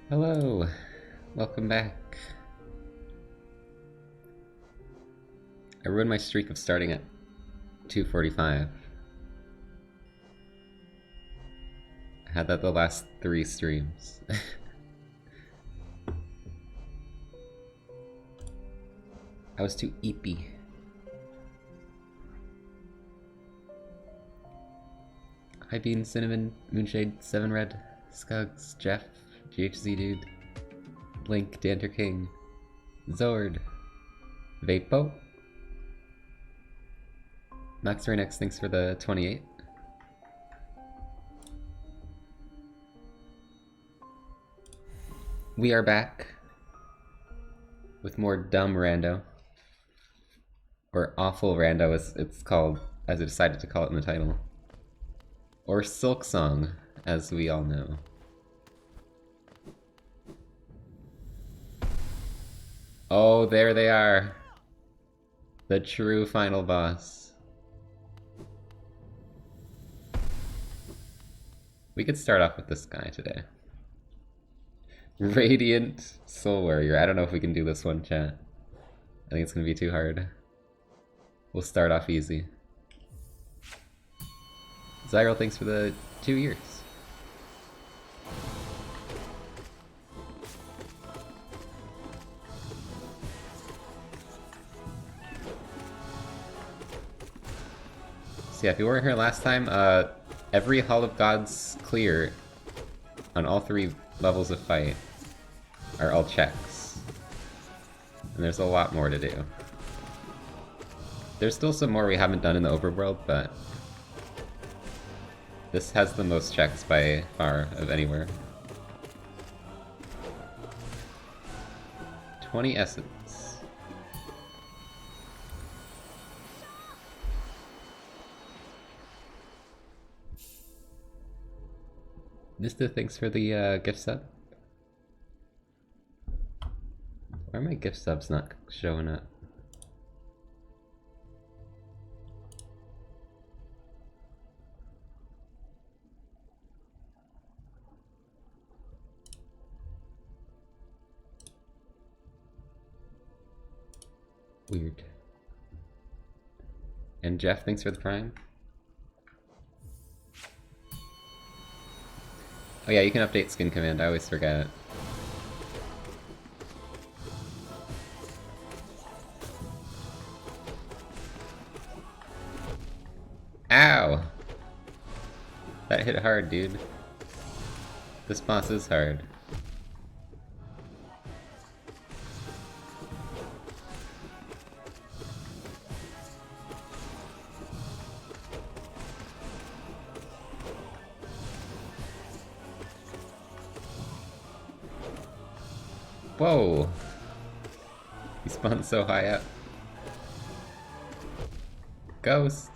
Hello, welcome back. I ruined my streak of starting at 2:45. I had that the last 3 streams. I was too eepy. Hi Bean, Cinnamon, Moonshade, 7 Red, Scugs, Jeff, GHZ Dude, Link, Danter King, Zord, Vapo, Max Renex, thanks for the 28. We are back with more dumb rando, or awful rando as it's called, as I decided to call it in the title, or Silk Song, as we all know. Oh, there they are. The true final boss. We could start off with this guy today. Radiant Soul Warrior. I don't know if we can do this one, chat. I think it's gonna be too hard. We'll start off easy. Zyral, thanks for the 2 years. So yeah, if you weren't here last time, every Hall of Gods clear on all 3 levels of fight are all checks. And there's a lot more to do. There's still some more we haven't done in the overworld, but this has the most checks by far of anywhere. 20 essence. Mr. thanks for the gift sub. Why are my gift subs not showing up? Weird. And Jeff, thanks for the prime. Oh yeah, you can update skin command, I always forget it. Ow! That hit hard, dude. This boss is hard. Whoa! He spawned so high up. Ghost!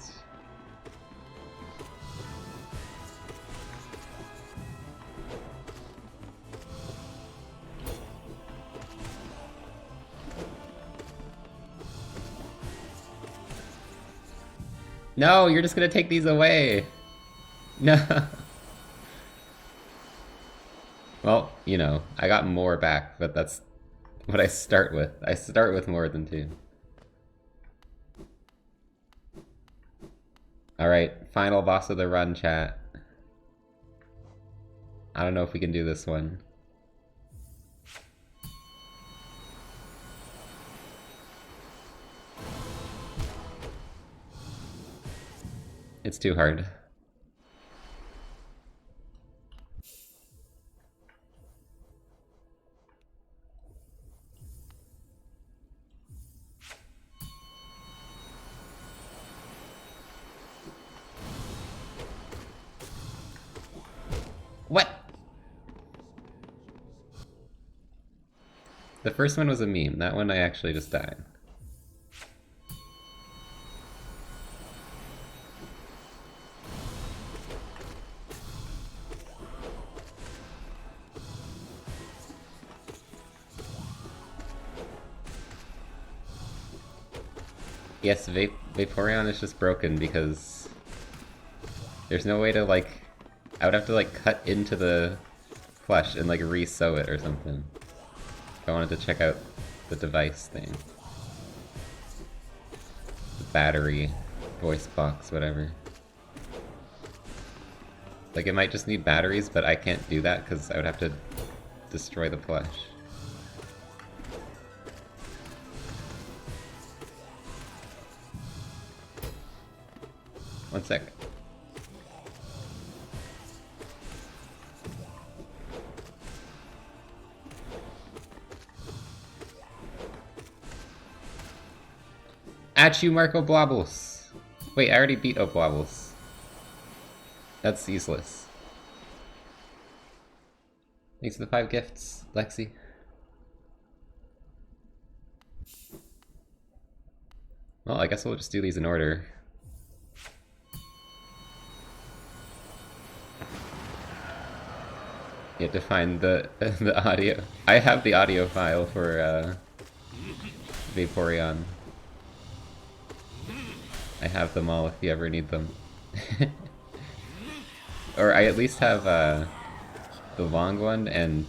No, you're just gonna take these away! No! Well, you know, I got more back, but that's what I start with. I start with more than 2. Alright, final boss of the run, chat. I don't know if we can do this one. It's too hard. What? The first one was a meme. That one I actually just died. Yes, Vaporeon is just broken because there's no way to, like, I would have to, like, cut into the flesh and like re-sew it or something. If I wanted to check out the device thing. The battery, voice box, whatever. Like it might just need batteries, but I can't do that because I would have to destroy the flesh. One sec. At you, Marco Blobbles! Wait, I already beat Oblobbles. That's useless. Thanks for the 5 gifts, Lexi. Well, I guess we'll just do these in order. You have to find the the audio. I have the audio file for Vaporeon. I have them all if you ever need them. Or I at least have the long one and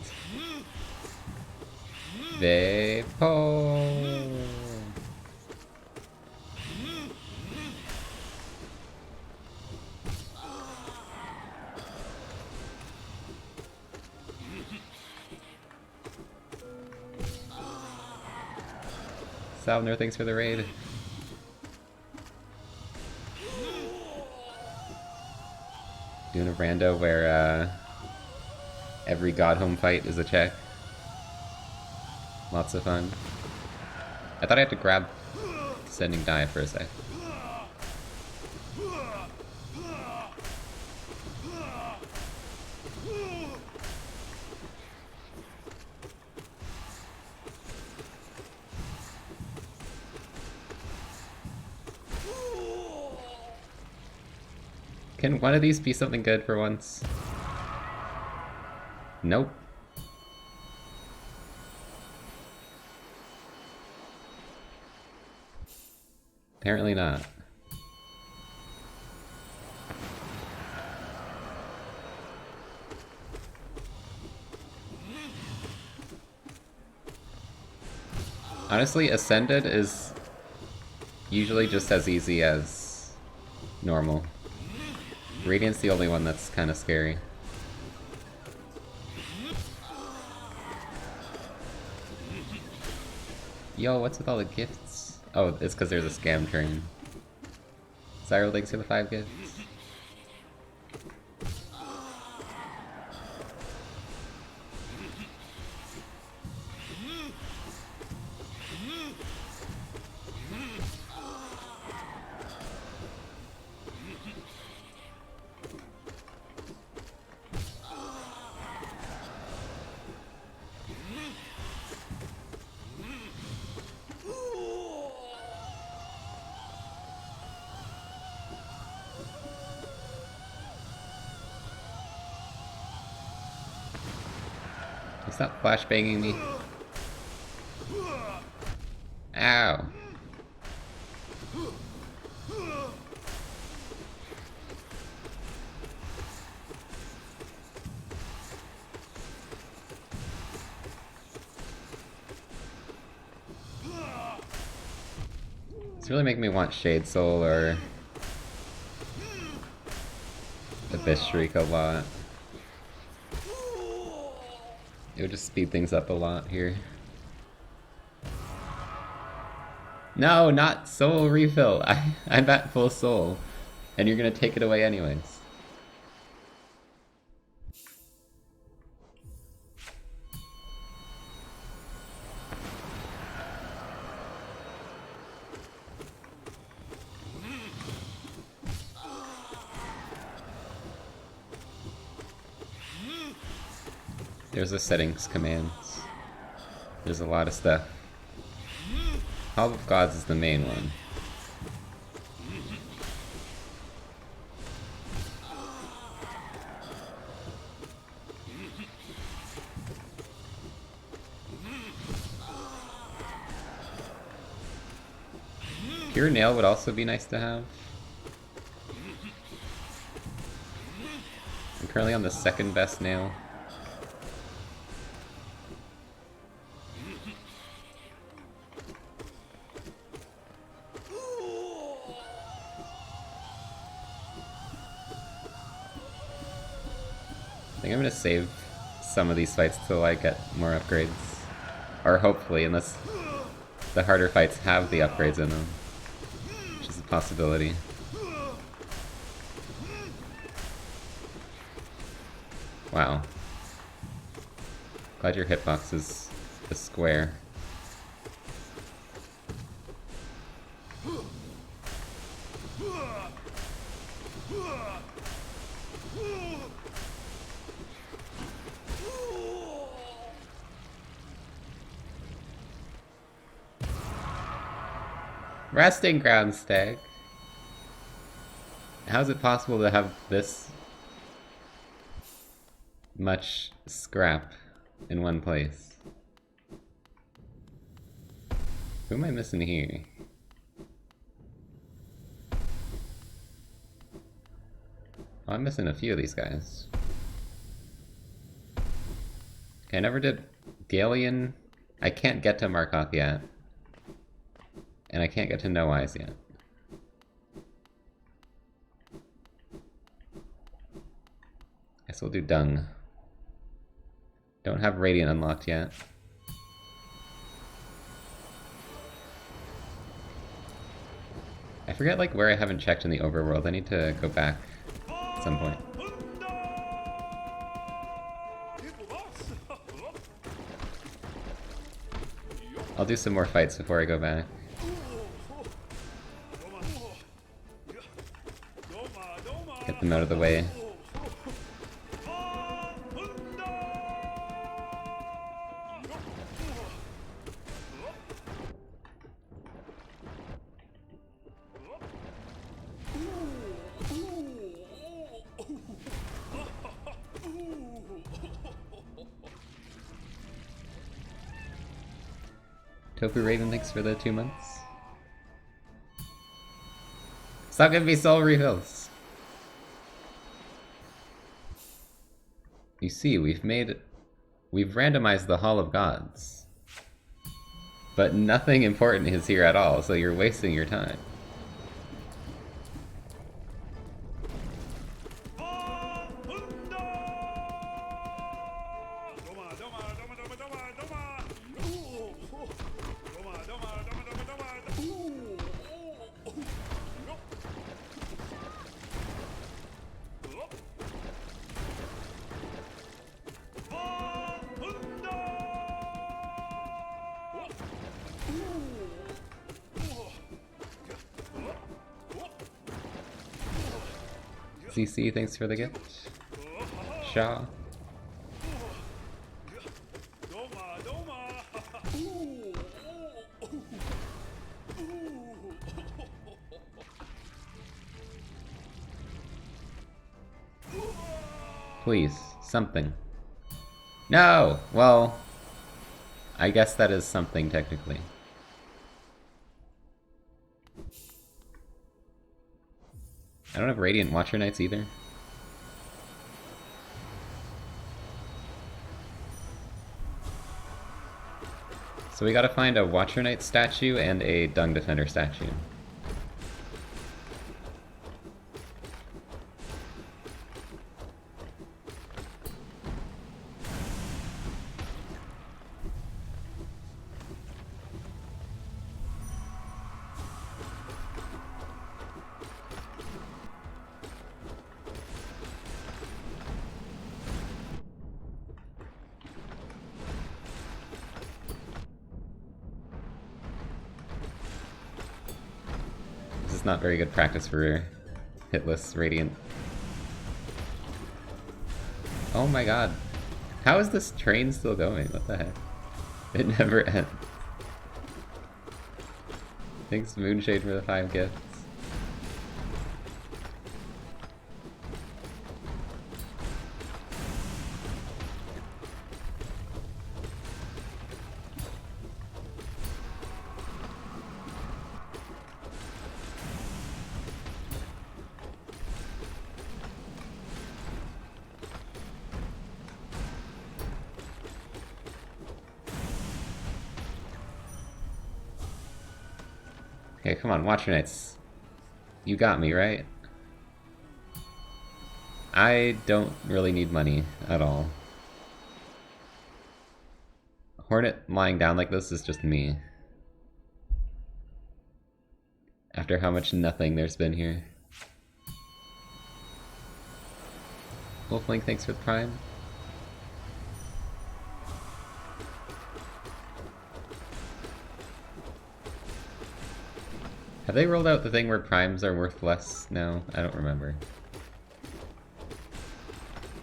Vapo. Salvner, thanks for the raid. Doing a rando where every god home fight is a check. Lots of fun. I thought I had to grab Descending Die for a sec. Can one of these be something good for once? Nope. Apparently not. Honestly, Ascended is usually just as easy as normal. Radiant's the only one that's kind of scary. Yo, what's with all the gifts? Oh, it's because there's a scam train. Zyro, thanks for the 5 gifts. Stop flashbanging me. Ow. It's really making me want Shade Soul or Abyss Shriek a lot. It would just speed things up a lot here. No, not soul refill. I'm at full soul. And you're gonna take it away anyways. There's the settings commands. There's a lot of stuff. Hall of Gods is the main one. Pure Nail would also be nice to have. I'm currently on the second best nail. think I'm gonna save some of these fights till I get more upgrades. Or hopefully, unless the harder fights have the upgrades in them. Which is a possibility. Wow. Glad your hitbox is a square. Resting ground stag. How is it possible to have this much scrap in one place? Who am I missing here? Oh, I'm missing a few of these guys. Okay, I never did Galeon. I can't get to Markoth yet. And I can't get to No Eyes yet. Guess we'll do Dung. Don't have Radiant unlocked yet. I forget like where I haven't checked in the overworld. I need to go back at some point. I'll do some more fights before I go back. Get them out of the way. Tofu Raven, thanks for the 2 months. Stop giving me soul refills! You see, we've randomized the Hall of Gods. But nothing important is here at all, so you're wasting your time. CC, thanks for the gift. Shaw. Please, something. No! Well, I guess that is something technically. I don't have Radiant Watcher Knights either. So we gotta find a Watcher Knight statue and a Dung Defender statue. Not very good practice for hitless Radiant. Oh my god. How is this train still going? What the heck? It never ends. Thanks Moonshade for the 5 gifts. Okay, come on, Watcher Knights. You got me, right? I don't really need money at all. Hornet lying down like this is just me. After how much nothing there's been here. Wolfling, thanks for the prime. Have they rolled out the thing where primes are worth less now? I don't remember.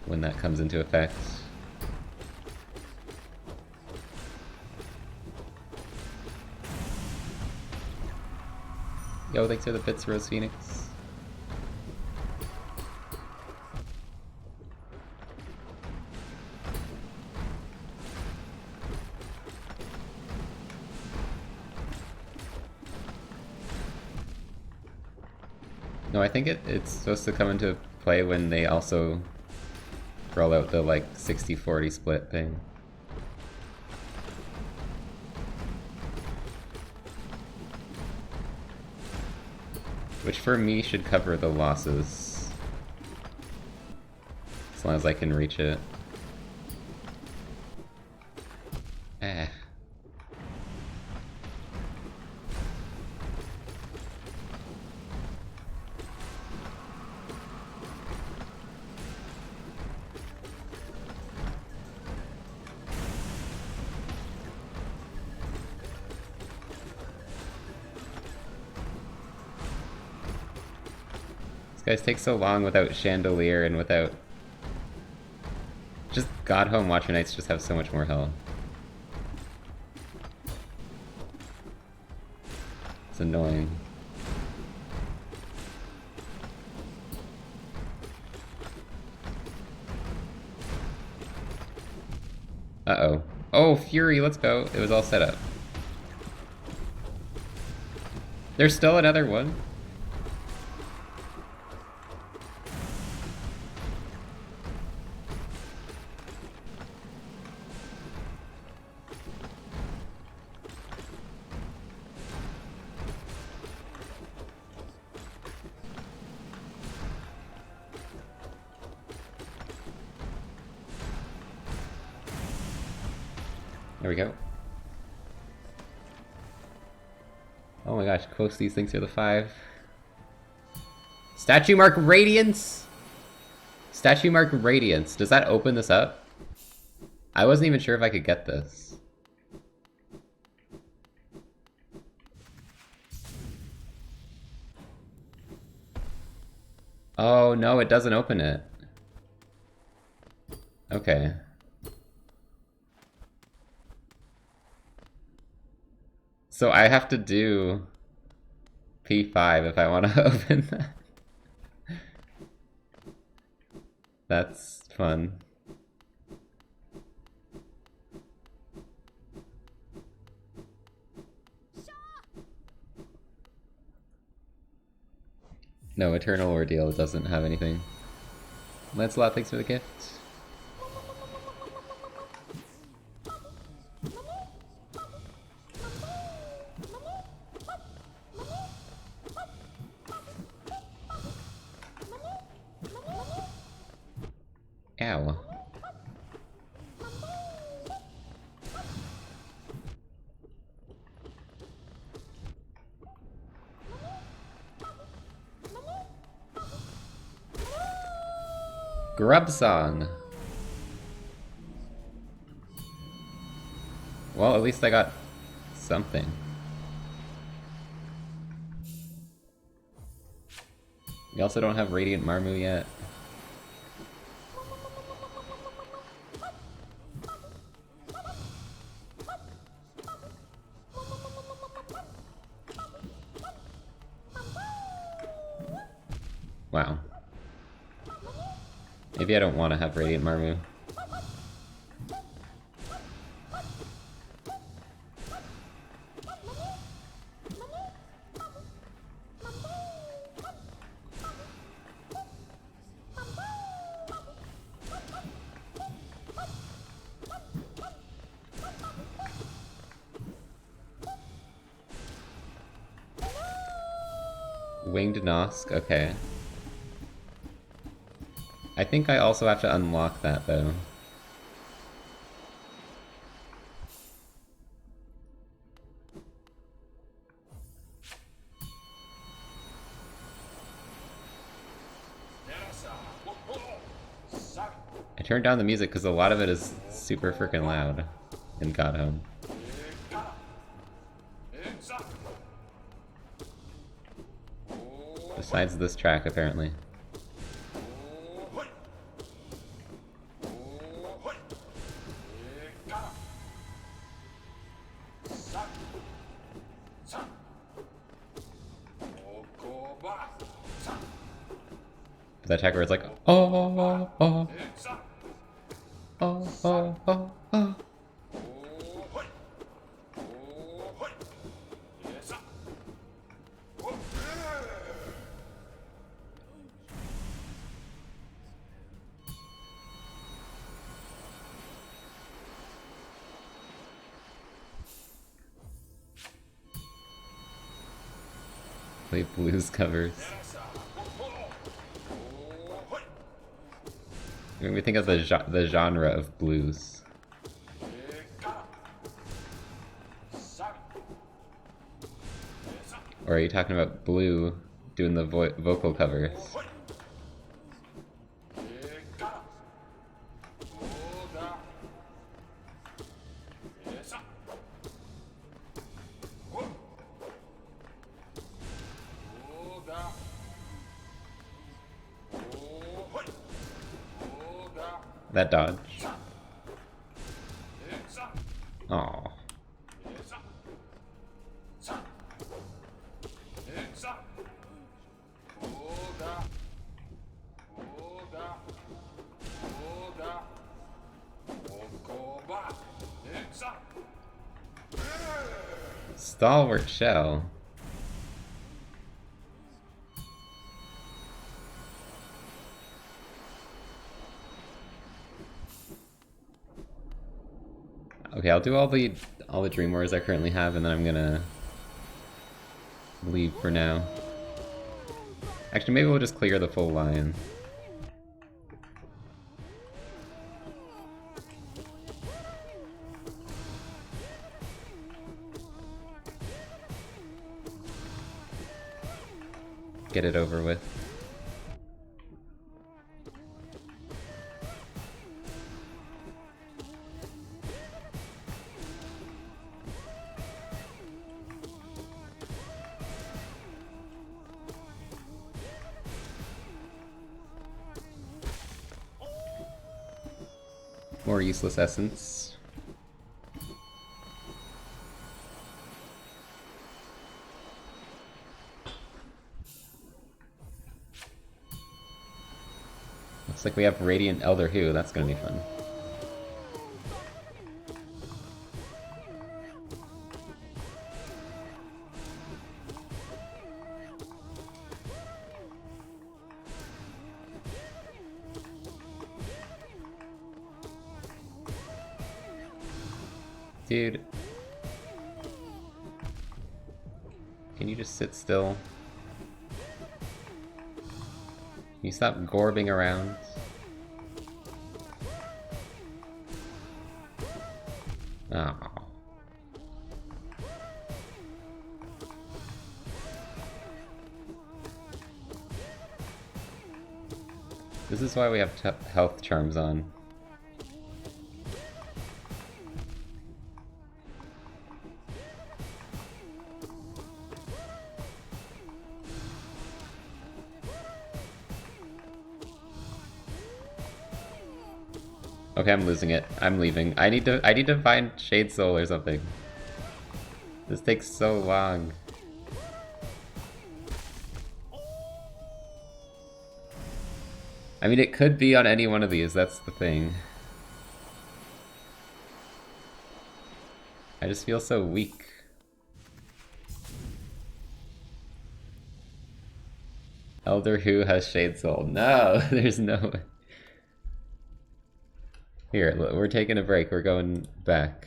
When that comes into effect. Yo, thanks for the bits, Rose Phoenix. No, I think it's supposed to come into play when they also roll out the like 60-40 split thing. Which for me should cover the losses. As long as I can reach it. Ah. These guys take so long without Chandelier and without... Just God Home Watcher Knights just have so much more health. It's annoying. Uh-oh. Oh, Fury, let's go. It was all set up. There's still another one. There we go. Oh my gosh, close these things are the 5. Statue Mark Radiance! Statue Mark Radiance. Does that open this up? I wasn't even sure if I could get this. Oh no, it doesn't open it. Okay. So I have to do P5 if I want to open that. That's fun. No, Eternal Ordeal doesn't have anything. Lancelot, thanks for the gift. Ow. Grub Song. Well, at least I got something. We also don't have Radiant Marmu yet. Wow. Maybe I don't want to have Radiant Marmu. Winged Nosk, okay. I think I also have to unlock that, though. I turned down the music because a lot of it is super freaking loud in God Home. Besides this track, apparently. That attack where it's like, oh, oh, oh, oh, oh, oh. Play blues covers. When we think of the genre of blues. Or are you talking about Blue doing the vocal covers? That dodge. Oh. Stalwart shell. Okay, I'll do all the Dream Wars I currently have, and then I'm gonna leave for now. Actually, maybe we'll just clear the full line. Get it over with. More useless essence. Looks like we have Radiant Elder Who, that's gonna be fun. Dude. Can you just sit still? Can you stop gorbing around? Oh. This is why we have health charms on. Okay, I'm losing it. I'm leaving. I need to find Shade Soul or something. This takes so long. I mean, it could be on any one of these, that's the thing. I just feel so weak. Elder Who has Shade Soul. No, there's no way. Here, we're taking a break. We're going back.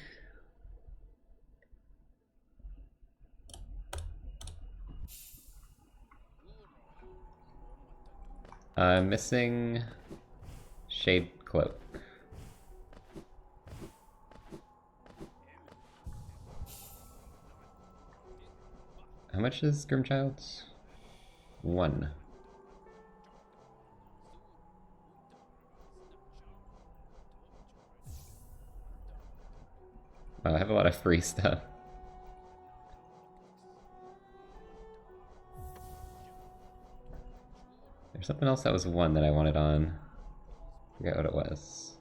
I'm missing Shade cloak. How much is Grimchild's? 1. Wow, I have a lot of free stuff. There's something else that was 1 that I wanted on. I forget what it was.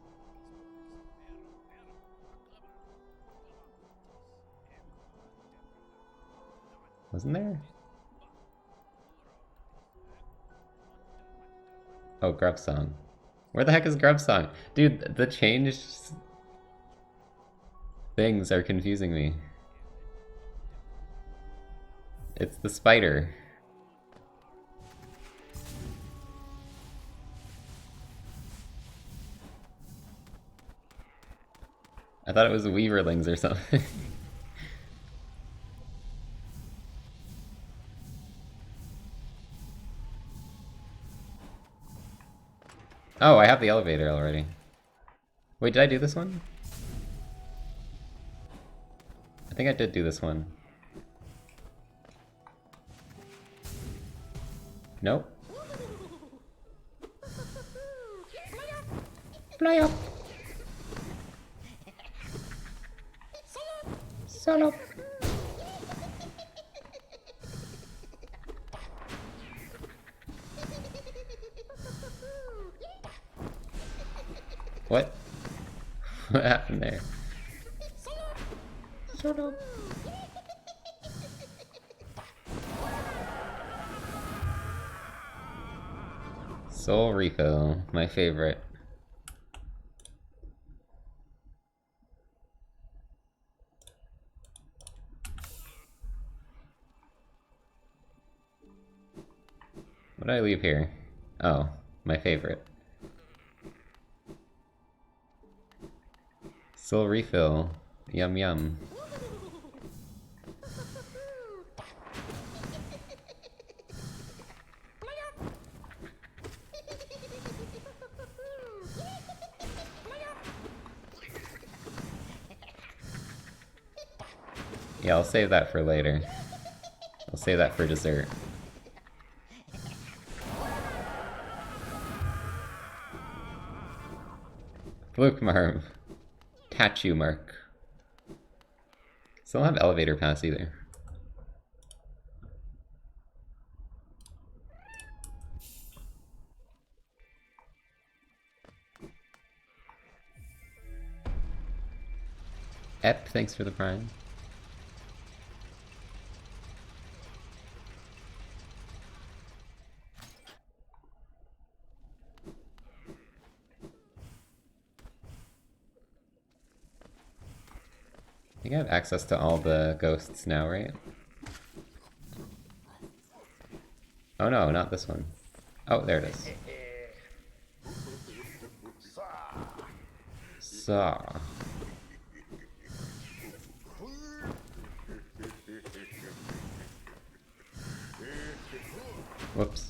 Wasn't there? Oh, Grub Song. Where the heck is Grub Song? Dude, the changed things are confusing me. It's the spider. I thought it was Weaverlings or something. Oh, I have the elevator already. Wait, did I do this one? I think I did do this one. Nope. Fly up! Solo! What? What happened there? Solo! Soul Refill, my favorite. What did I leave here? Oh, my favorite. Soul Refill. Yum yum. Yeah, I'll save that for later. I'll save that for dessert. Fluke Marv. Tattoo Mark. Still don't have elevator pass either. Ep, thanks for the prime. I think I have access to all the ghosts now, right? Oh no, not this one. Oh, there it is. Saw. Whoops.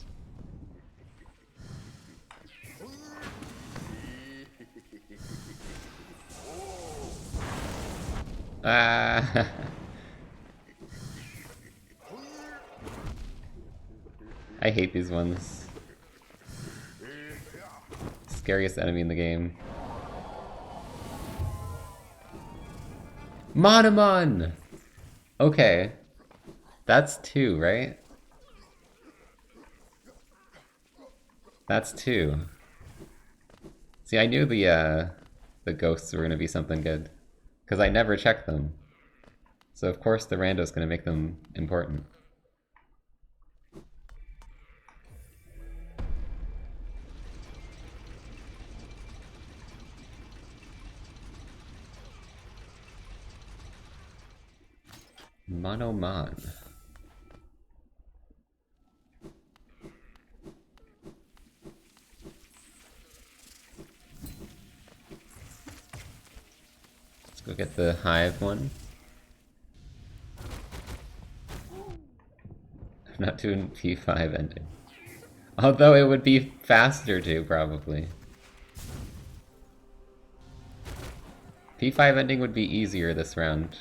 Ah. I hate these ones. Scariest enemy in the game. Monomon! Okay. That's 2, right? That's 2. See, I knew the ghosts were gonna be something good. Because I never check them. So of course the rando's gonna make them important. Monomon. Let's go get the hive one. I'm not doing P5 ending. Although it would be faster too, probably. P5 ending would be easier this round.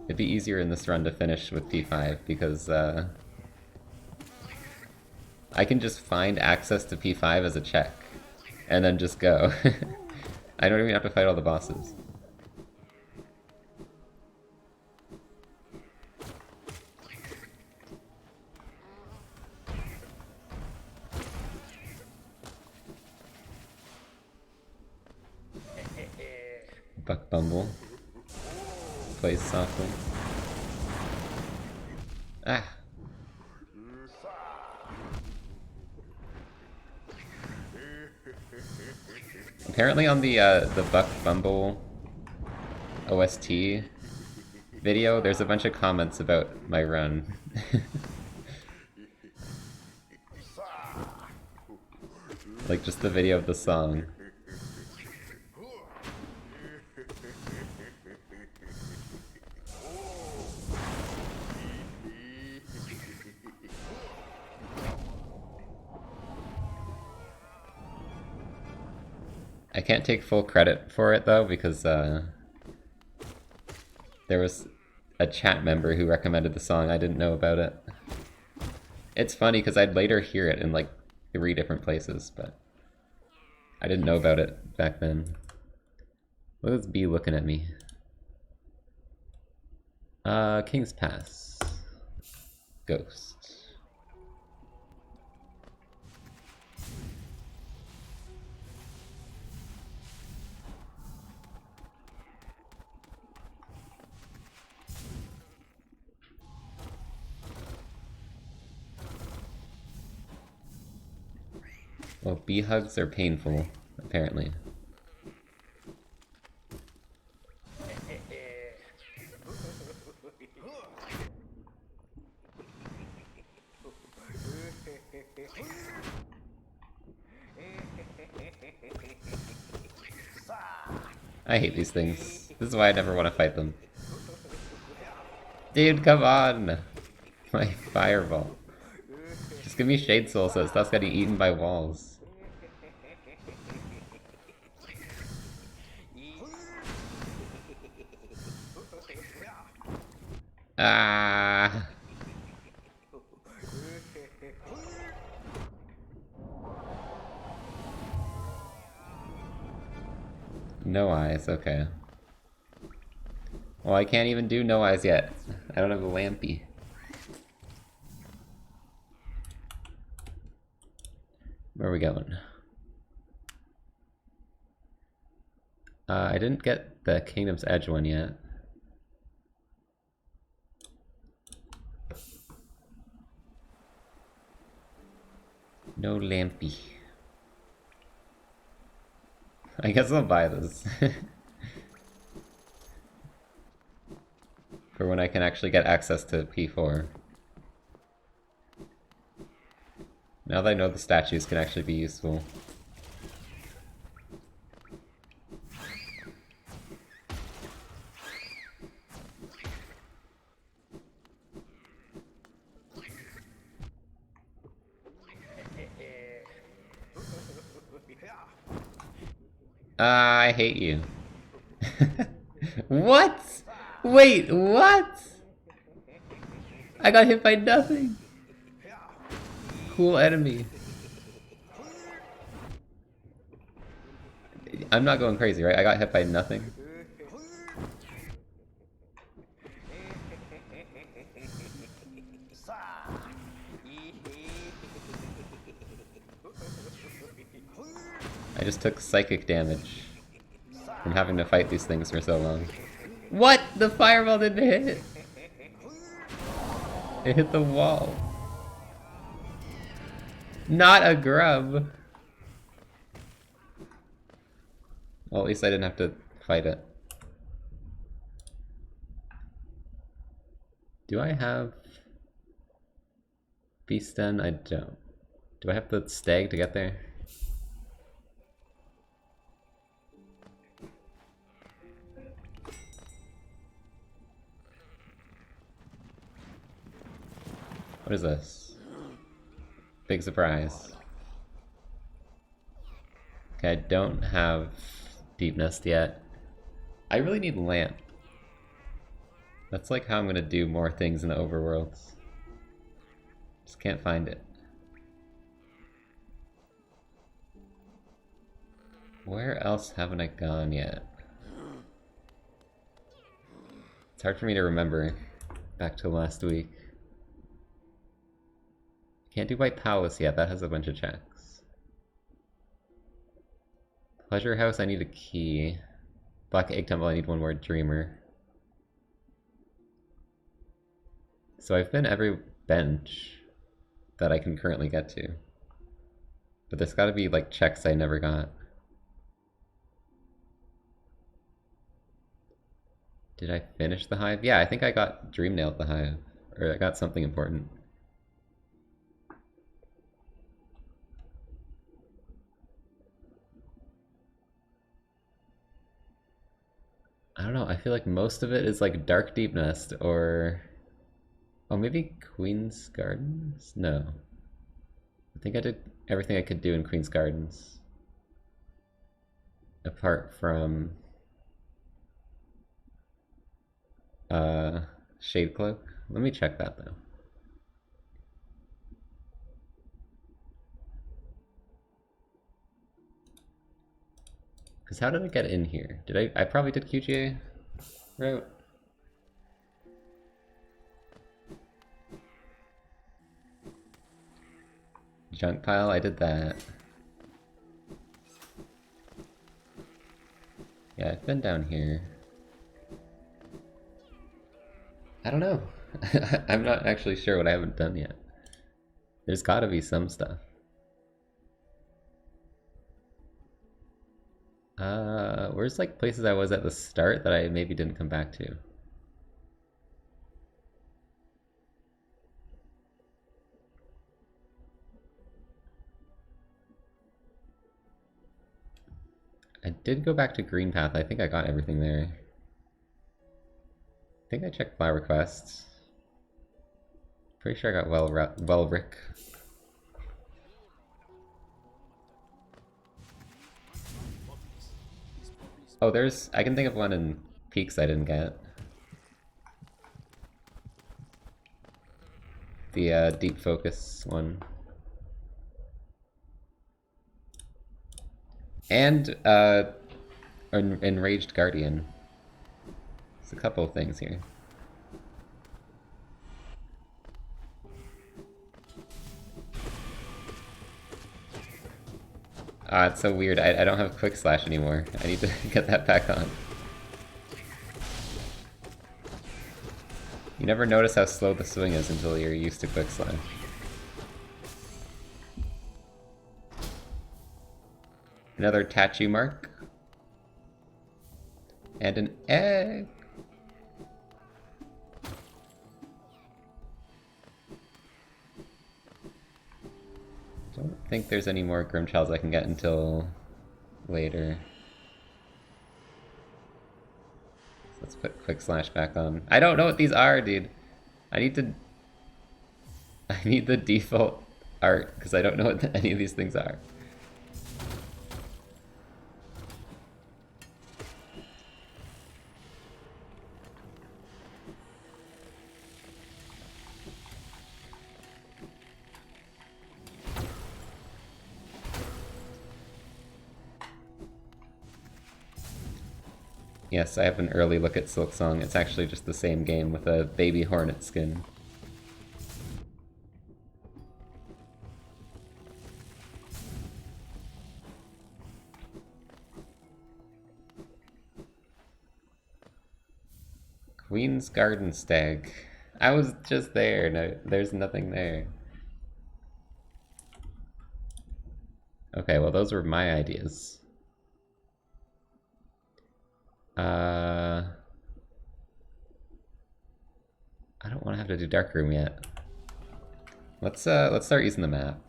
It'd be easier in this run to finish with P5 because I can just find access to P5 as a check and then just go. I don't even have to fight all the bosses. Buck Bumble plays softly. Ah! Apparently on the Buck Bumble OST video, there's a bunch of comments about my run. Like just the video of the song. I can't take full credit for it though because there was a chat member who recommended the song. I didn't know about it. It's funny because I'd later hear it in like 3 different places, but I didn't know about it back then. Look at this bee looking at me. King's Pass. Ghost. Well, bee hugs are painful, apparently. I hate these things. This is why I never want to fight them. Dude, come on! My fireball. Just give me Shade Soul so it stops getting eaten by walls. Ah! No eyes, okay. Well, I can't even do no eyes yet. I don't have a lampy. Where are we going? I didn't get the Kingdom's Edge one yet. No lampy. I guess I'll buy this. For when I can actually get access to P4. Now that I know the statues can actually be useful. I hate you. What? Wait, what? I got hit by nothing. Cool enemy. I'm not going crazy, right? I got hit by nothing. I just took psychic damage from having to fight these things for so long. What? The fireball didn't hit! It hit the wall. Not a grub! Well, at least I didn't have to fight it. Do I have Beast Den? I don't. Do I have the stag to get there? What is this? Big surprise. Okay, I don't have Deep Nest yet. I really need lamp. That's like how I'm gonna do more things in the overworlds. Just can't find it. Where else haven't I gone yet? It's hard for me to remember back to last week. Can't do White Palace yet, that has a bunch of checks. Pleasure House, I need a key. Black Egg Temple, I need one more Dreamer. So I've been every bench that I can currently get to. But there's gotta be like checks I never got. Did I finish the hive? Yeah, I think I got Dream Nailed the hive. Or I got something important. I don't know, I feel like most of it is like Dark Deep Nest or... Oh, maybe Queen's Gardens? No. I think I did everything I could do in Queen's Gardens. Apart from... Shade Cloak? Let me check that though. Because how did I get in here? Did I probably did QGA route? Junk pile, I did that. Yeah, I've been down here. I don't know. I'm not actually sure what I haven't done yet. There's gotta be some stuff. Where's like places I was at the start that I maybe didn't come back to? I did go back to Green Path. I think I got everything there. I think I checked flower quests. Pretty sure I got Welrick. Oh, I can think of one in Peaks I didn't get. The Deep Focus one. And Enraged Guardian. There's a couple of things here. It's so weird. I don't have Quick Slash anymore. I need to get that back on. You never notice how slow the swing is until you're used to Quick Slash. Another Tattoo Mark. And an egg! Don't think there's any more Grimchilds I can get until later. So let's put Quick Slash back on. I don't know what these are, dude. I need the default art, because I don't know what any of these things are. Yes, I have an early look at Silksong. It's actually just the same game with a baby hornet skin. Queen's Garden Stag. I was just there. No, there's nothing there. Okay, well those were my ideas. I don't want to have to do Dark Room yet. Let's start using the map.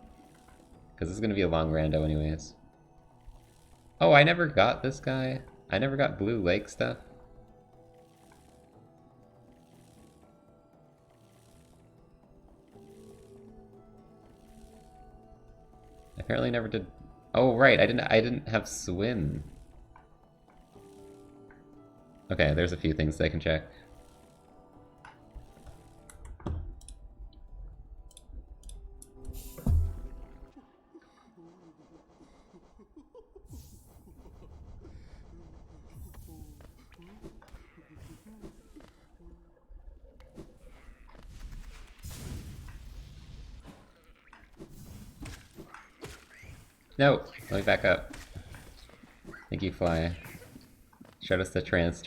Because this is going to be a long rando anyways. Oh, I never got this guy. I never got Blue Lake stuff. I apparently never did... Oh, right, I didn't have Swim. Okay, there's a few things they can check. No! Let me back up. Thank you, Fly. Showed us the trans.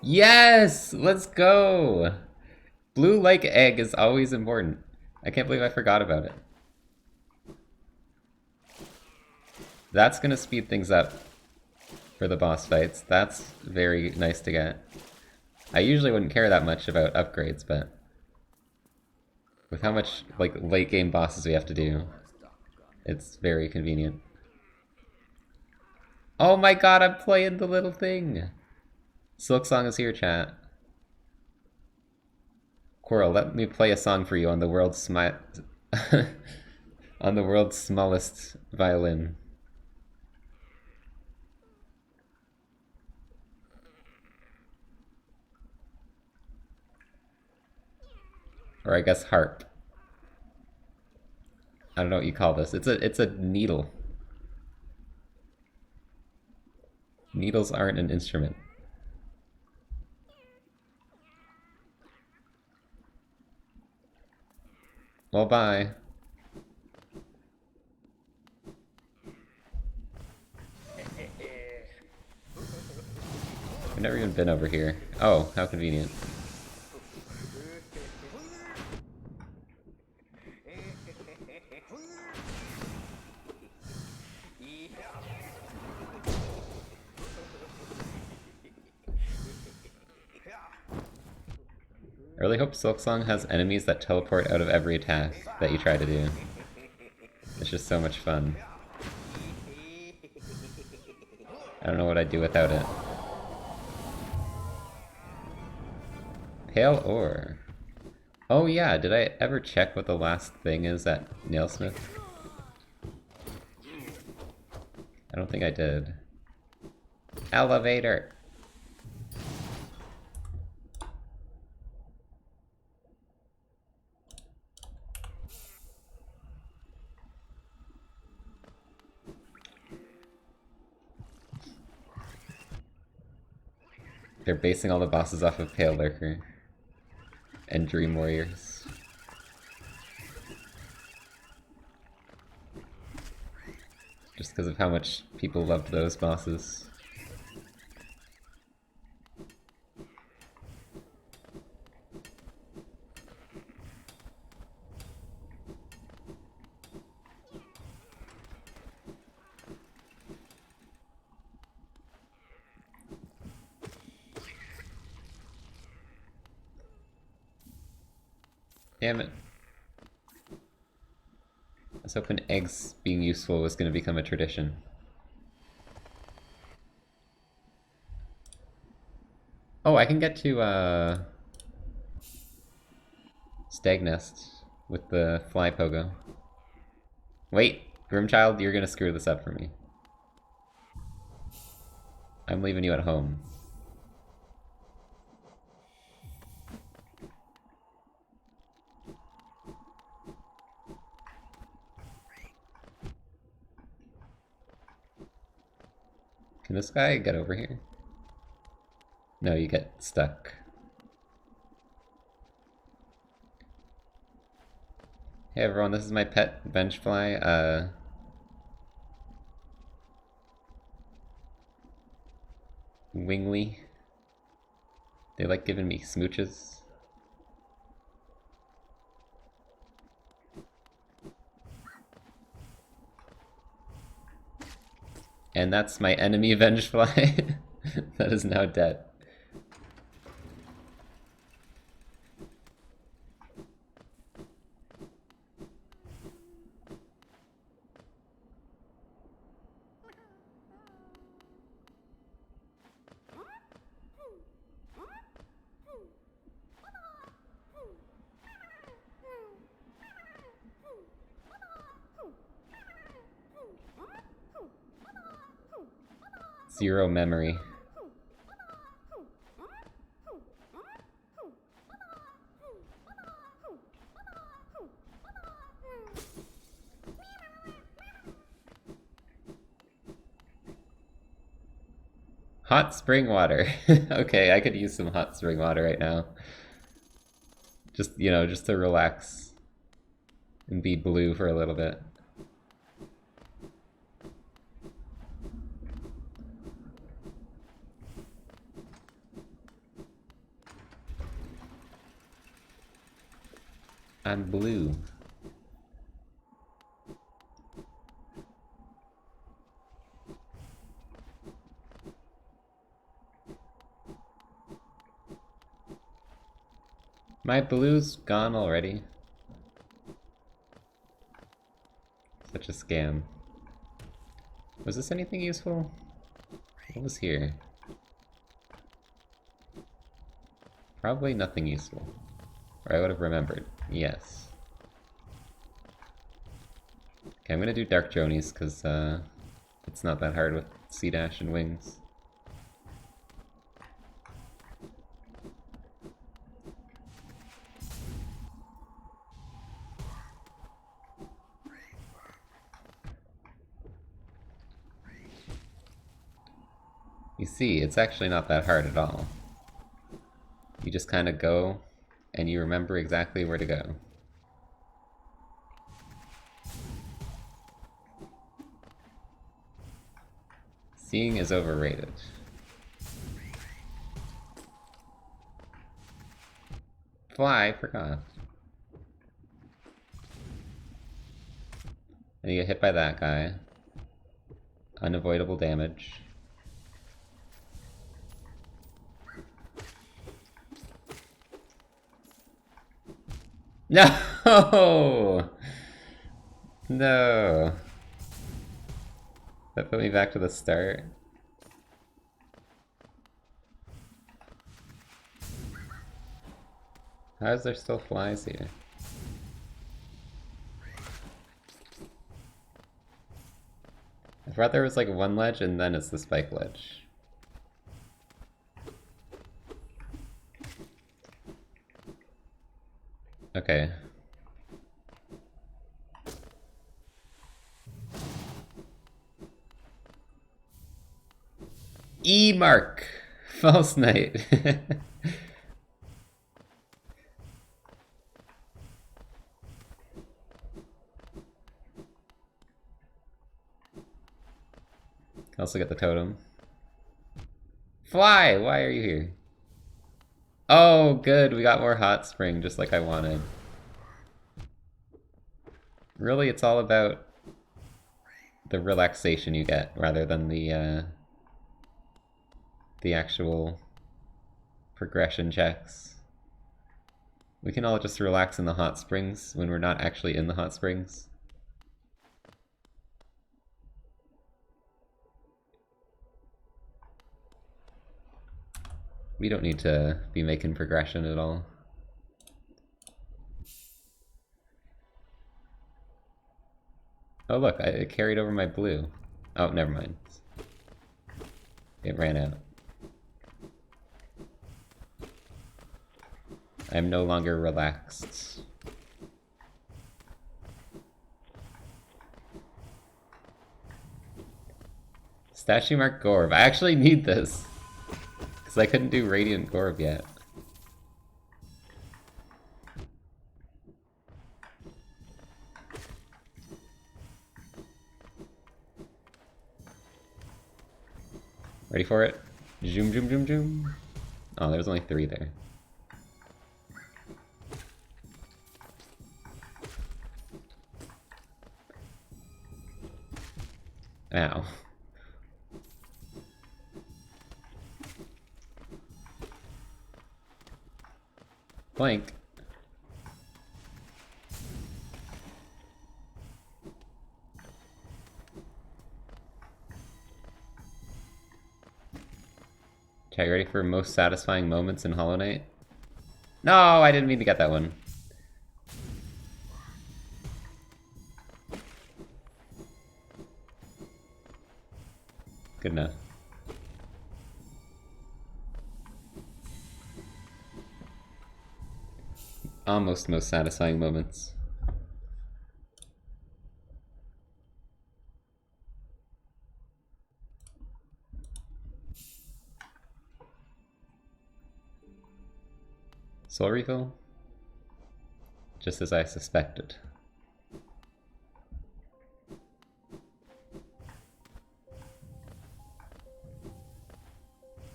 Yes! Let's go! Blue like egg is always important. I can't believe I forgot about it. That's gonna speed things up for the boss fights. That's very nice to get. I usually wouldn't care that much about upgrades, but with how much like late game bosses we have to do, it's very convenient. Oh my god, I'm playing the little thing! Silksong is here, chat. Coral, let me play a song for you on the world's on the world's smallest violin. Or I guess harp. I don't know what you call this. It's a needle. Needles aren't an instrument. Well, bye. I've never even been over here. Oh, how convenient. I really hope Silksong has enemies that teleport out of every attack that you try to do. It's just so much fun. I don't know what I'd do without it. Pale ore. Oh yeah, did I ever check what the last thing is at Nailsmith? I don't think I did. Elevator! They're basing all the bosses off of Pale Lurker and Dream Warriors. Just because of how much people loved those bosses. Damn it. I was hoping eggs being useful was going to become a tradition. Oh, I can get to, Stag Nest with the fly pogo. Wait, Grimchild, you're gonna screw this up for me. I'm leaving you at home. Can this guy get over here? No, you get stuck. Hey everyone, this is my pet benchfly. Wingly. They like giving me smooches. And that's my enemy Vengefly that is now dead. Zero memory. Hot spring water. Okay, I could use some hot spring water right now. Just, you know, just to relax and be blue for a little bit. I'm blue. My blue's gone already. Such a scam. Was this anything useful? What was here? Probably nothing useful. Or I would have remembered. Yes. Okay, I'm gonna do Dark Jonies, because it's not that hard with C-Dash and Wings. You see, it's actually not that hard at all. You just kind of go, and you remember exactly where to go. Seeing is overrated. Fly, I forgot. And you get hit by that guy. Unavoidable damage. No! No. That put me back to the start. How is there still flies here? I thought there was like one ledge and then it's the spike ledge. Okay. E-mark! False Knight. Also get the totem. Fly! Why are you here? Oh, good, we got more hot spring, just like I wanted. Really, it's all about the relaxation you get, rather than the actual progression checks. We can all just relax in the hot springs when we're not actually in the hot springs. We don't need to be making progression at all. Oh look, I carried over my blue. Oh, never mind. It ran out. I'm no longer relaxed. Statue Mark Gorb. I actually need this. Because I couldn't do Radiant Gorb yet. Ready for it? Zoom, zoom, zoom, zoom. Oh, there's only 3 there. Ow. Blank. Okay, ready for most satisfying moments in Hollow Knight? No, I didn't mean to get that one. Good enough. almost most satisfying moments. Soul refill? Just as I suspected.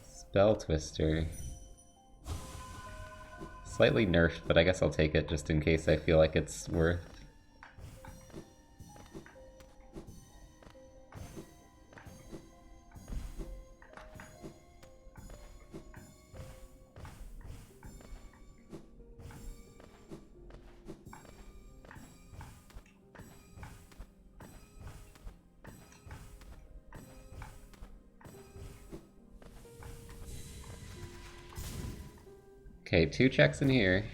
Spell Twister. Slightly nerfed, but I guess I'll take it just in case I feel like it's worth. Okay, 2 checks in here.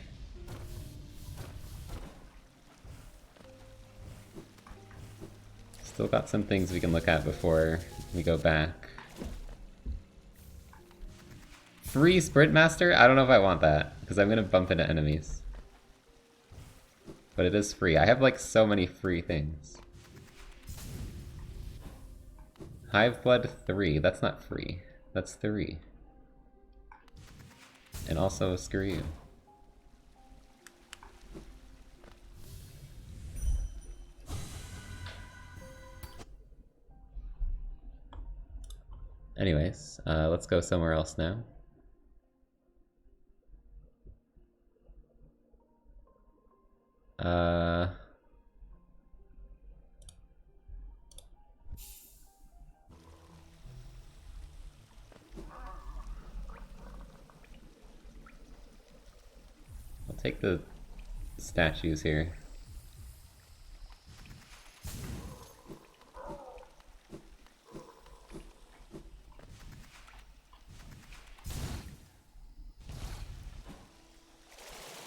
Still got some things we can look at before we go back. Free Sprint Master? I don't know if I want that, because I'm gonna bump into enemies. But it is free. I have like so many free things. Hive Blood 3, that's not free. That's 3. And also screw you. Anyways, let's go somewhere else now. I'll take the statues here.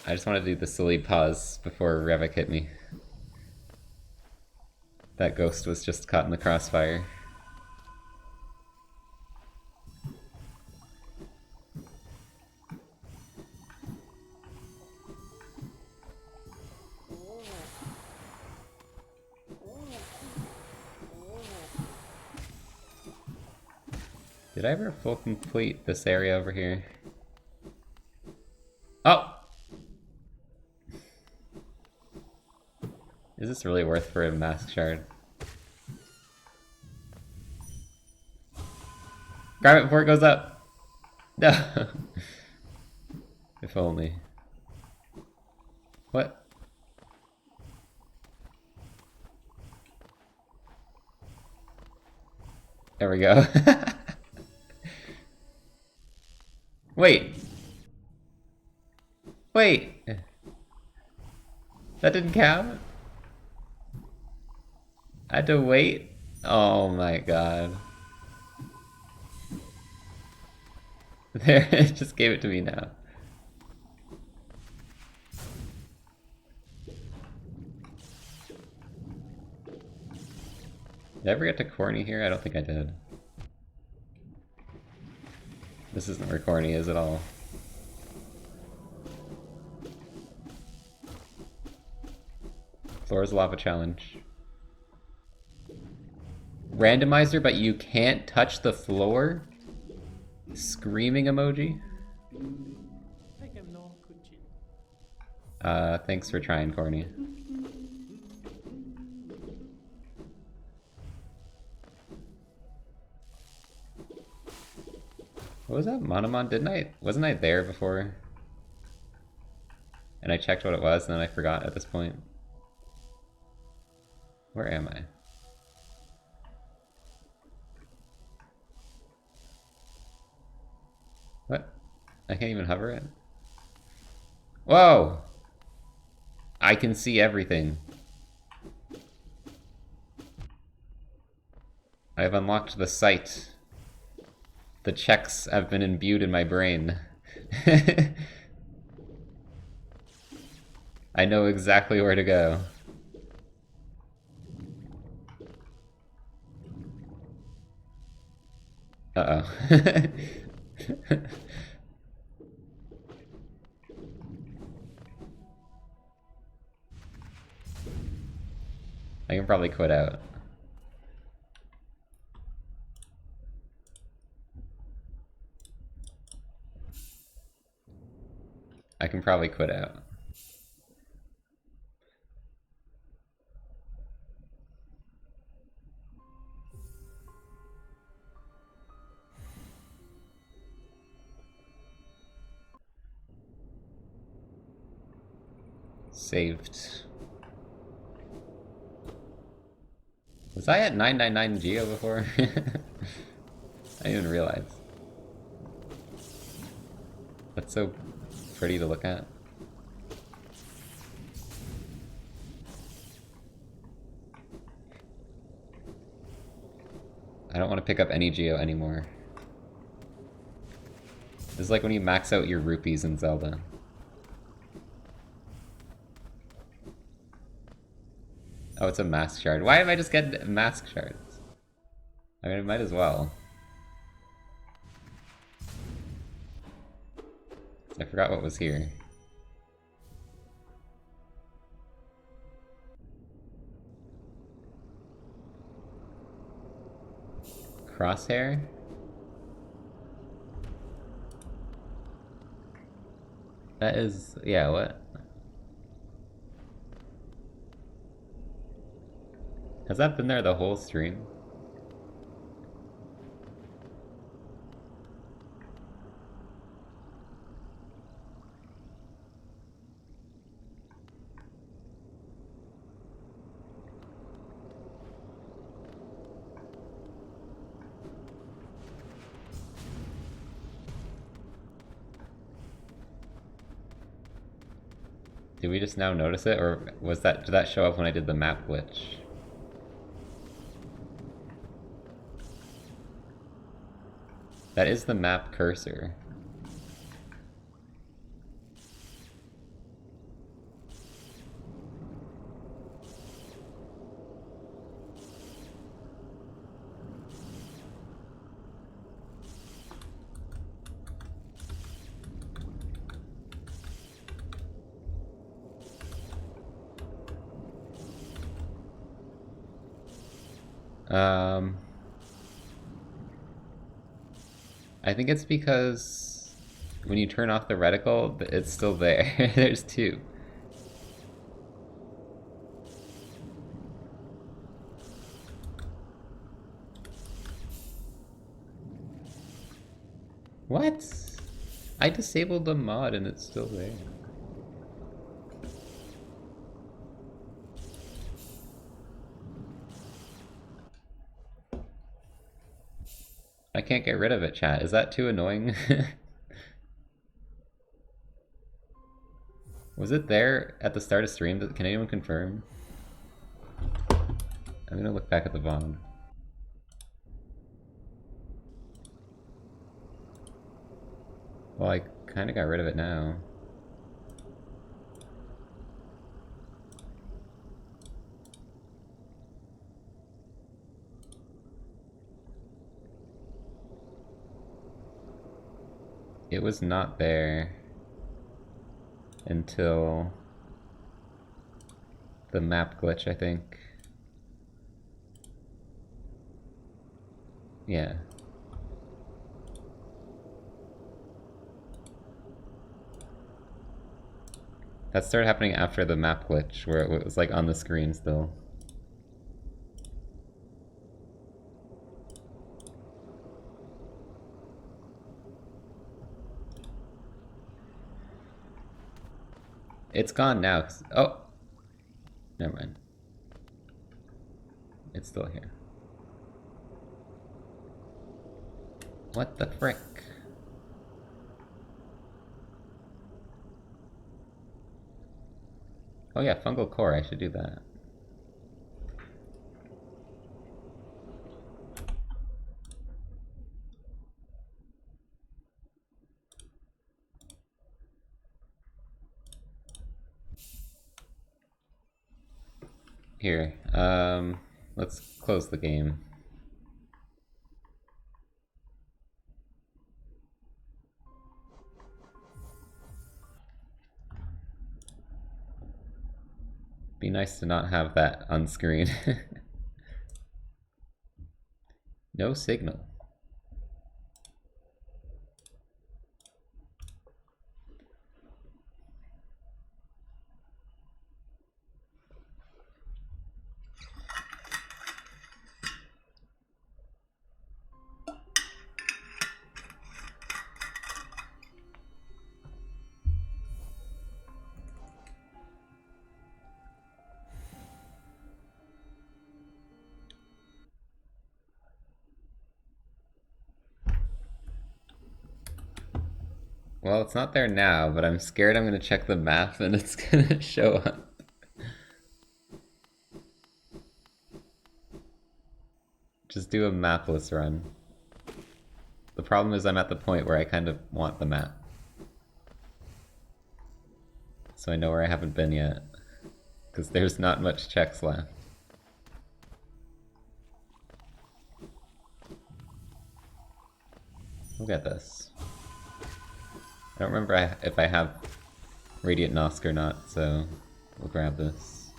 I just want to do the silly pause before Revik hit me. That ghost was just caught in the crossfire. Did I ever full complete this area over here? Oh! Is this really worth for a mask shard? Grab it before it goes up! No! If only. What? There we go. Wait! Wait! That didn't count? I had to wait? Oh my god. There, it just gave it to me now. Did I ever get to Corny here? I don't think I did. This isn't where Corny is at all. Floor's Lava Challenge. Randomizer, but you can't touch the floor? Screaming emoji? Thanks for trying, Corny. What was that? Monomon? Wasn't I there before? And I checked what it was, and then I forgot at this point. Where am I? What? I can't even hover it? Whoa! I can see everything. I have unlocked the sight. The checks have been imbued in my brain. I know exactly where to go. Uh-oh. I can probably quit out. I can probably quit out. Saved. Was I at 999 Geo before? I didn't even realize. That's so pretty to look at. I don't want to pick up any Geo anymore. This is like when you max out your rupees in Zelda. Oh, it's a mask shard. Why did I just get mask shards? I mean, I might as well. I forgot what was here. Crosshair? That is... yeah, what? Has that been there the whole stream? Did we just now notice it, or was that, did that show up when I did the map glitch? That is the map cursor. I think it's because when you turn off the reticle, it's still there. There's two. What? I disabled the mod and it's still there. I can't get rid of it, chat. Is that too annoying? Was it there at the start of stream? Can anyone confirm? I'm gonna look back at the VOD. Well, I kinda got rid of it now. It was not there until the map glitch, I think. Yeah. That started happening after the map glitch, where it was like on the screen still. It's gone now. Oh! Never mind. It's still here. What the frick? Oh yeah, fungal core, I should do that. Here, let's close the game. Be nice to not have that on screen. No signal. Well, it's not there now, but I'm scared I'm gonna check the map and it's gonna show up. Just do a mapless run. The problem is I'm at the point where I kind of want the map. So I know where I haven't been yet. Because there's not much checks left. We'll get this. I don't remember if I have Radiant Nosk or not, so we'll grab this.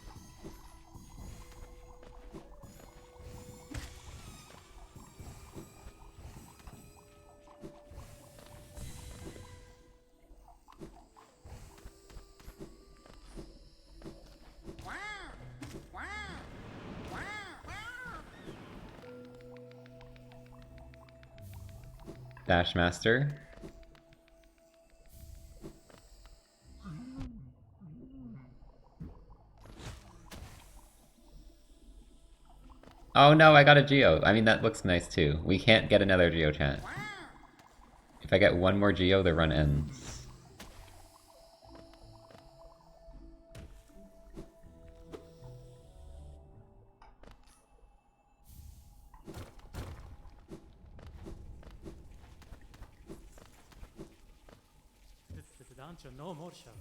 Dash Master. Oh no, I got a Geo. I mean, that looks nice too. We can't get another Geo chat. If I get one more Geo, the run ends. No more shot.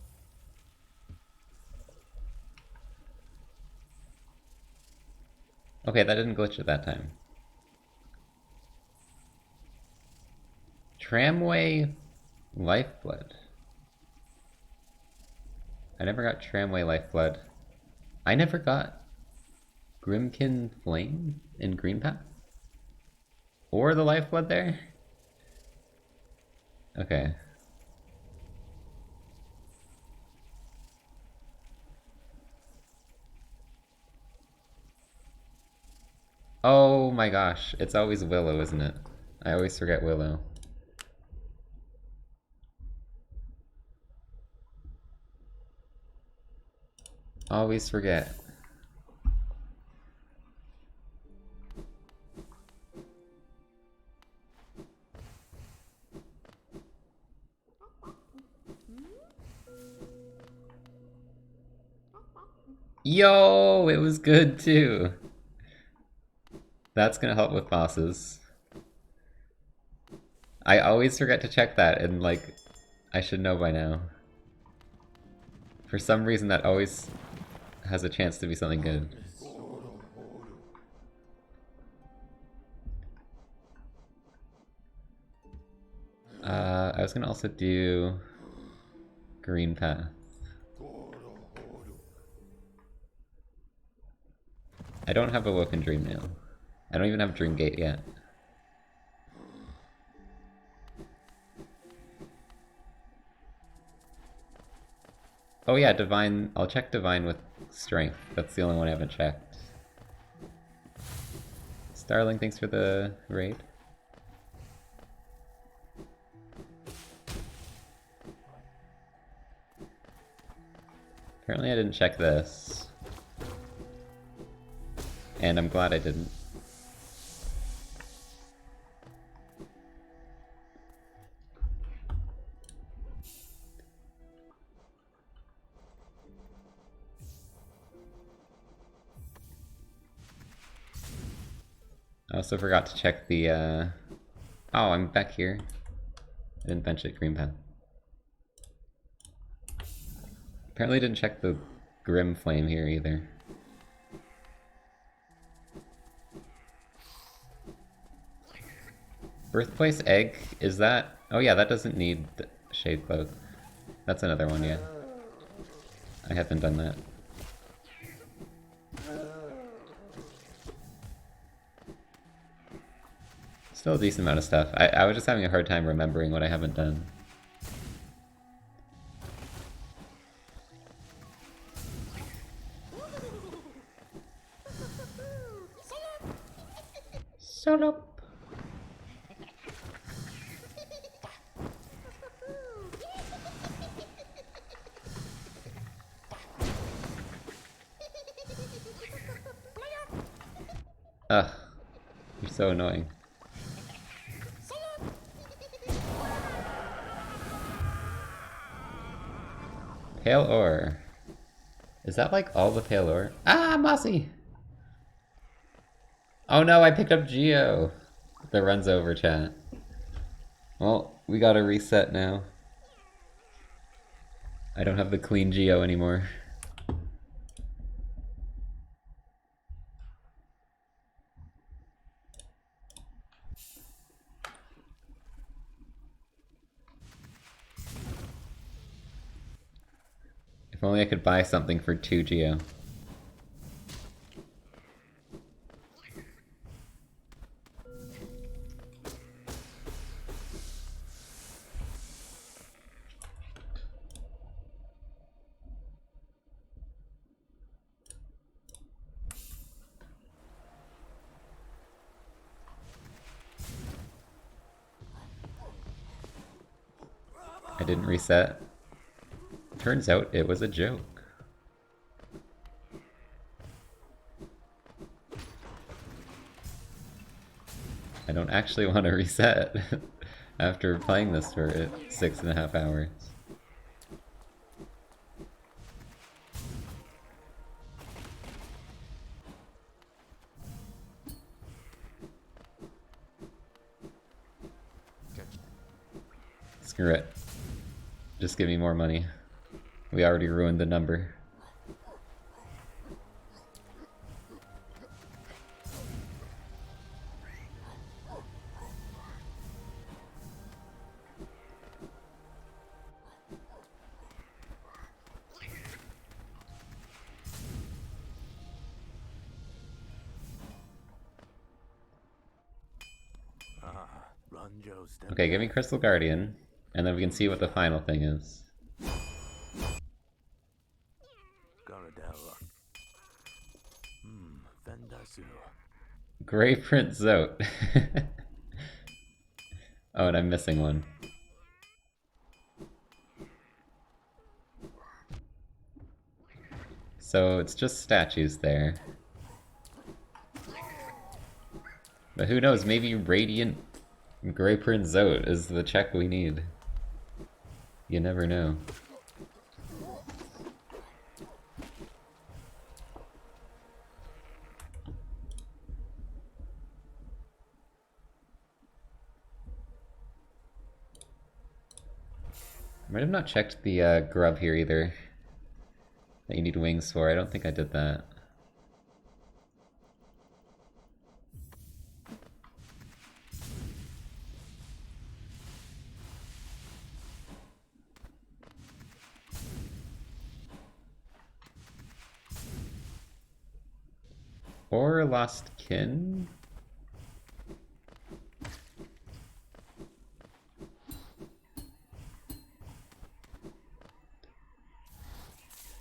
Okay, that didn't glitch at that time. Tramway Lifeblood. I never got Tramway Lifeblood. I never got Grimkin Flame in Green Path? Or the Lifeblood there? Okay. Oh my gosh, it's always Willow, isn't it? I always forget Willow. Always forget. Yo, it was good too. That's gonna help with bosses. I always forget to check that, and like, I should know by now. For some reason that always has a chance to be something good. I was gonna also do Green Path. I don't have a Woken Dream now. I don't even have Dream Gate yet. Oh yeah, Divine. I'll check Divine with Strength. That's the only one I haven't checked. Starling, thanks for the raid. Apparently I didn't check this. And I'm glad I didn't. I also forgot to check the, oh, I'm back here. I didn't bench it, Green Path. Apparently didn't check the Grim Flame here either. Birthplace Egg, is that... Oh yeah, that doesn't need Shade Cloak. That's another one, yeah. I haven't done that. Still a decent amount of stuff. I was just having a hard time remembering what I haven't done. Solo. Ugh, you're so annoying. Pale ore. Is that like all the pale ore? Ah, Mossy! Oh no, I picked up Geo! That runs over, chat. Well, we gotta reset now. I don't have the clean Geo anymore. If only I could buy something for 2 Geo. I didn't reset. Turns out it was a joke. I don't actually want to reset after playing this for 6.5 hours. Screw it. Just give me more money. We already ruined the number. Okay, give me Crystal Guardian, and then we can see what the final thing is. Grey Prince Zote. Oh, and I'm missing one. So it's just statues there. But who knows, maybe Radiant Grey Prince Zote is the check we need. You never know. I might have not checked the grub here either. That you need wings for. I don't think I did that. Or Lost Kin?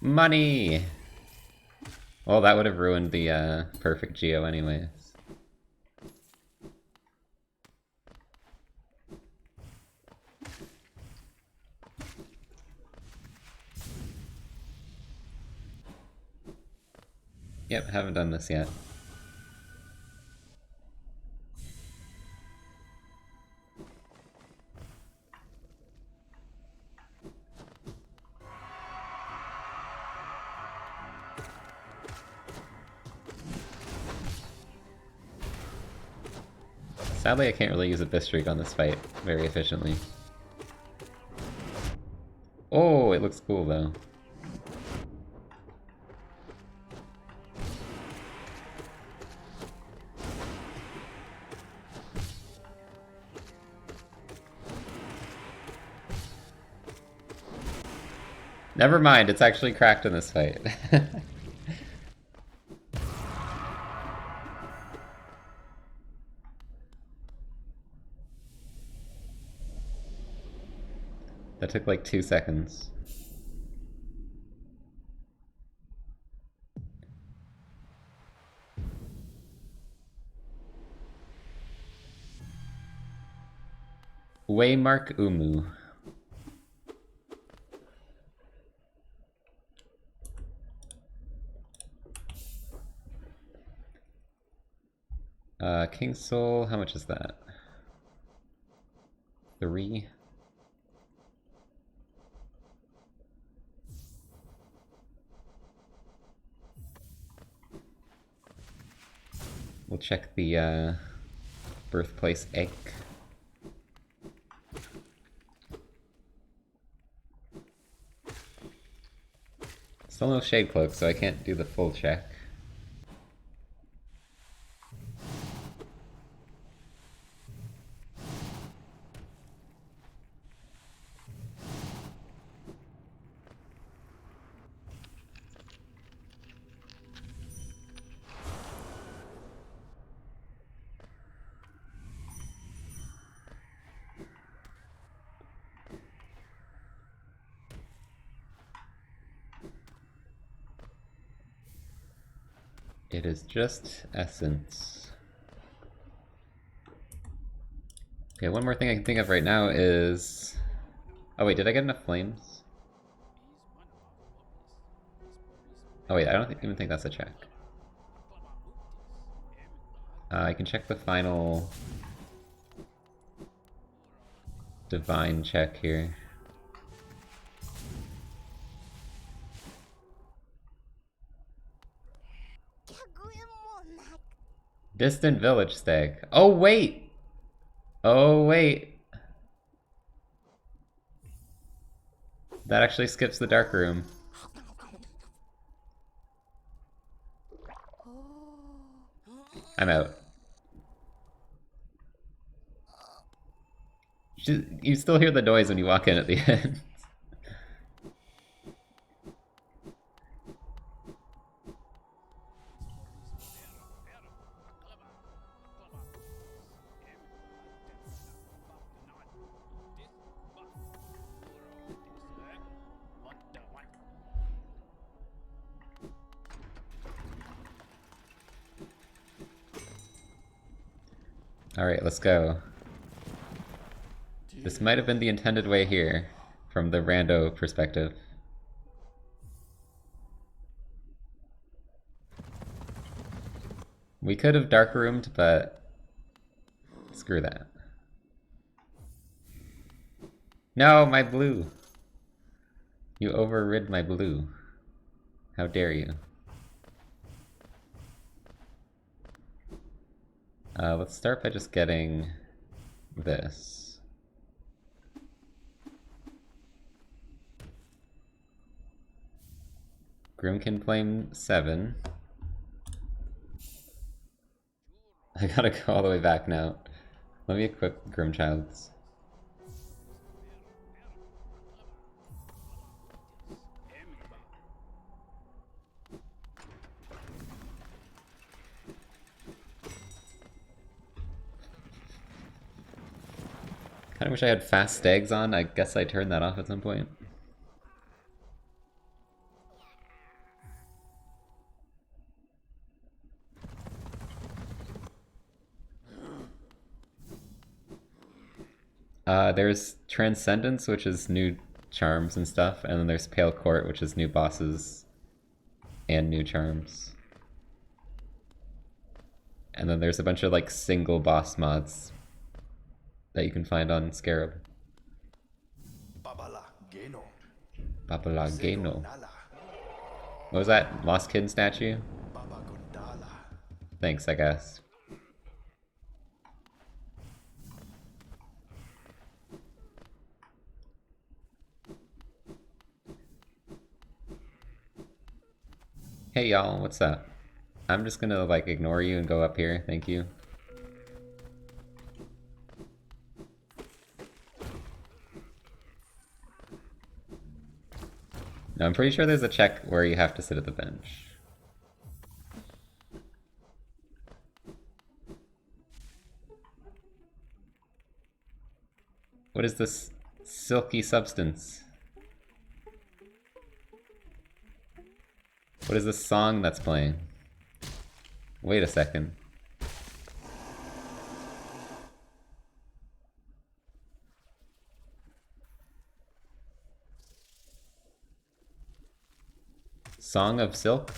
Money! Well, that would have ruined the perfect Geo anyways. Yep, haven't done this yet. Sadly, I can't really use a Bistreak on this fight very efficiently. Oh, it looks cool though. Never mind, it's actually cracked in this fight. That took like 2 seconds. Waymark Umu. King Soul, how much is that? 3? We'll check the birthplace egg. Still no Shade Cloak, so I can't do the full check. It is just essence. Okay, one more thing I can think of right now is... Oh wait, did I get enough flames? Oh wait, I don't even think that's a check. I can check the final... divine check here. Distant village stag. Oh wait! Oh wait! That actually skips the dark room. I'm out. You still hear the noise when you walk in at the end. Alright, let's go. This might have been the intended way here, from the rando perspective. We could have dark roomed, but screw that. No, my blue! You overrid my blue. How dare you. Let's start by just getting this. Groomkin Flame 7. I gotta go all the way back now. Let me equip Grimchild's. Kinda wish I had fast stags on. I guess I turned that off at some point. There's Transcendence, which is new charms and stuff, and then there's Pale Court, which is new bosses and new charms. And then there's a bunch of like single boss mods that you can find on Scarab. Babalageno. What was that? Lost Kitten statue? Thanks, I guess. Hey y'all, what's up? I'm just gonna like ignore you and go up here, thank you. No, I'm pretty sure there's a check where you have to sit at the bench. What is this silky substance. What is this song that's playing? Wait a second. Song of Silk?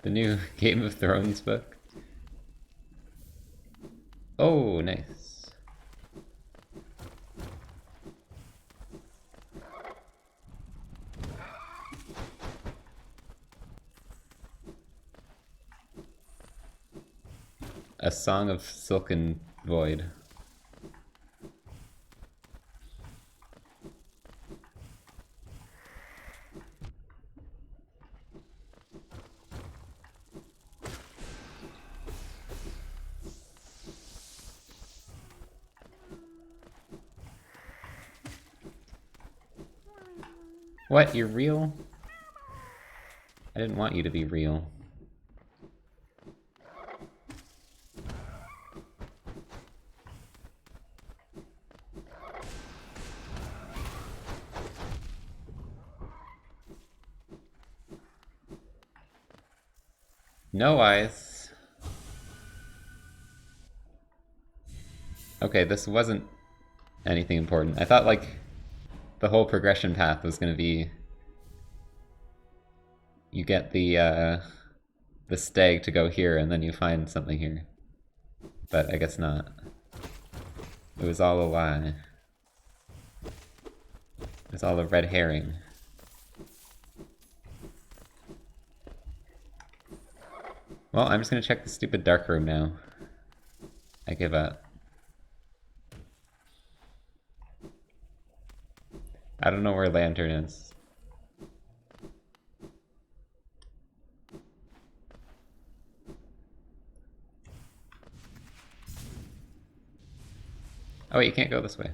The new Game of Thrones book? Oh, nice. A Song of Silken Void. What, you're real? I didn't want you to be real. No eyes. Okay, this wasn't anything important. I thought, like, the whole progression path was gonna be... You get the stag to go here, and then you find something here. But I guess not. It was all a lie. It was all a red herring. Well, I'm just gonna check the stupid dark room now. I give up. I don't know where Lantern is. Oh wait, you can't go this way.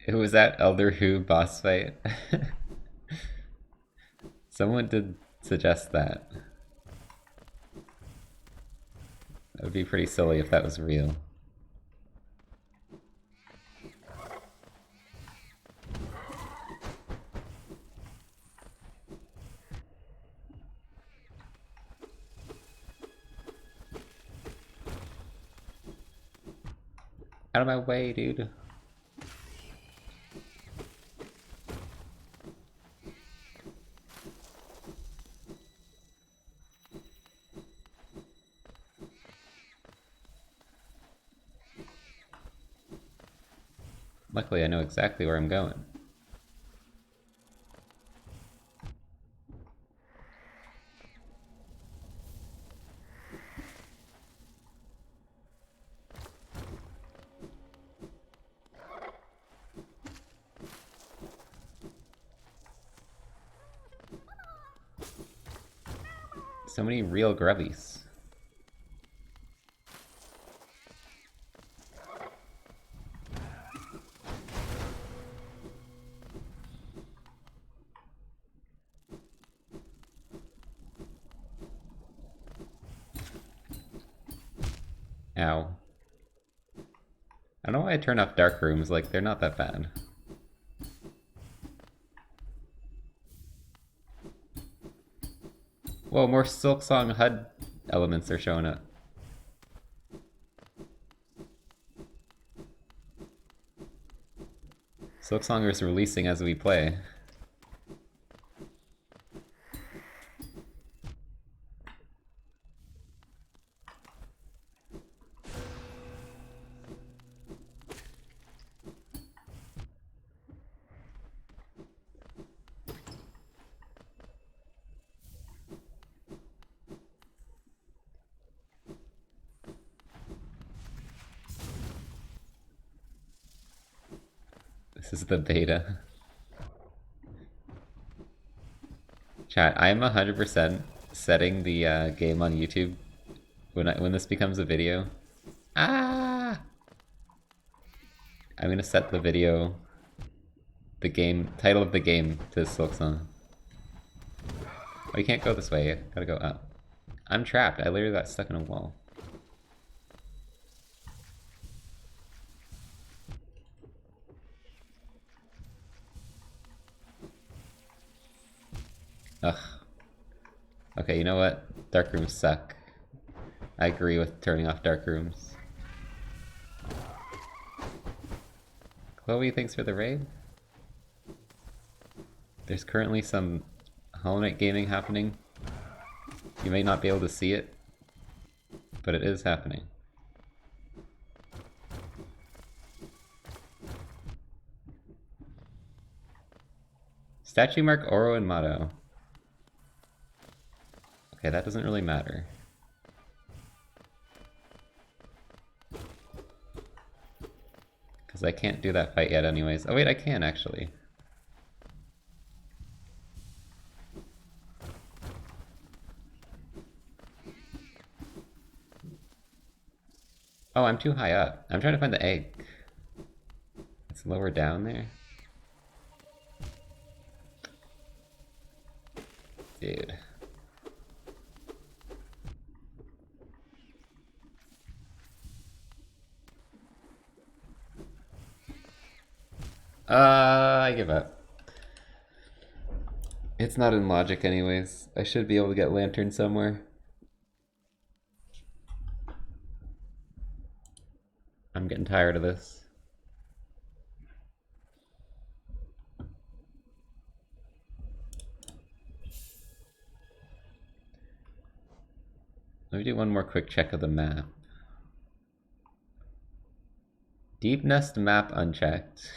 Who was that Elder Who boss fight? Someone did suggest that. That would be pretty silly if that was real. Out of my way, dude. Luckily, I know exactly where I'm going. So many real grubbies. Ow. I don't know why I turn off dark rooms, like, they're not that bad. Whoa, more Silksong HUD elements are showing up. Silksong is releasing as we play. This is the beta. Chat, I'm 100% setting the game on YouTube when this becomes a video. Ah! I'm gonna set the video the game title of the game to Silksong. Oh, you can't go this way. You gotta go up. I'm trapped. I literally got stuck in a wall. Ugh. Okay, you know what? Dark rooms suck. I agree with turning off dark rooms. Chloe, thanks for the raid. There's currently some Hollow Knight gaming happening. You may not be able to see it, but it is happening. Statue mark Oro and Mato. Okay, that doesn't really matter. Because I can't do that fight yet anyways. Oh wait, I can actually. Oh, I'm too high up. I'm trying to find the egg. It's lower down there. Dude. I give up. It's not in logic anyways. I should be able to get lantern somewhere. I'm getting tired of this. Let me do one more quick check of the map. Deep Nest map unchecked.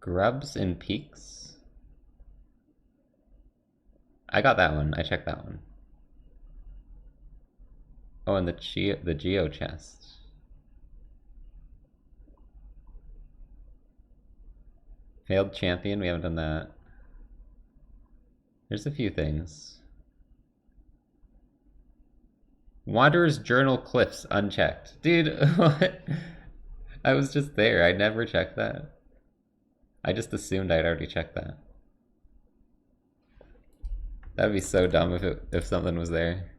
Grubs and Peaks? I got that one. I checked that one. Oh, and the Geo chest. Failed champion, we haven't done that. There's a few things. Wanderer's Journal Cliffs unchecked. Dude, what? I was just there. I never checked that. I just assumed I'd already checked that. That'd be so dumb if something was there.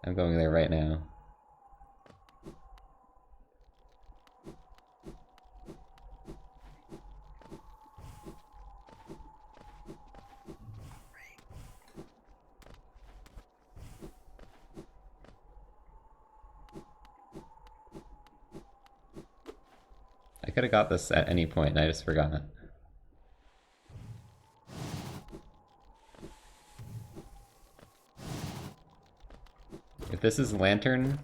I'm going there right now. I could have got this at any point and I just forgot. If this is lantern,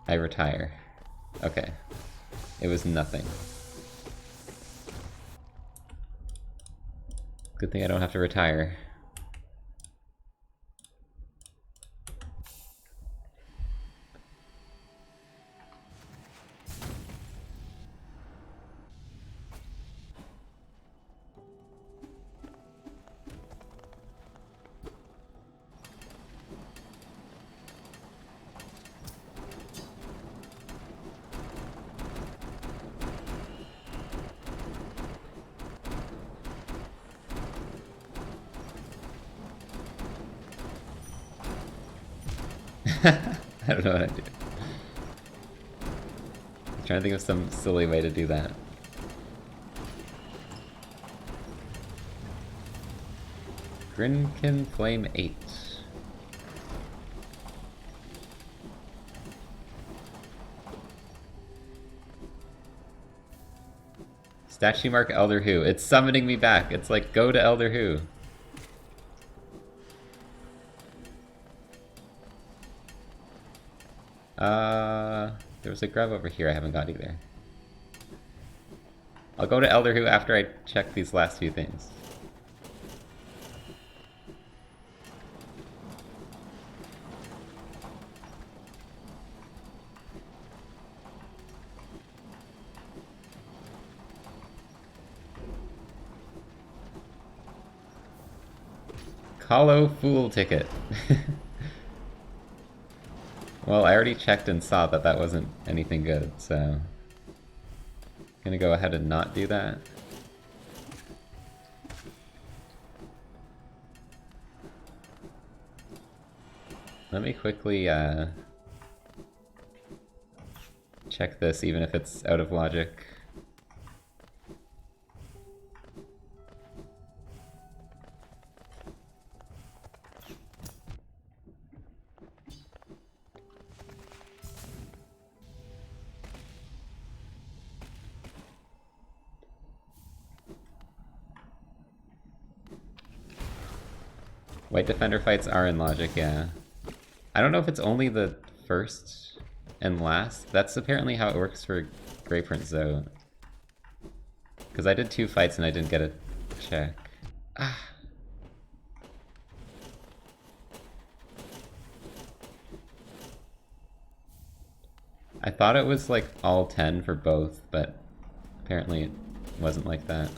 I retire. Okay. It was nothing. Good thing I don't have to retire. I don't know what I do. I'm trying to think of some silly way to do that. Grinkin Flame 8. Statue mark Elder Who. It's summoning me back. It's like, go to Elder Who. There was a grub over here I haven't got either. I'll go to Elder Who after I check these last few things. Hollow Fool ticket. Well, I already checked and saw that that wasn't anything good, so... I'm gonna go ahead and not do that. Let me quickly, check this, even if it's out of logic. White defender fights are in logic, yeah. I don't know if it's only the first and last. That's apparently how it works for Grey Prince, though. Because I did 2 fights and I didn't get a check. Ah. I thought it was like all 10 for both, but apparently it wasn't like that.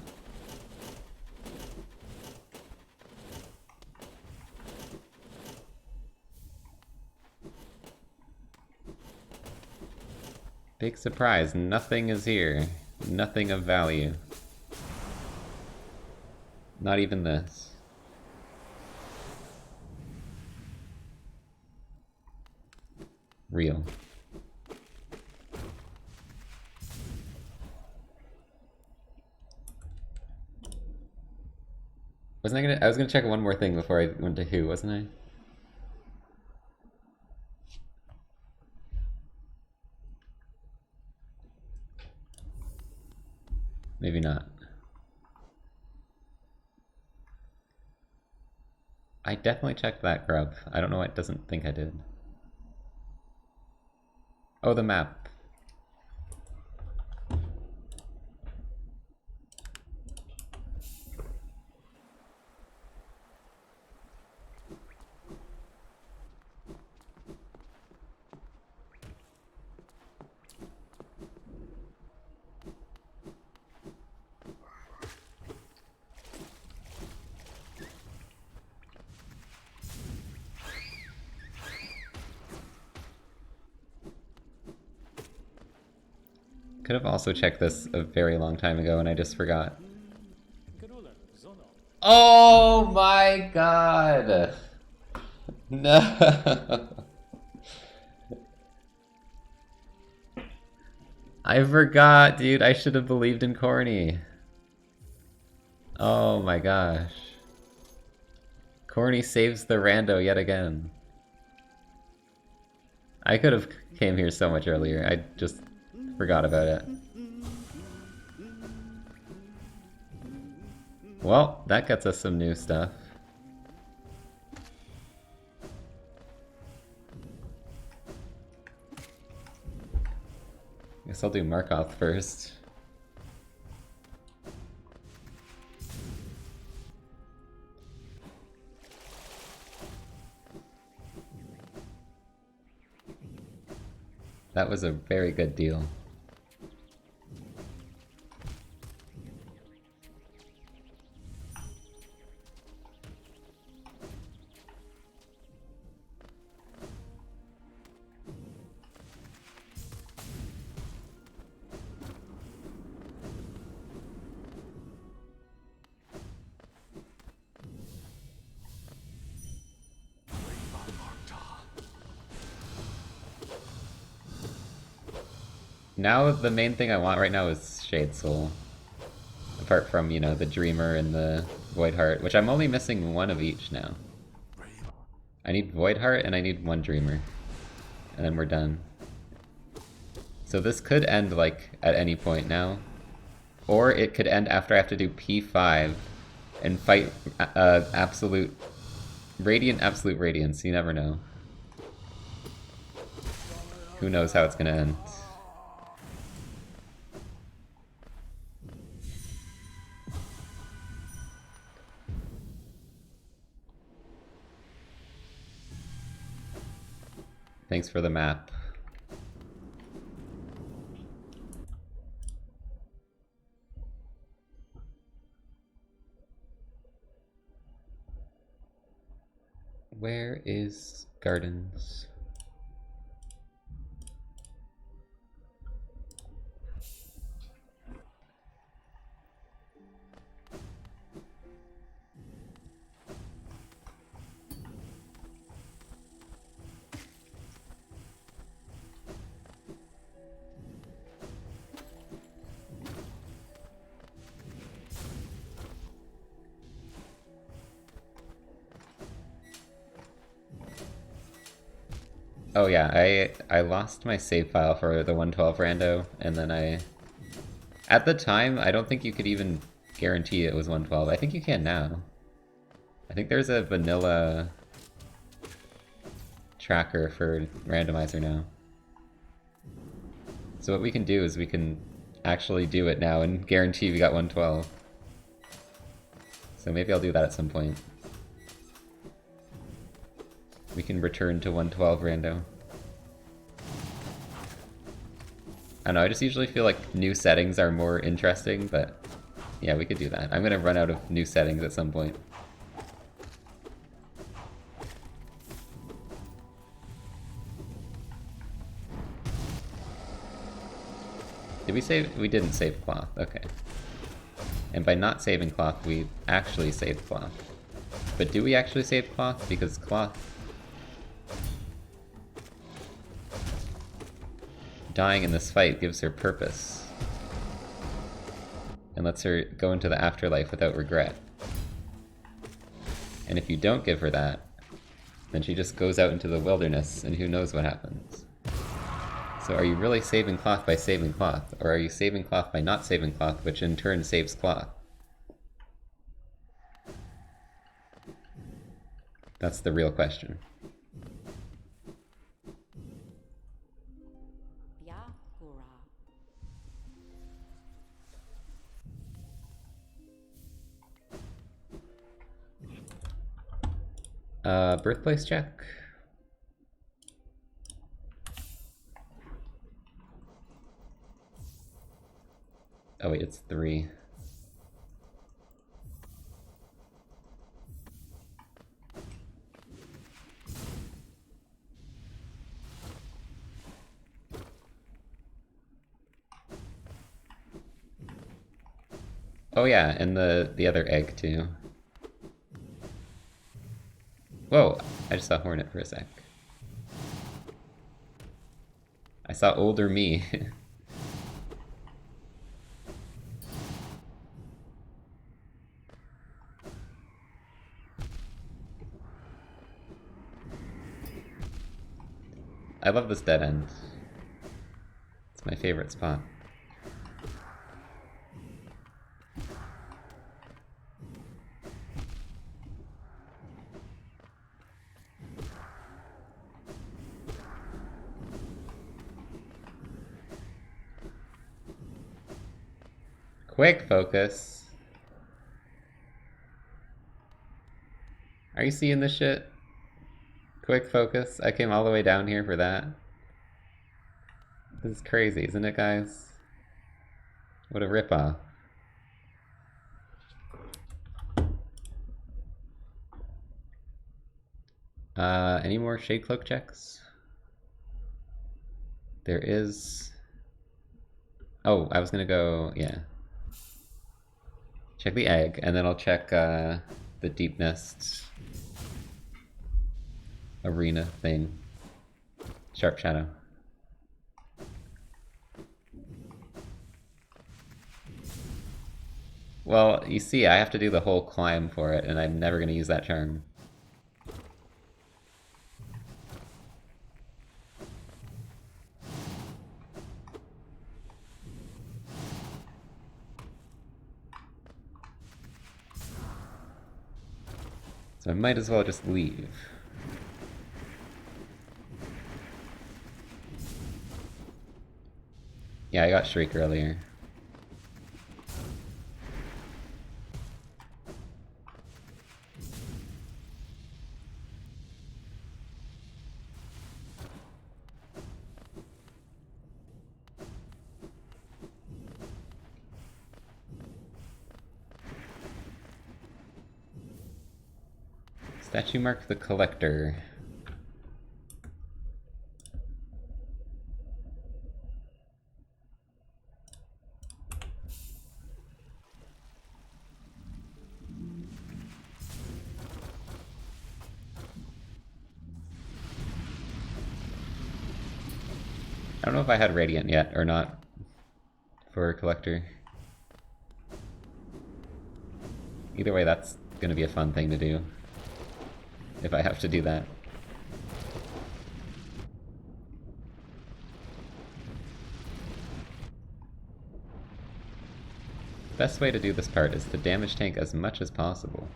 Big surprise, nothing is here. Nothing of value. Not even this. Real. I was gonna check one more thing before I went to who, wasn't I? Maybe not. I definitely checked that grub. I don't know why it doesn't think I did. Oh, the map. Could have also checked this a very long time ago and I just forgot. Oh my god! No! I forgot, dude. I should have believed in Corny. Oh my gosh. Corny saves the rando yet again. I could have came here so much earlier. I just forgot about it. Well, that gets us some new stuff. Guess I'll do Markov first. That was a very good deal. Now the main thing I want right now is Shade Soul. Apart from, you know, the Dreamer and the Void Heart, which I'm only missing 1 of each now. I need Void Heart and I need 1 Dreamer. And then we're done. So this could end, like, at any point now. Or it could end after I have to do P5 and fight Radiant Absolute Radiance. You never know. Who knows how it's gonna end. Thanks for the map. Where is Gardens? Oh yeah, I lost my save file for the 112 rando, and then at the time, I don't think you could even guarantee it was 112. I think you can now. I think there's a vanilla tracker for Randomizer now. So what we can do is we can actually do it now and guarantee we got 112. So maybe I'll do that at some point. We can return to 112 rando. I don't know, I just usually feel like new settings are more interesting, but yeah, we could do that. I'm gonna run out of new settings at some point. Did we save? We didn't save cloth, okay. And by not saving cloth, we actually saved cloth. But do we actually save cloth? Because cloth... dying in this fight gives her purpose. And lets her go into the afterlife without regret. And if you don't give her that, then she just goes out into the wilderness and who knows what happens. So are you really saving cloth by saving cloth? Or are you saving cloth by not saving cloth, which in turn saves cloth? That's the real question. Birthplace check? Oh wait, it's 3. Oh yeah, and the other egg too. Whoa, I just saw Hornet for a sec. I saw older me. I love this dead end. It's my favorite spot. Quick focus. Are you seeing this shit? Quick focus. I came all the way down here for that. This is crazy, isn't it, guys? What a ripoff. Any more Shade Cloak checks? There is... Oh, I was gonna go, yeah. Check the egg, and then I'll check the Deep Nest arena thing. Sharp Shadow. Well, you see, I have to do the whole climb for it, and I'm never gonna use that charm. So I might as well just leave. Yeah, I got Shriek earlier. Statue Mark the Collector. I don't know if I had Radiant yet or not for a Collector. Either way, that's gonna be a fun thing to do. If I have to do that. Best way to do this part is to damage tank as much as possible.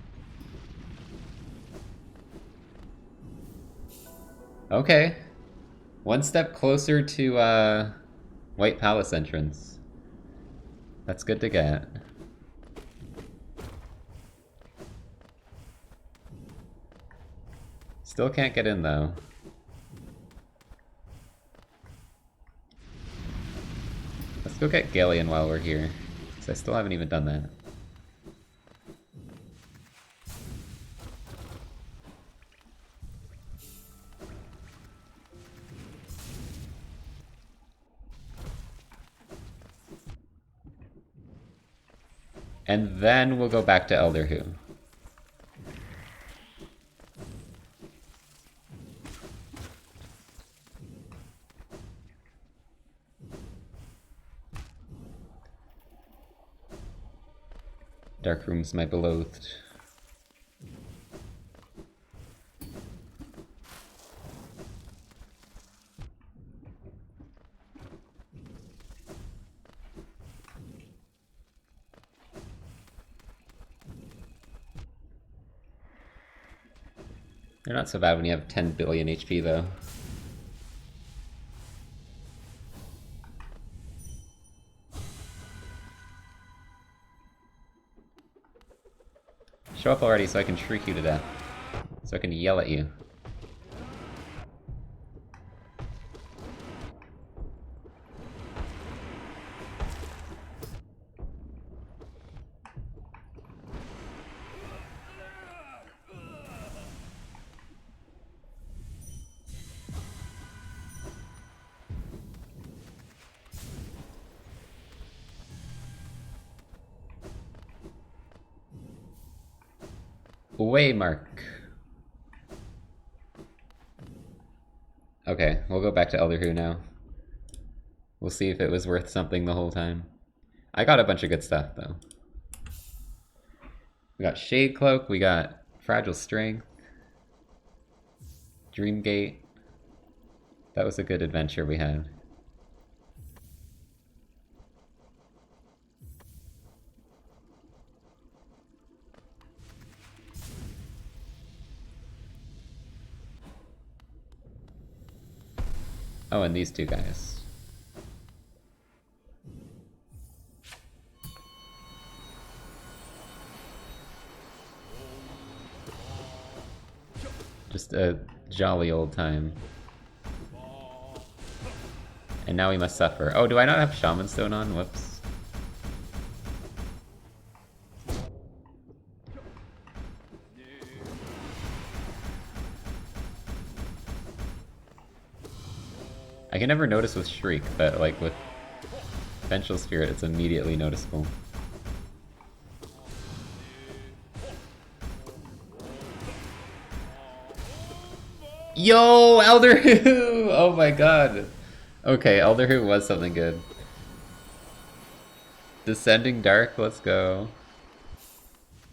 Okay. One step closer to White Palace entrance. That's good to get. Still can't get in though. Let's go get Galleon while we're here, because I still haven't even done that. And then we'll go back to Elder Who. Dark Room's my beloved. They're not so bad when you have 10 billion HP though. Show up already so I can shriek you to death. So I can yell at you. Waymark. Okay, we'll go back to Elder Who now. We'll see if it was worth something the whole time. I got a bunch of good stuff, though. We got Shade Cloak, we got Fragile Strength, Dreamgate. That was a good adventure we had. Oh, and these two guys. Just a jolly old time. And now we must suffer. Oh, do I not have Shaman Stone on? Whoops. I can never notice with Shriek, but like with Vengeful Spirit, it's immediately noticeable. Yo, Elder Who! Oh my god. Okay, Elder Who was something good. Descending Dark, let's go.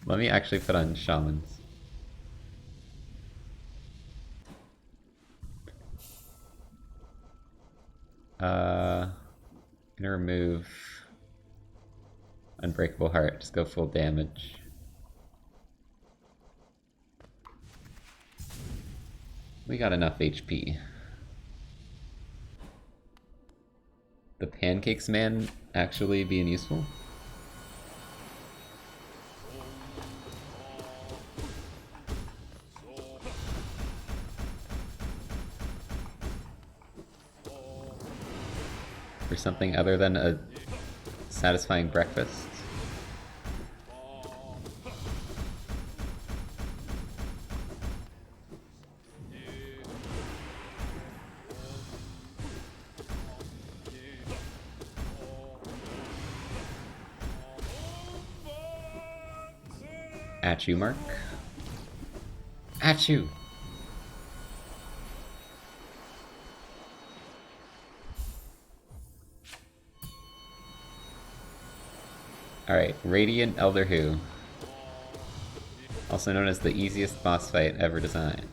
Let me actually put on Shamans. Gonna remove Unbreakable Heart, just go full damage. We got enough HP. The Pancakes Man actually being useful? For something other than a satisfying breakfast? At you, Mark. At you! Alright, Radiant Elder Who. Also known as the easiest boss fight ever designed.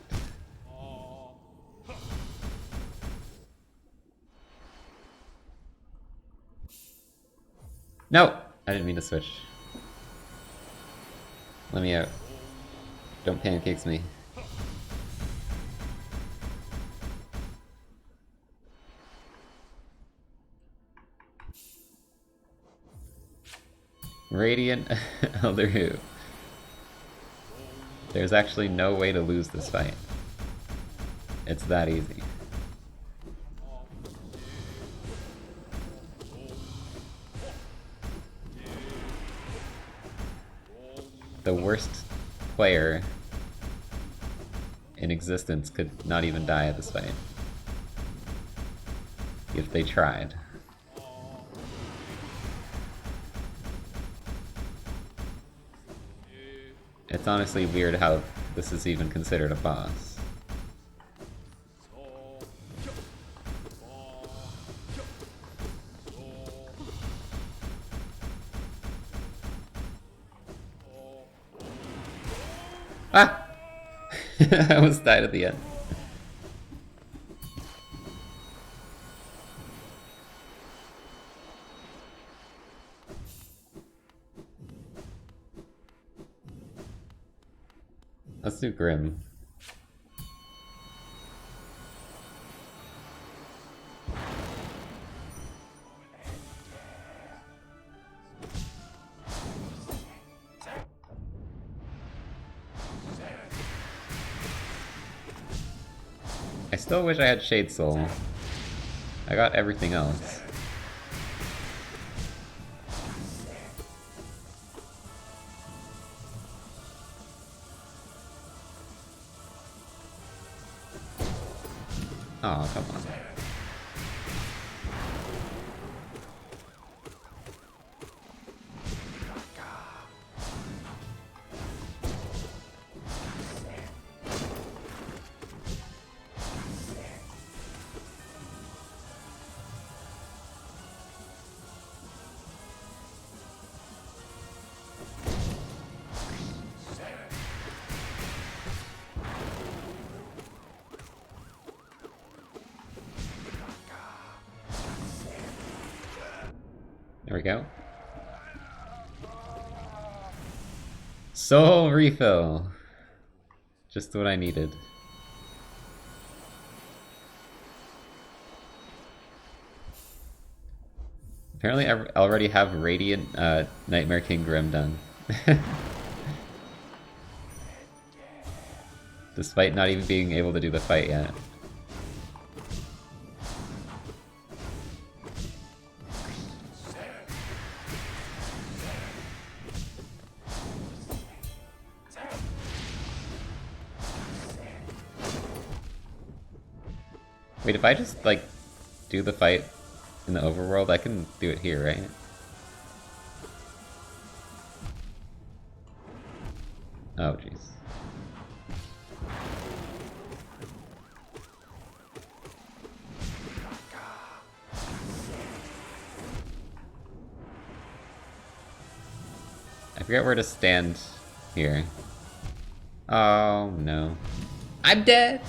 No! I didn't mean to switch. Let me out. Don't pancakes me. Radiant Elder Who. There's actually no way to lose this fight. It's that easy. The worst player in existence could not even die at this fight. If they tried. It's honestly weird how this is even considered a boss. Ah! I almost died at the end. Let's do Grim. I still wish I had Shade Soul. I got everything else. Oh, come on. There we go. Soul refill! Just what I needed. Apparently I already have Radiant Nightmare King Grim done. Despite not even being able to do the fight yet. Wait, if I just, like, do the fight in the overworld, I can do it here, right? Oh, jeez. I forget where to stand here. Oh, no. I'm dead!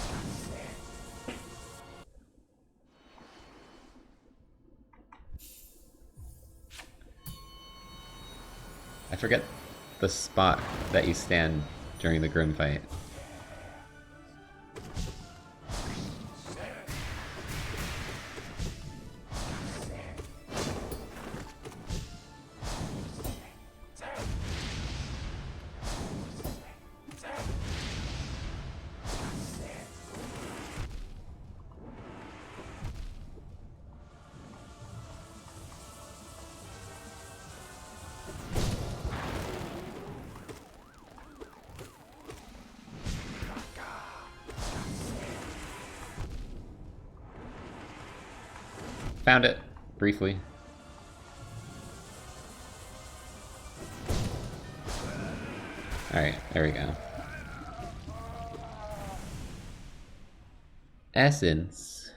I forget the spot that you stand during the Grim fight. Found it, briefly. Alright, there we go. Essence.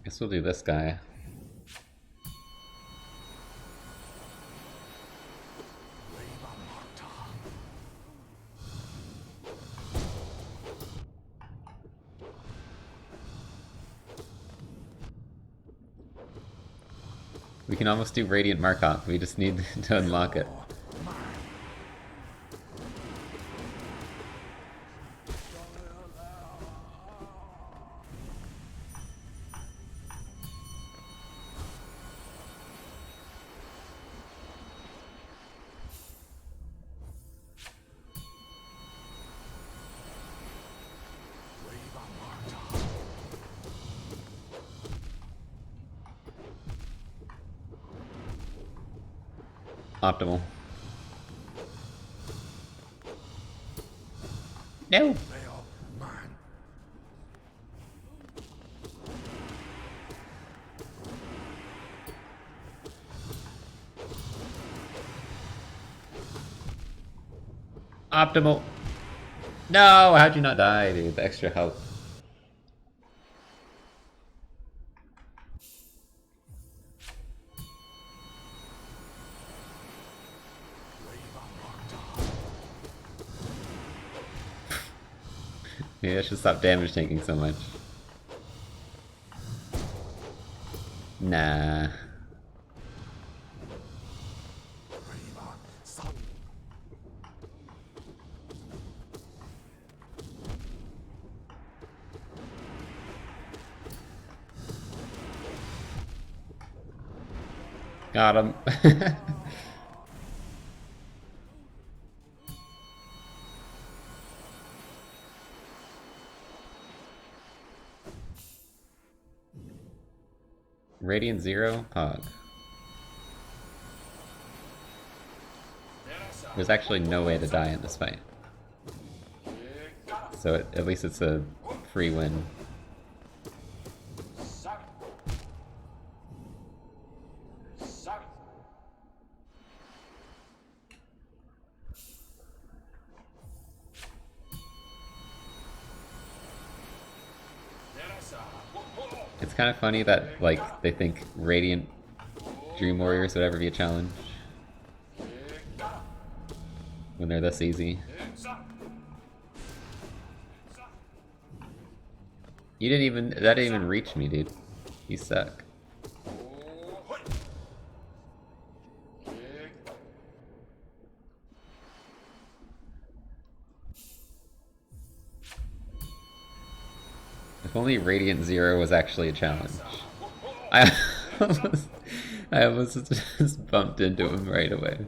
Guess we'll do this guy. We can almost do Radiant Markov, we just need to unlock it. Optimal. No! Optimal! No! How'd you not die, dude? The extra health. Maybe I should stop damage taking so much. Nah. Got him. Radiant 0, Pog. There's actually no way to die in this fight. So at least it's a free win. It's kind of funny that, like, they think Radiant Dream Warriors would ever be a challenge when they're this easy. You didn't even, that didn't even reach me, dude. You suck. If only Radiant 0 was actually a challenge. I almost just bumped into him right away.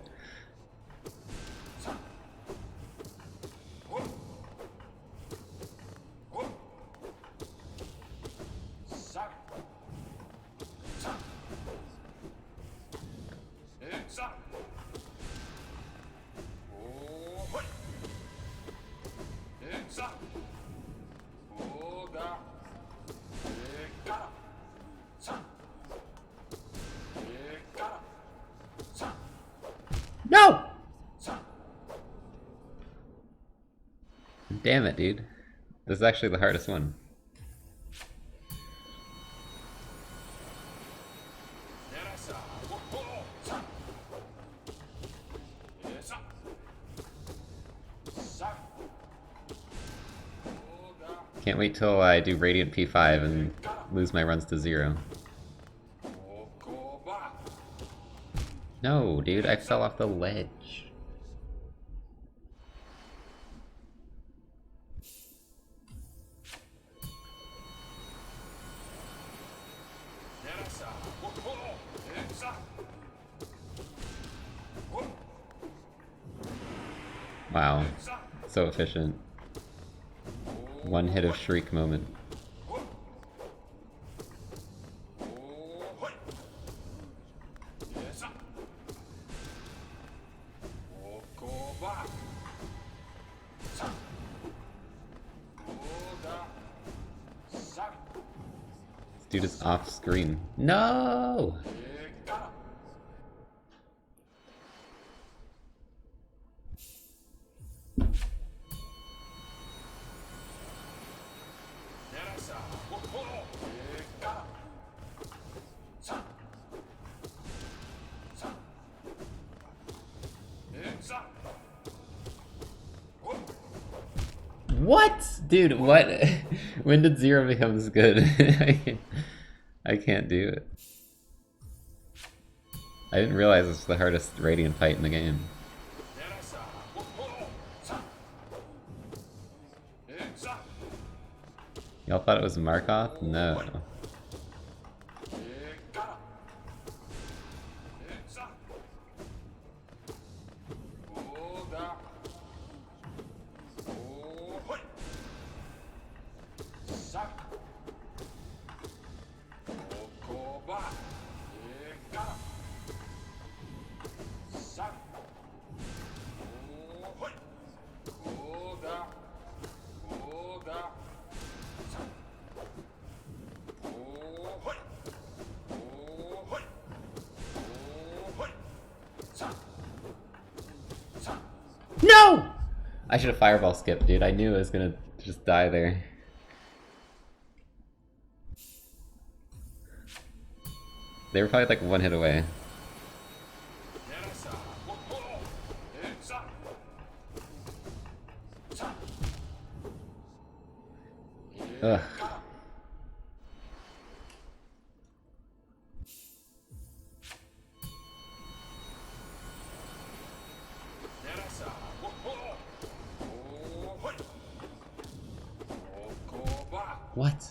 No! Damn it, dude. This is actually the hardest one. Can't wait till I do Radiant P5 and lose my runs to 0. No, dude, I fell off the ledge. Wow, so efficient. One hit of Shriek moment. Dude is off screen. No! What? Dude, what? When did Zero become this good? I can't do it. I didn't realize it's the hardest Radiant fight in the game. Y'all thought it was Markov? No. No! I should have fireball skipped, dude. I knew I was gonna just die there. They were probably like one hit away. Ugh. What?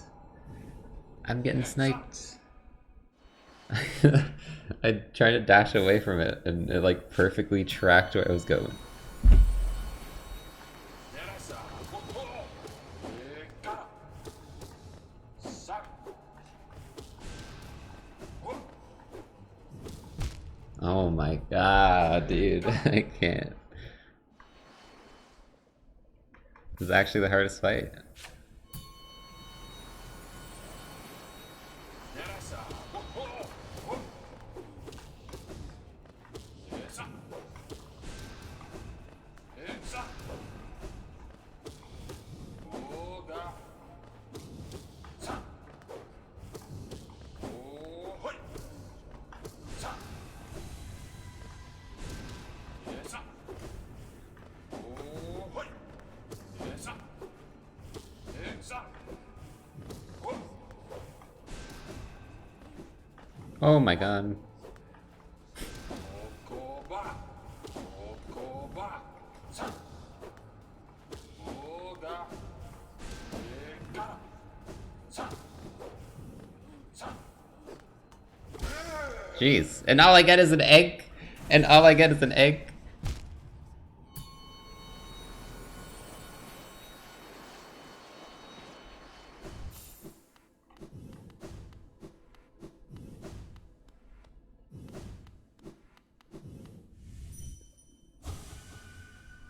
I'm getting sniped. I tried to dash away from it and it like perfectly tracked where I was going. Oh my god, dude. I can't. This is actually the hardest fight. Oh my god. Jeez. And all I get is an egg? And all I get is an egg?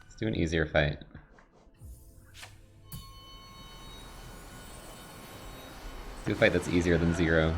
Let's do an easier fight. Let's do a fight that's easier than Zero.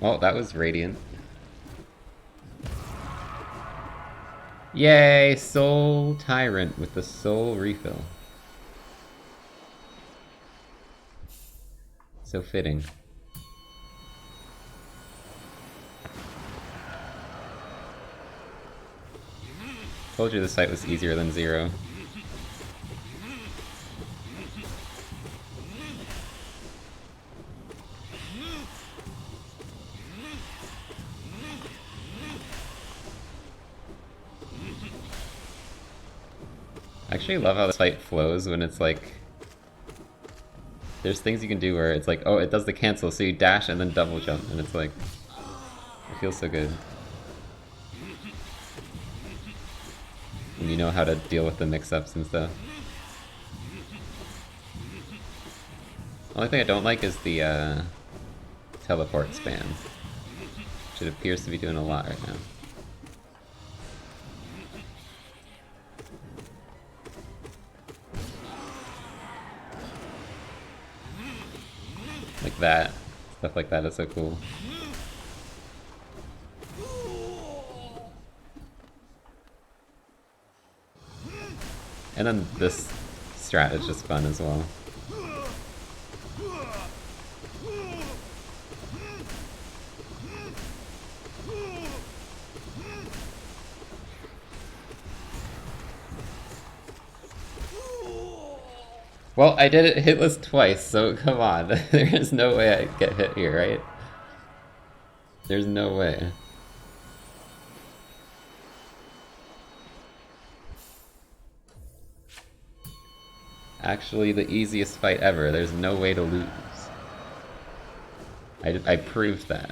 Oh, that was Radiant. Yay, Soul Tyrant with the Soul Refill. So fitting. Told you this fight was easier than Zero. I actually love how this fight flows when it's like... There's things you can do where it's like, oh, it does the cancel, so you dash and then double jump, and it's like... It feels so good. And you know how to deal with the mix-ups and stuff. The only thing I don't like is the teleport spam. Which it appears to be doing a lot right now. Like that. Stuff like that is so cool. And then this strat is just fun as well. Well, I did it hitless twice, so come on. There is no way I get hit here, right? There's no way. Actually, the easiest fight ever. There's no way to lose. I proved that.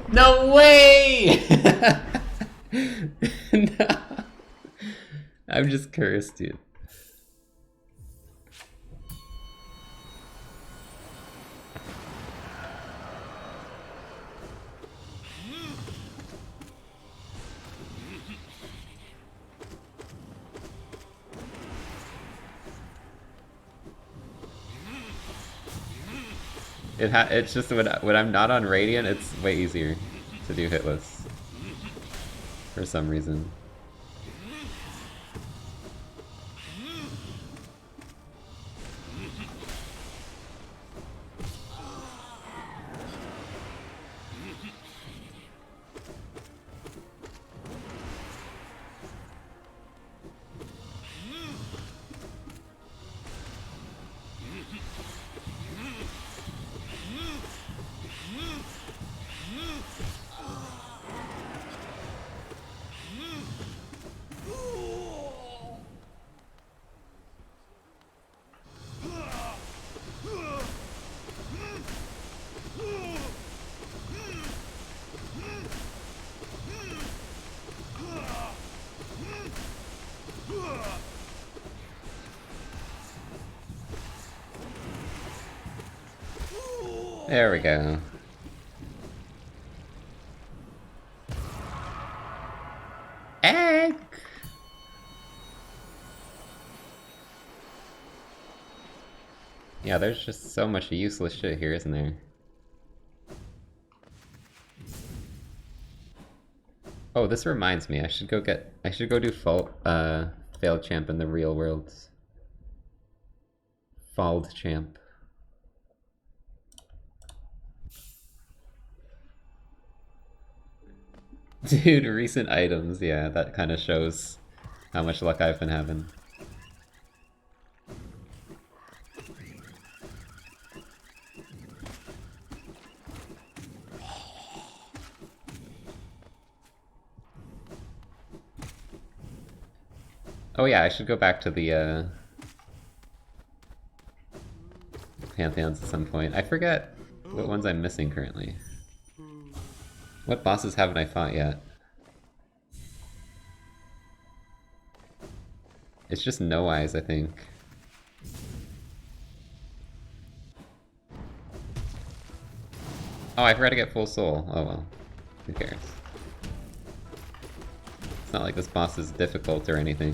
No way! No. I'm just cursed, dude. It's just when I'm not on Radiant, it's way easier to do hitless. For some reason. There we go. Egg! Yeah, there's just so much useless shit here, isn't there? Oh, this reminds me, I should go do failed champ in the real world. Failed champ. Dude, recent items, yeah, that kind of shows how much luck I've been having. Oh yeah, I should go back to the Pantheons at some point. I forget what ones I'm missing currently. What bosses haven't I fought yet? It's just No Eyes, I think. Oh, I forgot to get full soul. Oh well. Who cares? It's not like this boss is difficult or anything.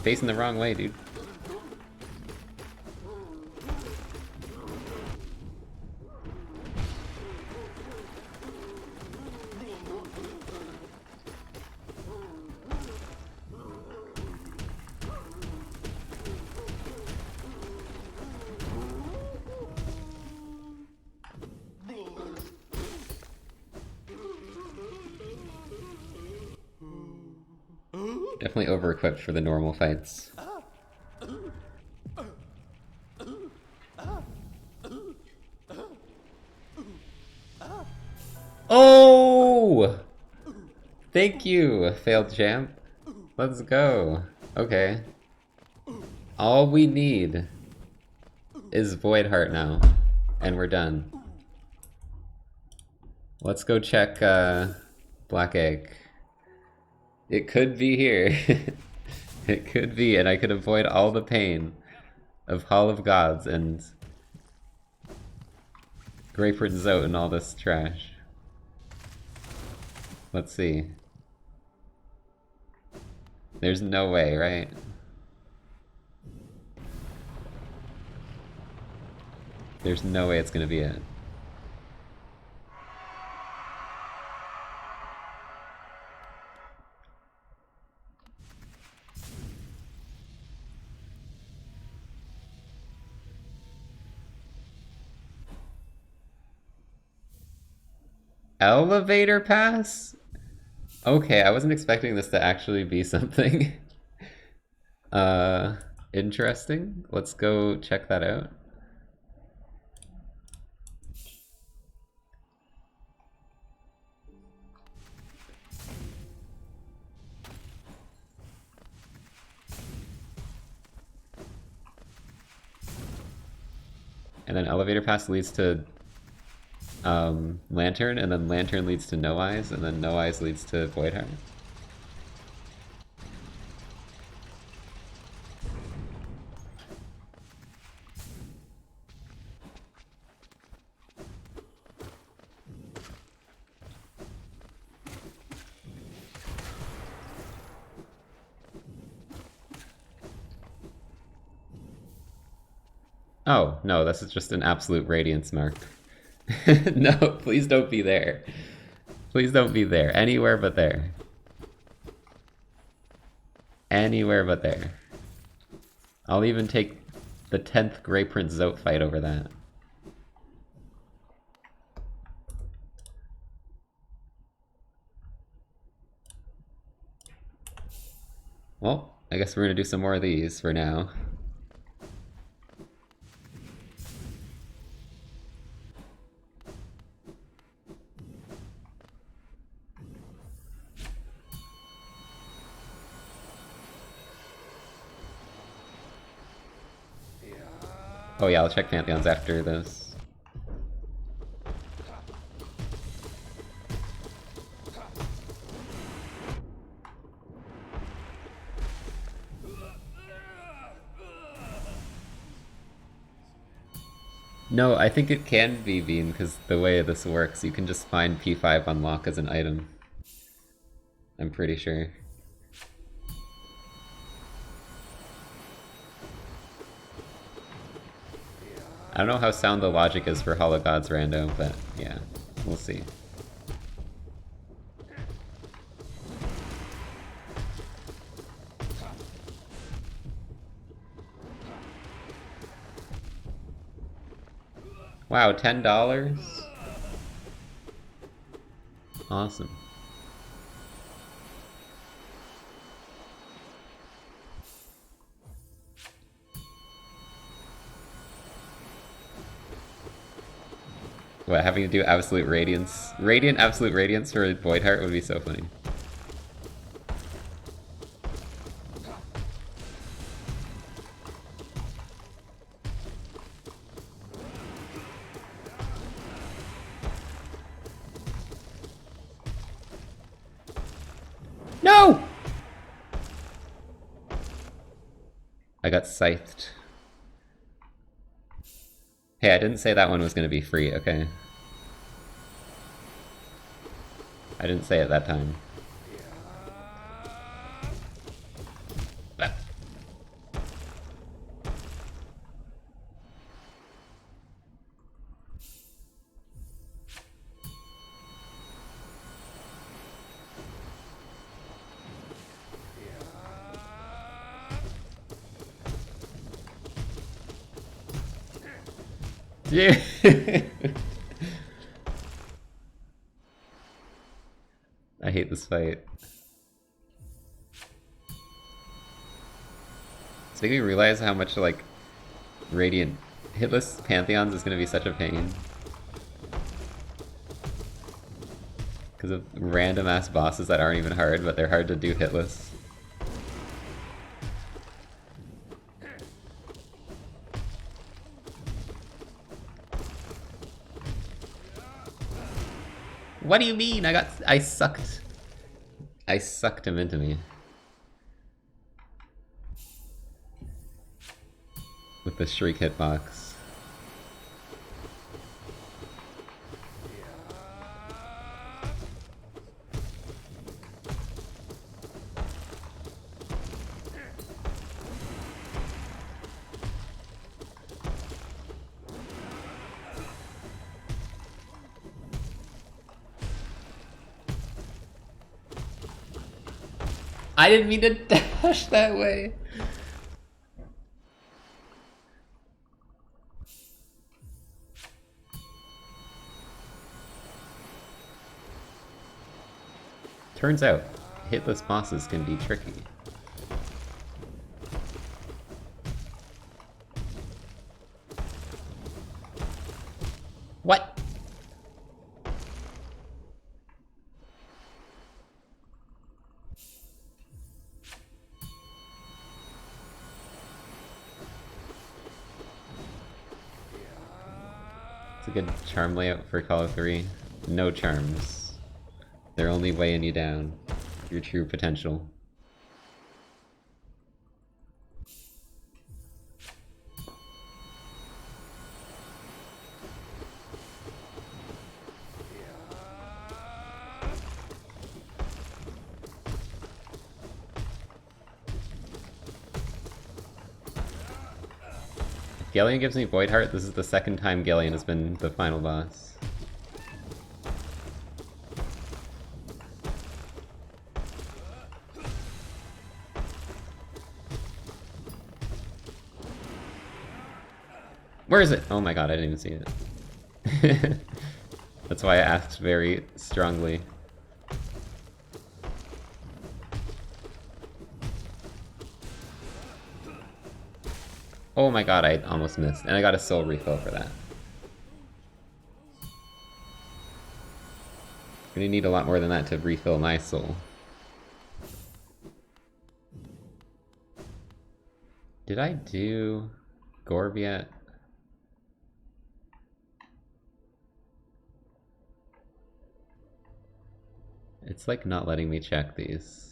Facing the wrong way, dude. Definitely over-equipped for the normal fights. Oh! Thank you, failed champ. Let's go. Okay. All we need is Void Heart now, and we're done. Let's go check Black Egg. It could be here. It could be, and I could avoid all the pain of Hall of Gods and Grapefruit Zote and all this trash. Let's see. There's no way, right? There's no way it's gonna be it. Elevator pass? Okay, I wasn't expecting this to actually be something. Interesting. Let's go check that out. And then elevator pass leads to Lantern, and then Lantern leads to No Eyes, and then No Eyes leads to Void Heart. Oh, no, this is just an absolute radiance mark. No, please don't be there. Please don't be there. Anywhere but there. Anywhere but there. I'll even take the 10th Grey Prince Zote fight over that. Well, I guess we're gonna do some more of these for now. Oh yeah, I'll check Pantheons after this. No, I think it can be Bean, because the way this works, you can just find P5 unlock as an item. I'm pretty sure. I don't know how sound the logic is for Hall of Gods rando, but yeah, we'll see. Wow, $10? Awesome. What, having to do Absolute Radiance? Radiant Absolute Radiance for Void Heart would be so funny. No! I got scythed. Hey, I didn't say that one was gonna be free, okay? I didn't say it that time. Ah. Yeah. I hate this fight. It's making me realize how much, like, Radiant hitless Pantheons is gonna be such a pain. Because of random ass bosses that aren't even hard, but they're hard to do hitless. What do you mean? I sucked him into me. With the Shriek hitbox. I didn't mean to dash that way. Turns out, hitless bosses can be tricky. What? It's a good charm layout for Call of 3. No charms. They're only weighing you down. Your true potential. Galleon gives me Void Heart. This is the second time Galleon has been the final boss. Where is it? Oh my god, I didn't even see it. That's why I asked very strongly. Oh my god, I almost missed. And I got a soul refill for that. I'm gonna need a lot more than that to refill my soul. Did I do Gorb yet? It's like not letting me check these.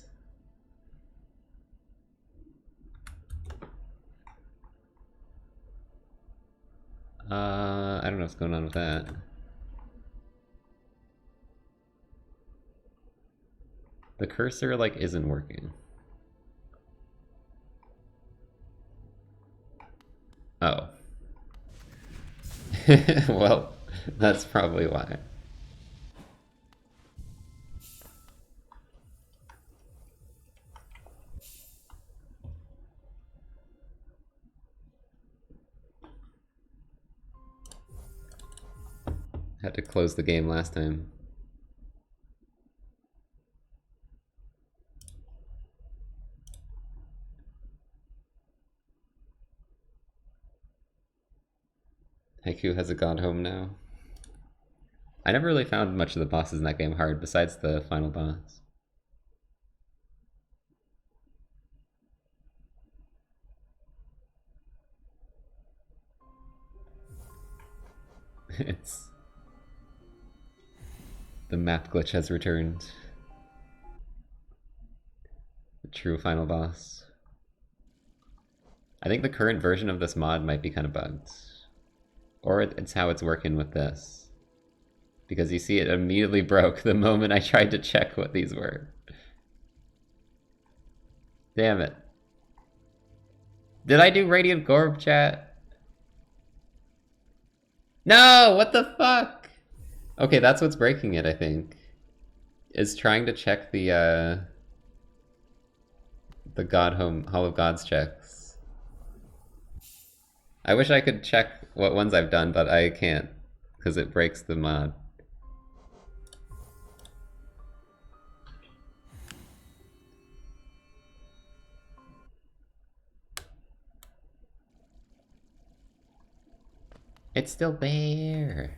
I don't know what's going on with that. The cursor, like, isn't working. Oh. Well, that's probably why. Had to close the game last time. Haiku has a god home now. I never really found much of the bosses in that game hard, besides the final boss. It's... The map glitch has returned. The true final boss. I think the current version of this mod might be kind of bugged. Or it's how it's working with this. Because you see it immediately broke the moment I tried to check what these were. Damn it. Did I do Radiant Gorb, chat? No! What the fuck? Okay, that's what's breaking it, I think. Is trying to check the Hall of Gods checks. I wish I could check what ones I've done, but I can't. Because it breaks the mod. It's still there.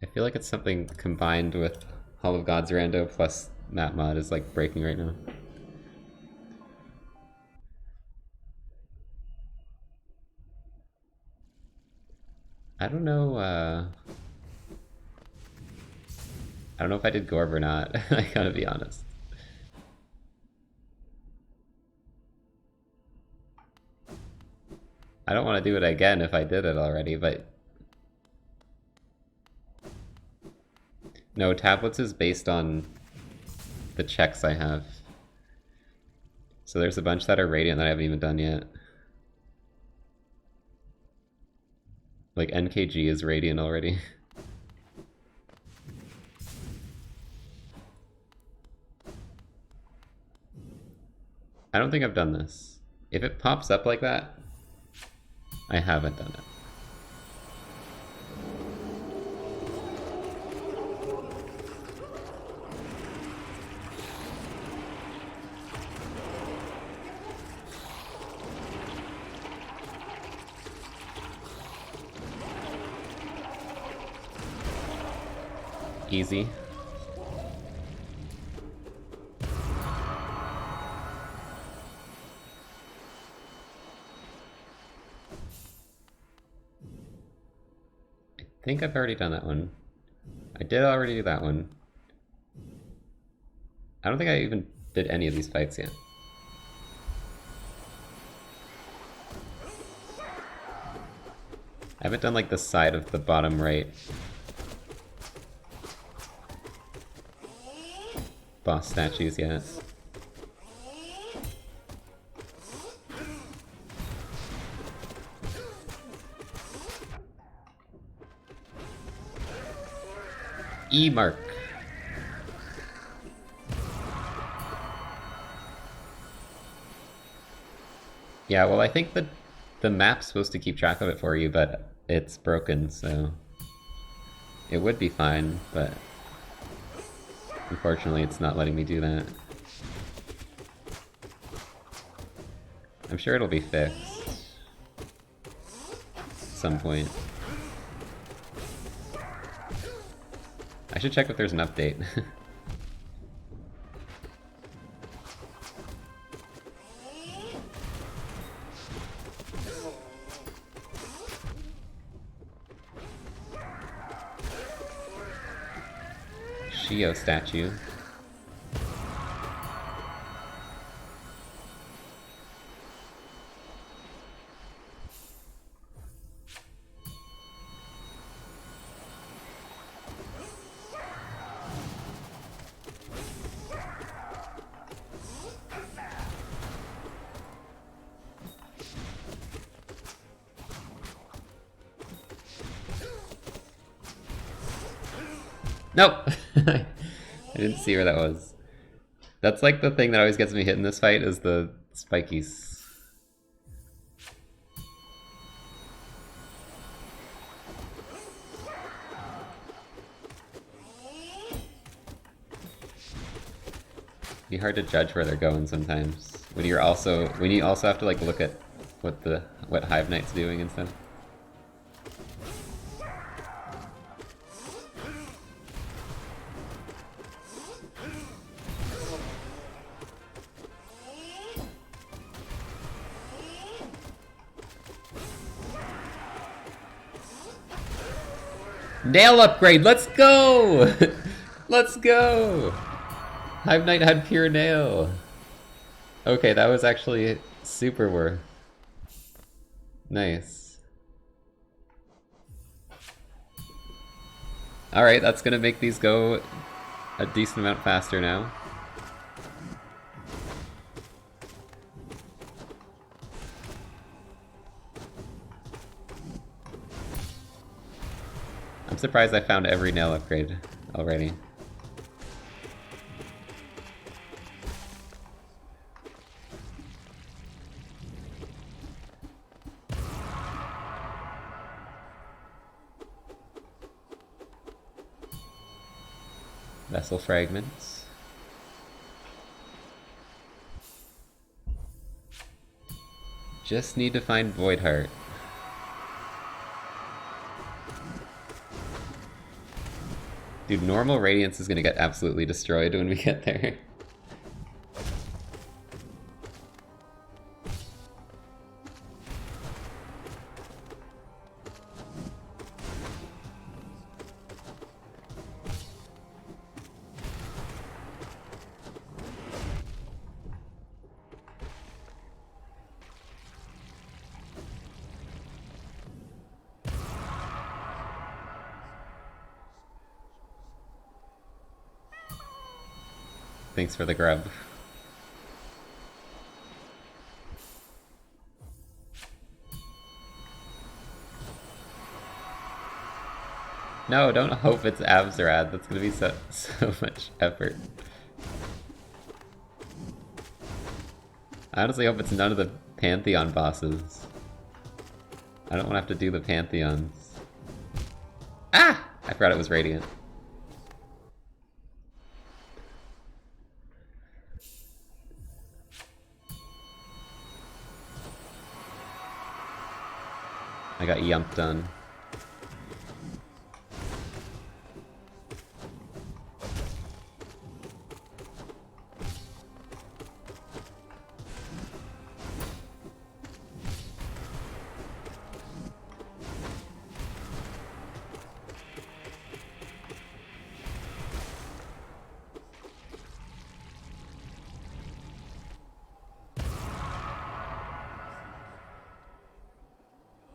I feel like it's something combined with Hall of Gods rando plus map mod is like breaking right now. I don't know if I did Gorb or not. I gotta be honest. I don't want to do it again if I did it already, but... No, tablets is based on the checks I have. So there's a bunch that are Radiant that I haven't even done yet. Like NKG is Radiant already. I don't think I've done this. If it pops up like that, I haven't done it. Easy. I think I've already done that one. I did already do that one. I don't think I even did any of these fights yet. I haven't done like the side of the bottom right boss statues yet. E mark. Yeah, well I think the map's supposed to keep track of it for you, but it's broken, so it would be fine, but unfortunately it's not letting me do that. I'm sure it'll be fixed at some point. I should check if there's an update. Shio statue. Nope! I didn't see where that was. That's like the thing that always gets me hit in this fight is the spikies. be hard to judge where they're going sometimes. When you also have to like look at what Hive Knight's doing and stuff. Nail upgrade, let's go! Let's go! Hive Knight had pure nail. Okay, that was actually super worth. Nice. Alright, that's gonna make these go a decent amount faster now. I'm surprised I found every nail upgrade already. Vessel fragments. Just need to find Void Heart. Dude, normal Radiance is gonna get absolutely destroyed when we get there. Thanks for the grub. No, don't hope it's Abzarad. That's gonna be so much effort. I honestly hope it's none of the Pantheon bosses. I don't want to have to do the Pantheons. Ah! I forgot it was Radiant. I got yumped on.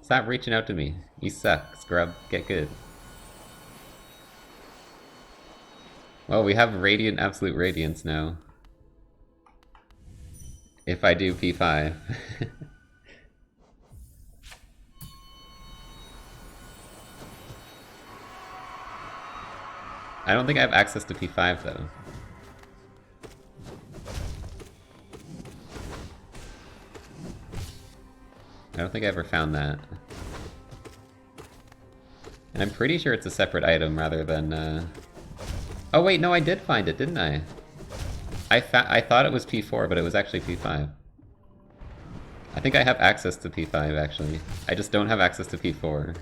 Stop reaching out to me. You suck, scrub. Get good. Well, we have Radiant Absolute Radiance now. If I do P5. I don't think I have access to P5 though. I don't think I ever found that. And I'm pretty sure it's a separate item rather than, Oh wait, no, I did find it, didn't I? I thought it was P4, but it was actually P5. I think I have access to P5, actually. I just don't have access to P4.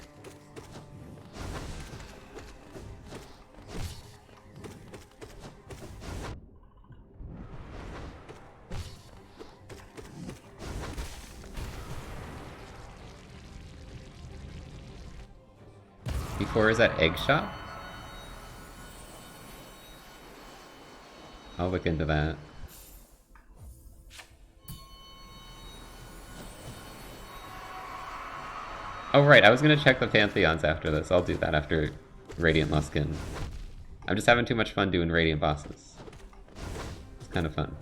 P4 is at Egg Shop? I'll look into that. Oh right, I was gonna check the Pantheons after this. I'll do that after Radiant Luskin. I'm just having too much fun doing Radiant bosses. It's kind of fun.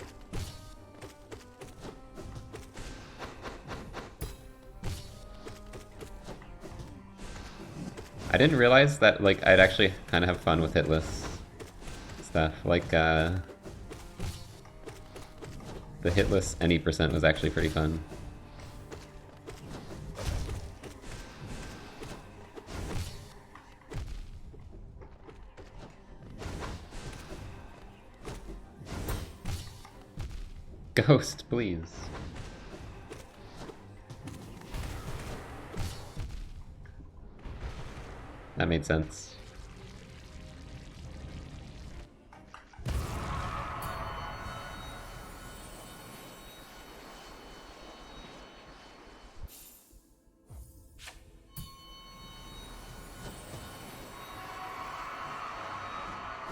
I didn't realize that, like, I'd actually kind of have fun with hitless stuff. Like, the hitless any percent was actually pretty fun. Ghost, please. That made sense.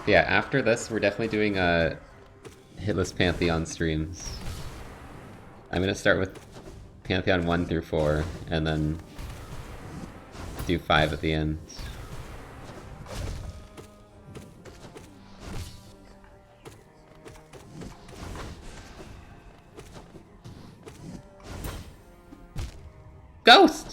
Yeah, after this, we're definitely doing Hitless Pantheon streams. I'm gonna start with Pantheon 1 through 4, and then do 5 at the end. Ghost!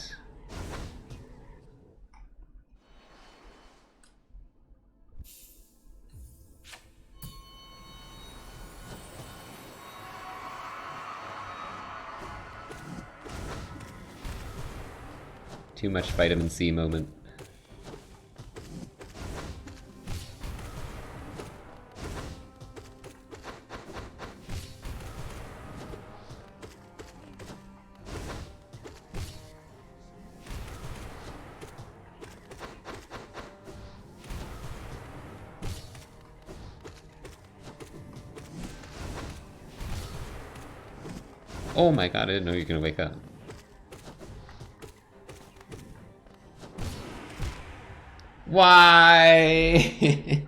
Too much vitamin C moment. Oh my god, I didn't know you were gonna wake up. Why?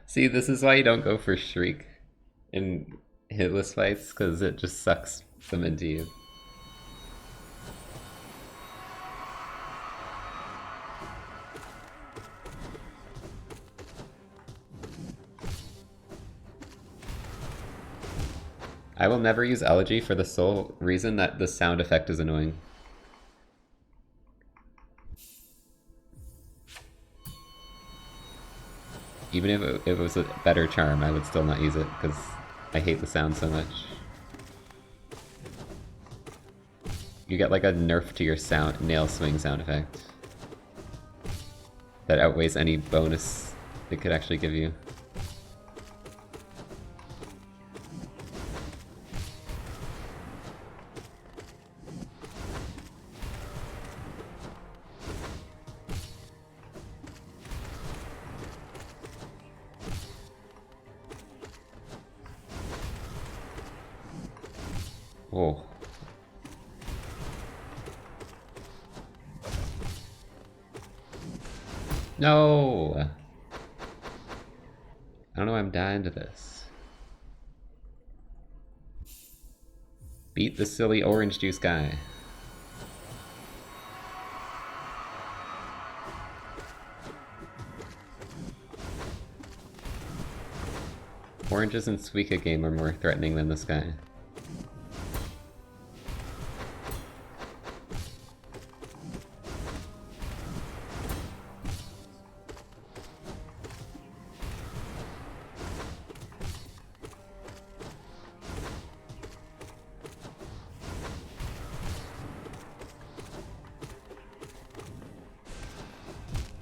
See, this is why you don't go for Shriek in hitless fights, because it just sucks them into you. I will never use Elegy for the sole reason that the sound effect is annoying. Even if it was a better charm, I would still not use it, because I hate the sound so much. You get like a nerf to your nail swing sound effect that outweighs any bonus it could actually give you. Oh. No! I don't know why I'm dying to this. Beat the silly orange juice guy. Oranges in Suika game are more threatening than this guy.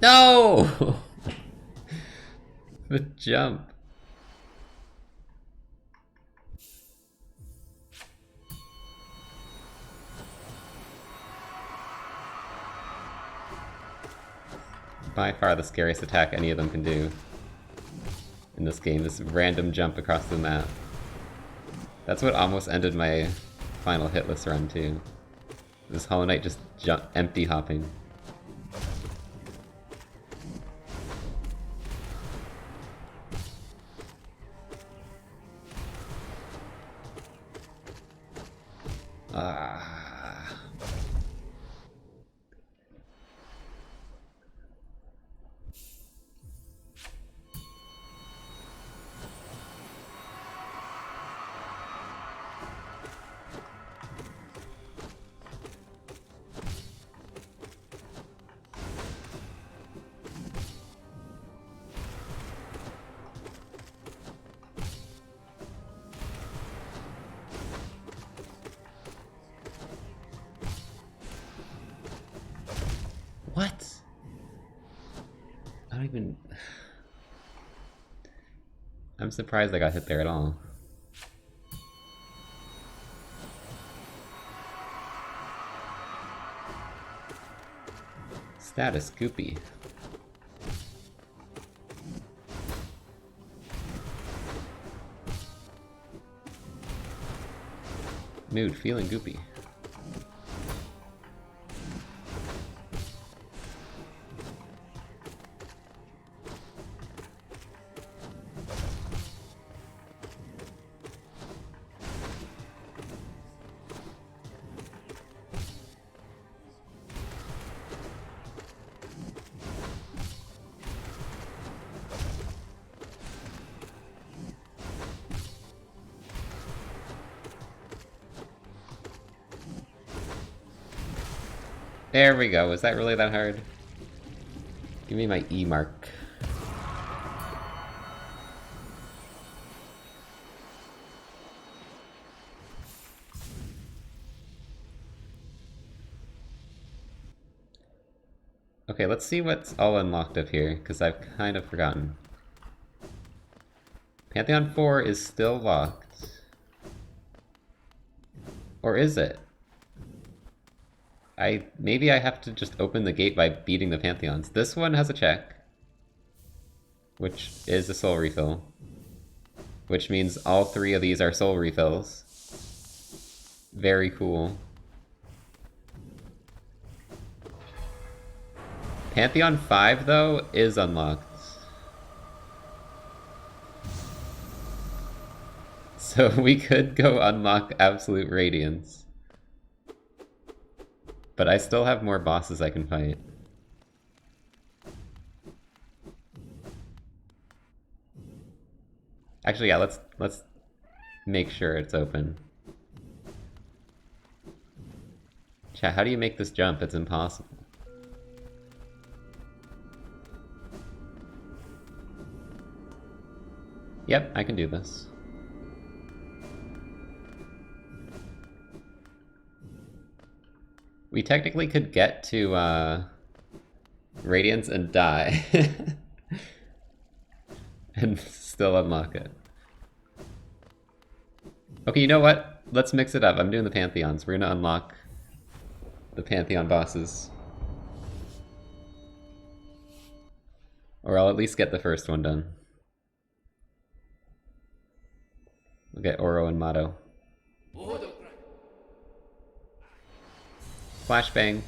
No! The jump. By far the scariest attack any of them can do in this game, this random jump across the map. That's what almost ended my final hitless run too. This Hollow Knight just empty hopping. What? I don't even... I'm surprised I got hit there at all. Status goopy. Mood feeling goopy. There we go. Was that really that hard? Give me my E mark. Okay, let's see what's all unlocked up here, because I've kind of forgotten. Pantheon 4 is still locked. Or is it? Maybe I have to just open the gate by beating the Pantheons. This one has a check, which is a soul refill, which means all 3 of these are soul refills. Very cool. Pantheon 5, though, is unlocked. So we could go unlock Absolute Radiance. But I still have more bosses I can fight. Actually, yeah, let's make sure it's open. Chat, how do you make this jump? It's impossible. Yep, I can do this. We technically could get to Radiance and die. And still unlock it. Okay, you know what? Let's mix it up. I'm doing the Pantheons. We're gonna unlock the Pantheon bosses. Or I'll at least get the first one done. We'll get Oro and Mato. Flashbang.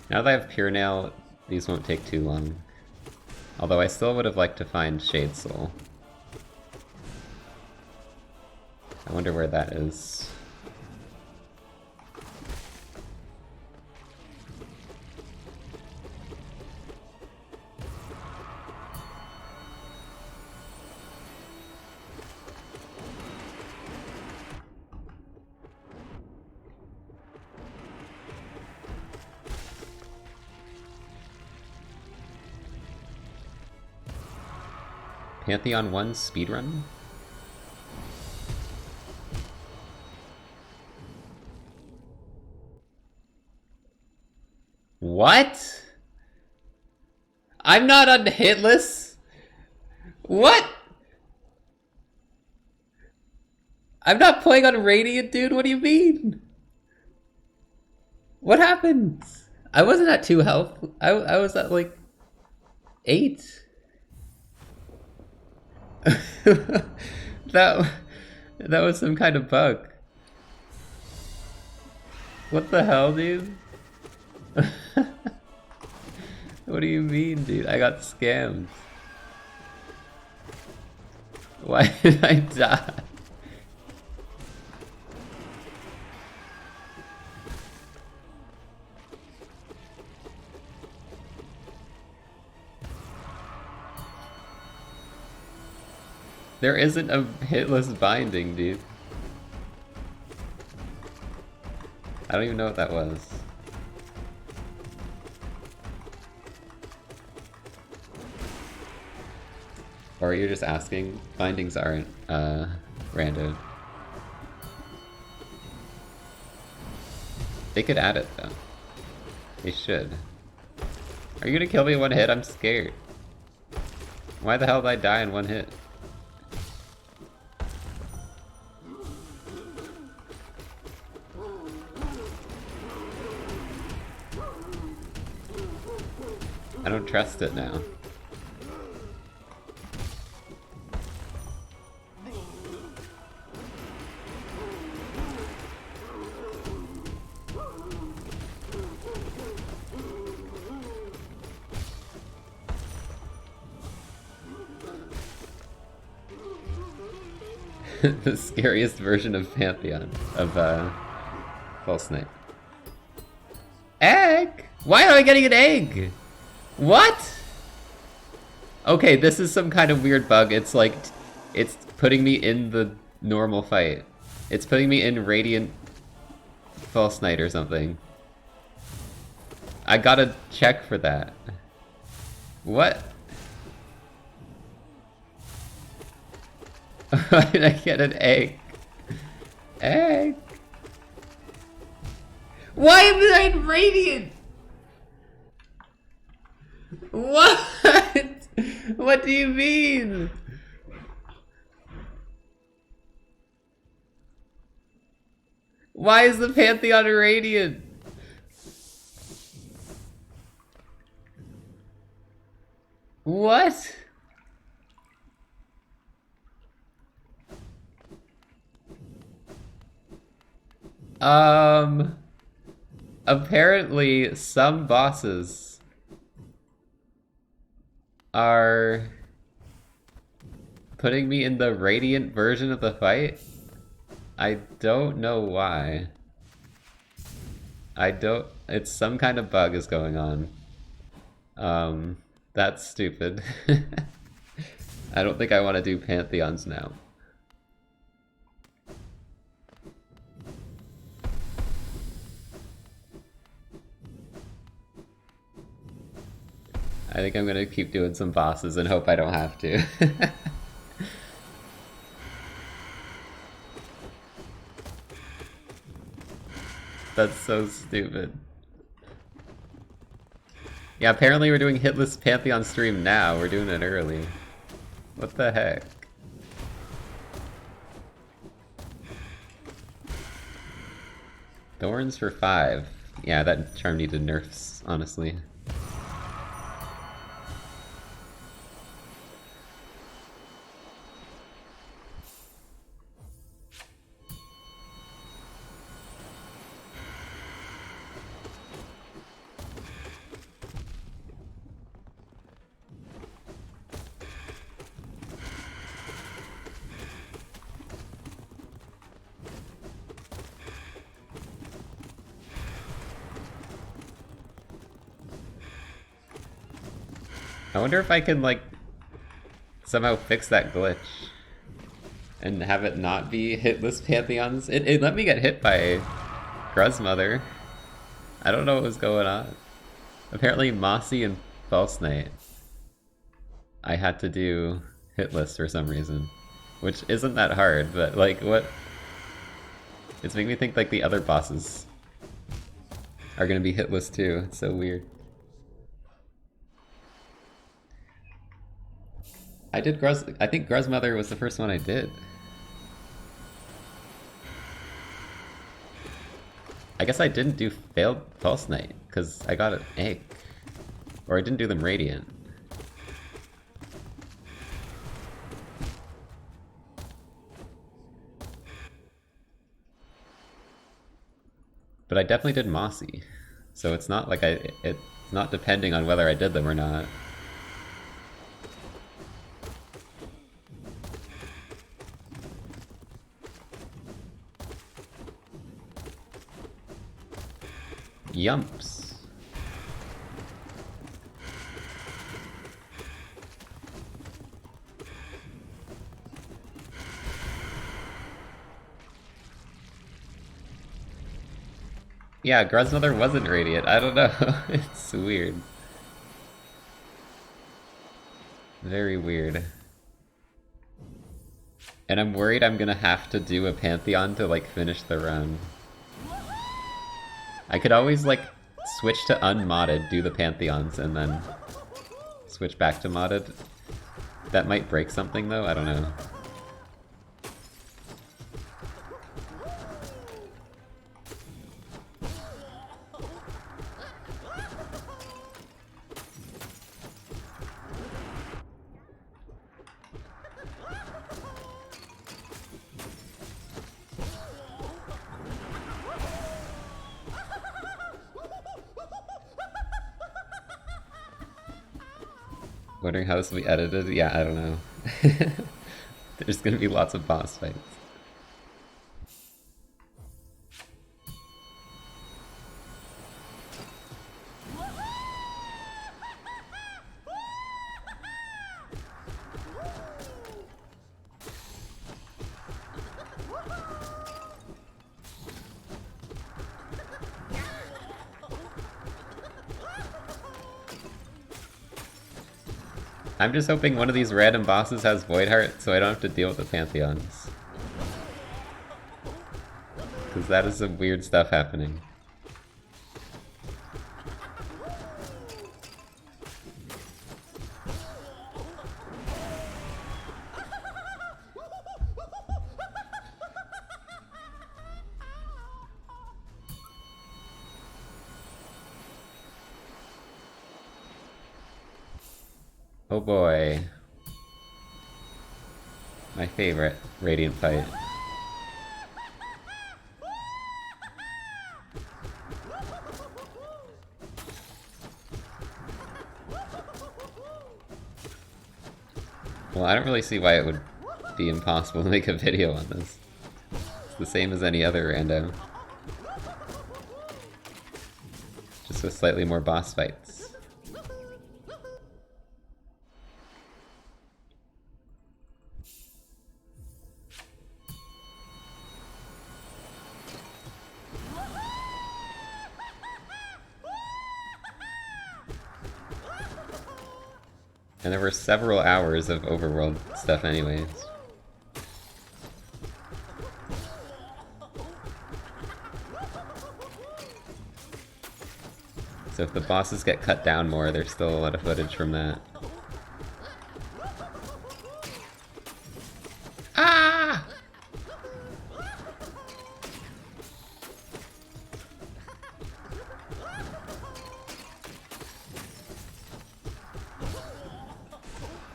Now that I have Pure Nail, these won't take too long. Although I still would have liked to find Shade Soul. I wonder where that is. Pantheon 1 speedrun? What? I'm not on the hit list? What? I'm not playing on Radiant, dude? What do you mean? What happened? I wasn't at 2 health. I was at like 8. that was some kind of bug. What the hell, dude? What do you mean, dude? I got scammed. Why did I die? There isn't a hitless binding, dude. I don't even know what that was. Or you're just asking? Bindings aren't, random. They could add it, though. They should. Are you gonna kill me in 1 hit? I'm scared. Why the hell did I die in 1 hit? I don't trust it now. The scariest version of Pantheon, of False Knight. Egg? Why am I getting an egg? What? Okay, this is some kind of weird bug. It's like, it's putting me in the normal fight. It's putting me in Radiant False Knight or something. I gotta check for that. What? Why did I get an egg? Egg? Why am I in Radiant? What? What do you mean? Why is the Pantheon Radiant? What? Apparently some bosses are putting me in the Radiant version of the fight. I don't know why. It's some kind of bug is going on. That's stupid. I don't think I want to do Pantheons now. I think I'm gonna keep doing some bosses and hope I don't have to. That's so stupid. Yeah, apparently we're doing Hitless Pantheon stream now. We're doing it early. What the heck? Thorns for 5. Yeah, that charm needed nerfs, honestly. I wonder if I can, like, somehow fix that glitch and have it not be hitless Pantheons. It let me get hit by Gruzmother. I don't know what was going on. Apparently Mossy and False Knight I had to do hitless for some reason. Which isn't that hard, but like what? It's making me think like the other bosses are gonna be hitless too. It's so weird. I think Gruzmother was the first one I did. I guess I didn't do failed False Knight, because I got an egg. Or I didn't do them Radiant. But I definitely did Mossy. So it's not like it's not depending on whether I did them or not. Yumps. Yeah, Gruzmother wasn't Radiant. I don't know. It's weird. Very weird. And I'm worried I'm gonna have to do a Pantheon to like finish the run. I could always like switch to unmodded, do the Pantheons, and then switch back to modded. That might break something though, I don't know. Wondering how this will be edited? Yeah, I don't know. There's gonna be lots of boss fights. I'm just hoping one of these random bosses has Void Heart so I don't have to deal with the Pantheons. Because that is some weird stuff happening. Oh boy. My favorite Radiant fight. Well, I don't really see why it would be impossible to make a video on this. It's the same as any other rando. Just with slightly more boss fights. And there were several hours of overworld stuff anyways. So if the bosses get cut down more, there's still a lot of footage from that. Ah!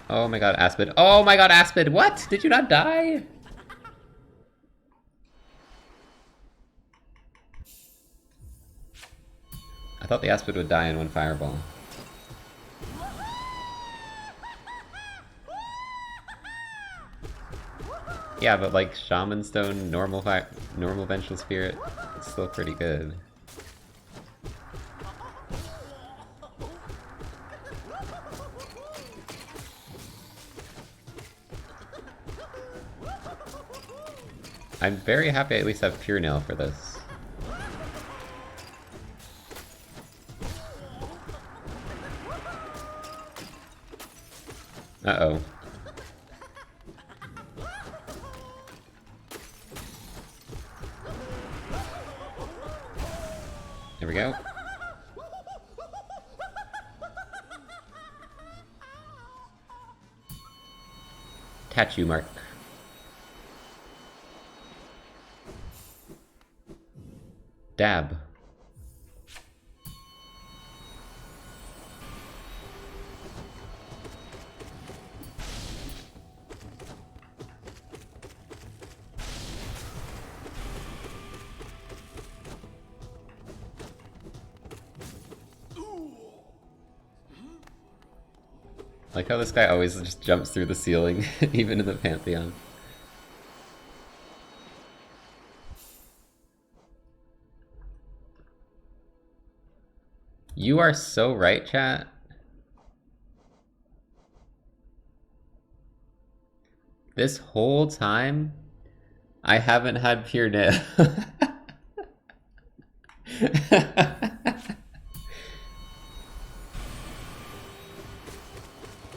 Oh my god, Aspid. Oh my god, Aspid! What? Did you not die? I thought the Aspid would die in one fireball. Yeah, but like Shaman Stone, normal Vengeful Spirit, it's still pretty good. I'm very happy I at least have Pure Nail for this. Uh-oh. There we go. Tattoo mark. Dab. Like how this guy always just jumps through the ceiling, even in the Pantheon. You are so right, chat. This whole time, I haven't had Pure Nail.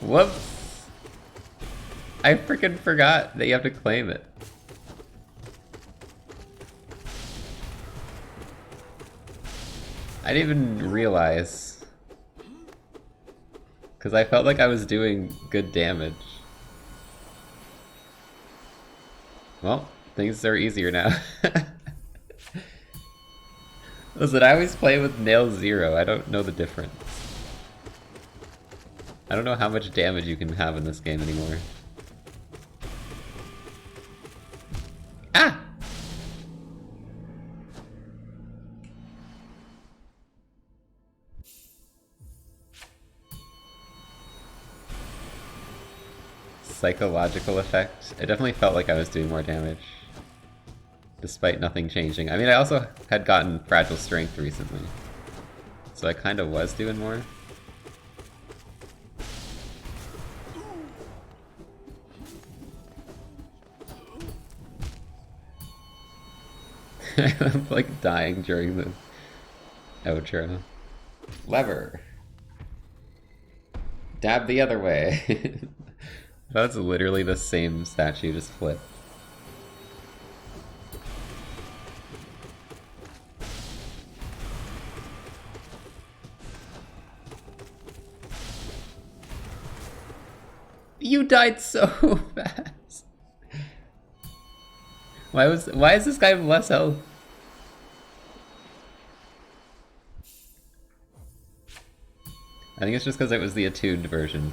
Whoops! I freaking forgot that you have to claim it. I didn't even realize. Because I felt like I was doing good damage. Well, things are easier now. Listen, I always play with Nail 0. I don't know the difference. I don't know how much damage you can have in this game anymore. Ah! psychological effect. It definitely felt like I was doing more damage, despite nothing changing. I mean, I also had gotten Fragile Strength recently, so I kind of was doing more. I'm like dying during the outro. Lever. Dab the other way. That's literally the same statue, just flipped. You died so fast. Why is this guy less health? I think it's just because it was the attuned version.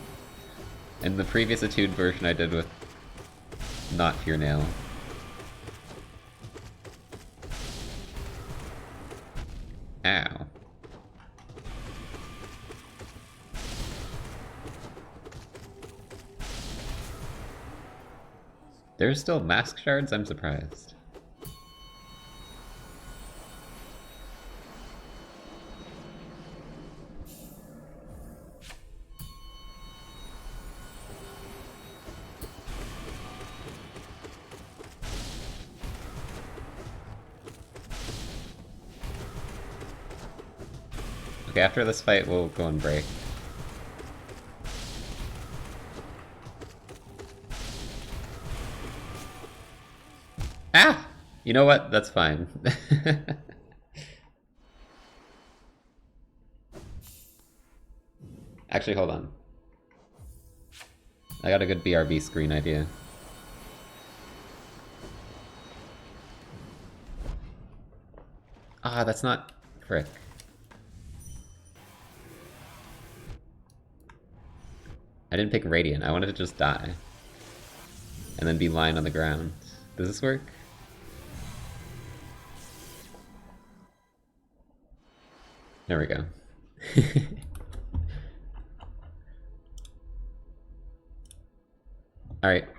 In the previous attuned version I did with not Fear Nail. Ow. There's still mask shards? I'm surprised. Okay, after this fight we'll go and break. Ah! You know what? That's fine. Actually, hold on. I got a good BRB screen idea. Ah, that's not... frick. I didn't pick Radiant, I wanted to just die. And then be lying on the ground. Does this work? There we go. Alright.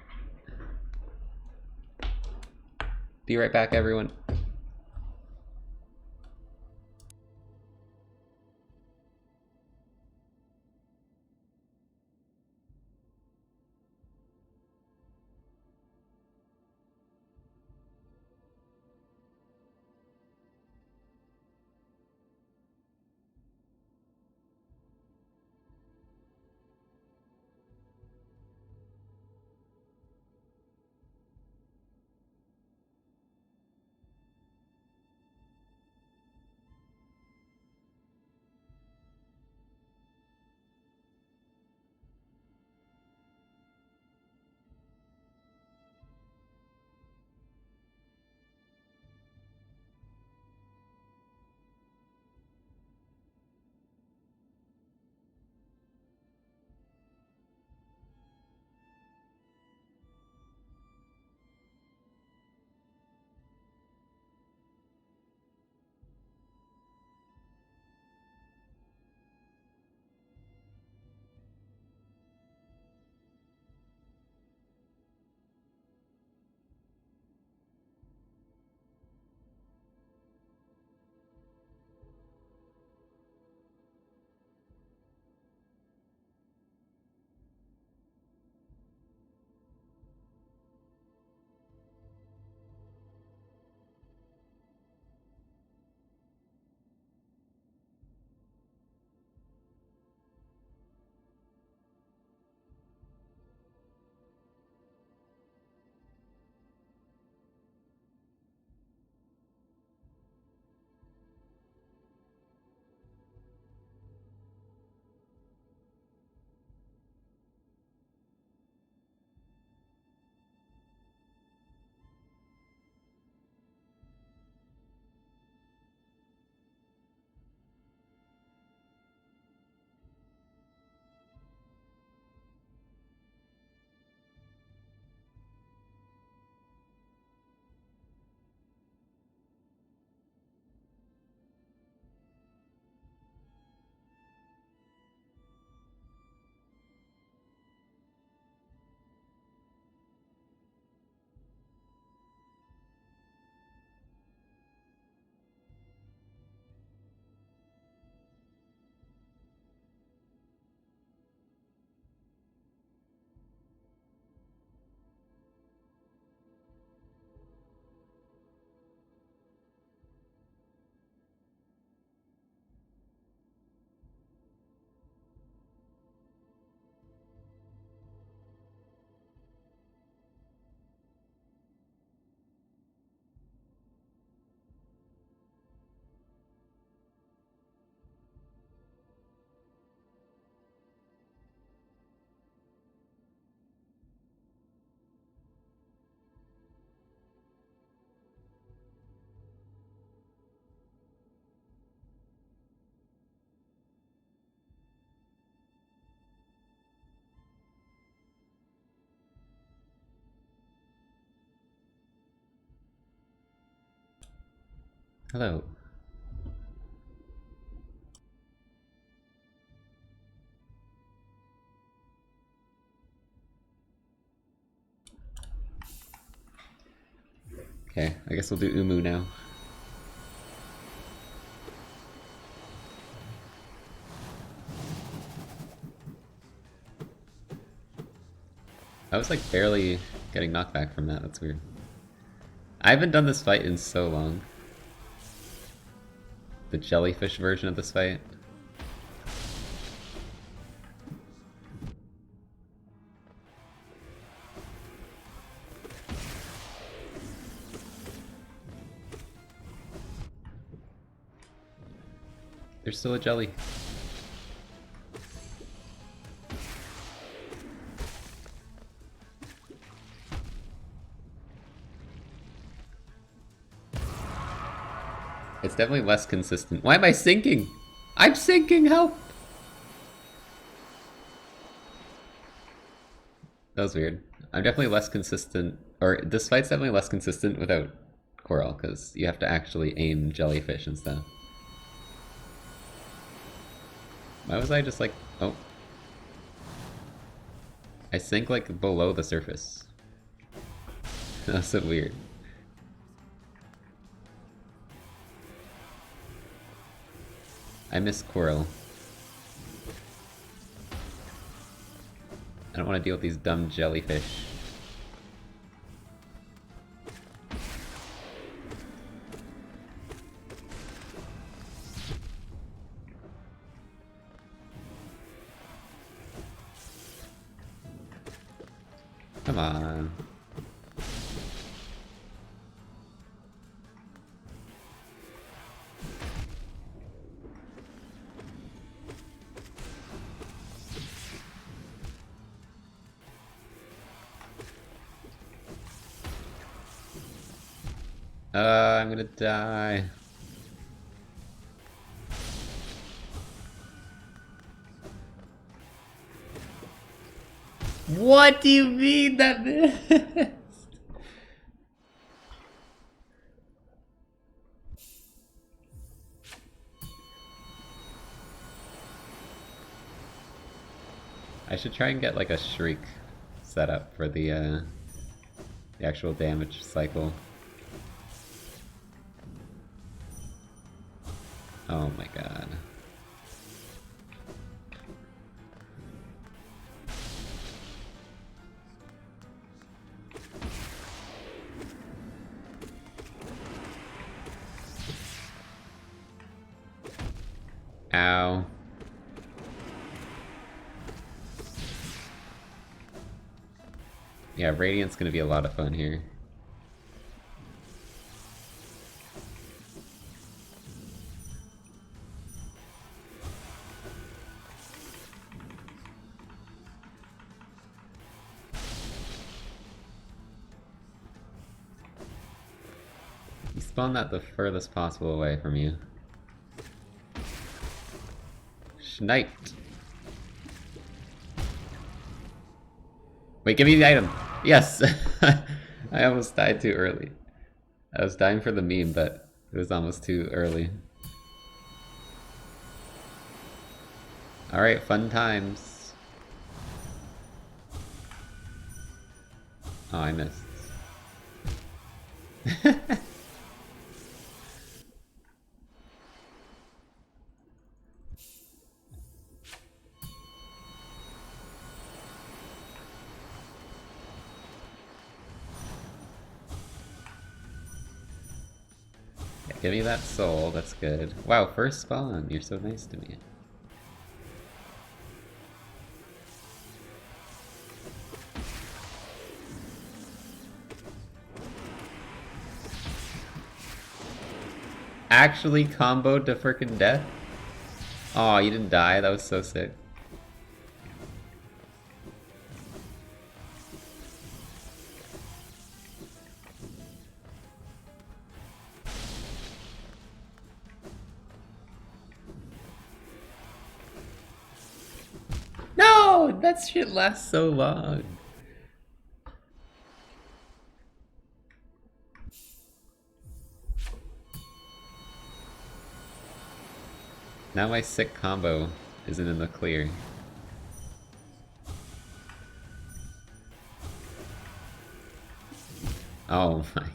Be right back, everyone. Hello. Okay, I guess we'll do Umu now. I was like barely getting knockback from that, that's weird. I haven't done this fight in so long. The jellyfish version of this fight. There's still a jelly. It's definitely less consistent. Why am I sinking? I'm sinking, help! That was weird. I'm definitely less consistent, or this fight's definitely less consistent without Coral, because you have to actually aim jellyfish and stuff. Why was I just like, oh. I sank like below the surface. That's so weird. I miss Coral. I don't want to deal with these dumb jellyfish. Come on. I'm gonna die. What do you mean that missed? I should try and get like a shriek set up for the actual damage cycle. Oh my god. Ow. Yeah, Radiant's gonna be a lot of fun here. You spawn that the furthest possible away from you. Sniped. Wait, give me the item. Yes! I almost died too early. I was dying for the meme, but it was almost too early. Alright, fun times. Oh, I missed. Give me that soul, that's good. Wow, first spawn, you're so nice to me. Actually comboed to frickin' death? Aw, you didn't die, that was so sick. No! That shit lasts so long. Now my sick combo isn't in the clear. Oh my god.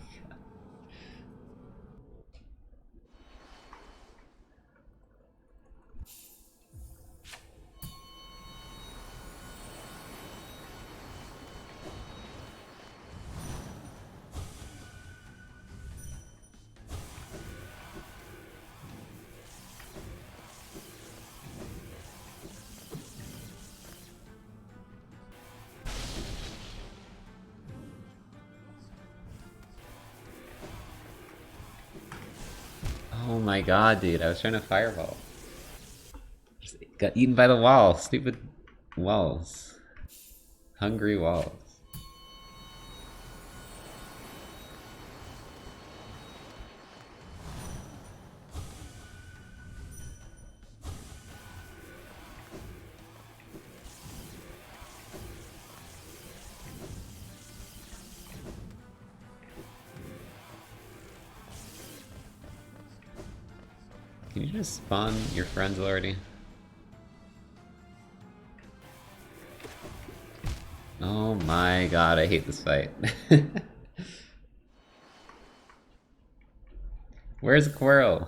Oh my god, dude, I was trying to fireball. Just got eaten by the wall. Stupid walls. Hungry walls. Can you just spawn your friends already? Oh my god, I hate this fight. Where's Quirrell?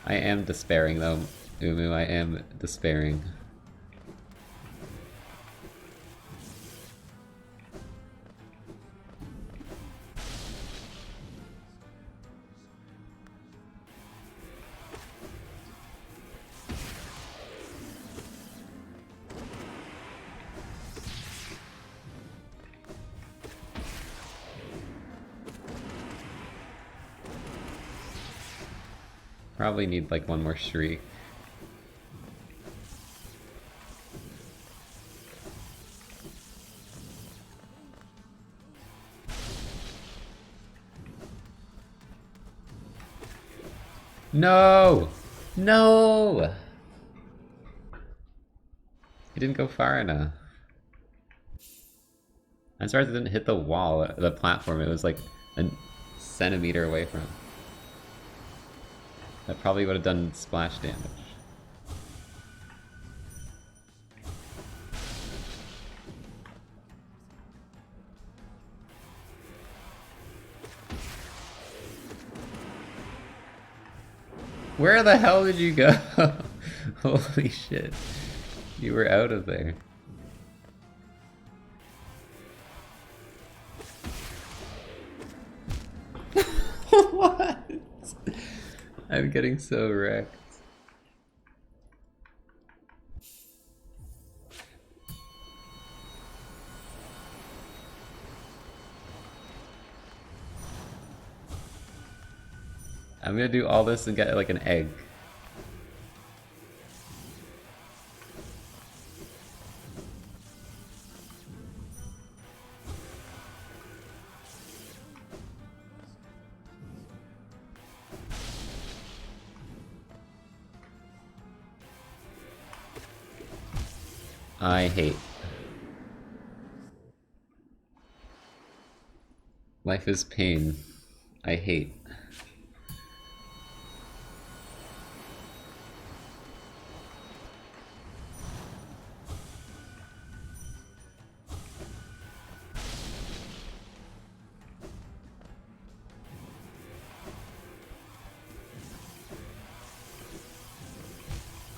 I am despairing though, Umu, I am despairing. Probably need like one more shriek. No! No! It didn't go far enough. I'm surprised it didn't hit the wall, the platform. It was like a centimeter away from it. That probably would have done splash damage. Where the hell did you go? Holy shit. You were out of there. What? I'm getting so wrecked. I'm gonna do all this and get like an egg. I hate. Life is pain. I hate.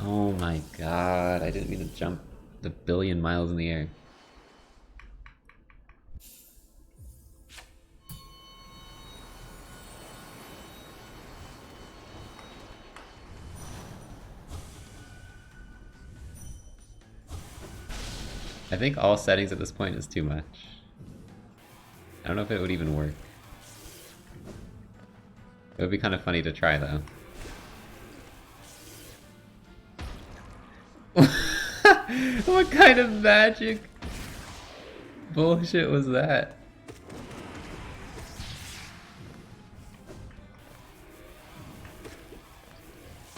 Oh my god, I didn't mean to jump a billion miles in the air. I think all settings at this point is too much. I don't know if it would even work. It would be kind of funny to try though. What kind of magic bullshit was that?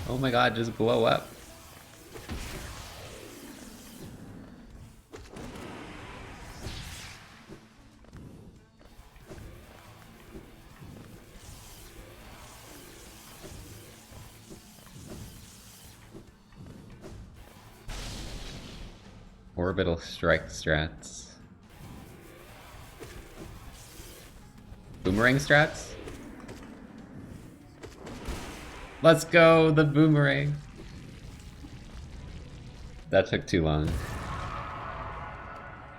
Oh my god, just blow up. orbital strike strats. Boomerang strats? Let's go, the boomerang! That took too long.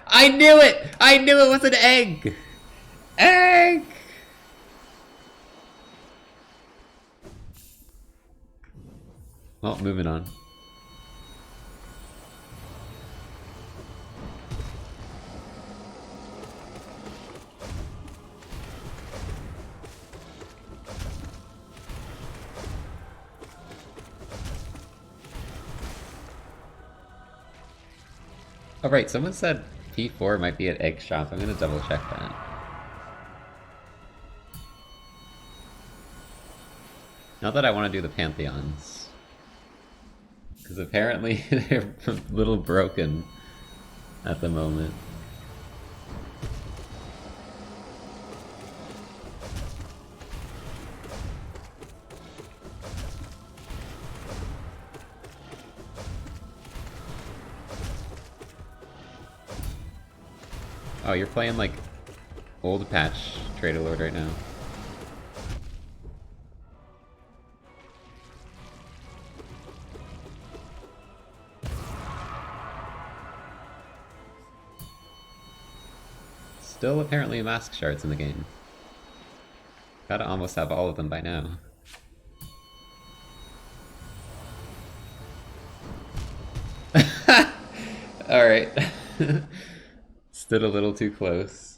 I knew it! I knew it was an egg! Egg! Well, moving on. Oh right, someone said P4 might be at Egg Shop. I'm gonna double check that. Not that I want to do the Pantheons. Because apparently they're a little broken at the moment. Oh, you're playing like old patch Trader Lord right now. Still apparently mask shards in the game. Gotta almost have all of them by now. Alright. Stood a little too close.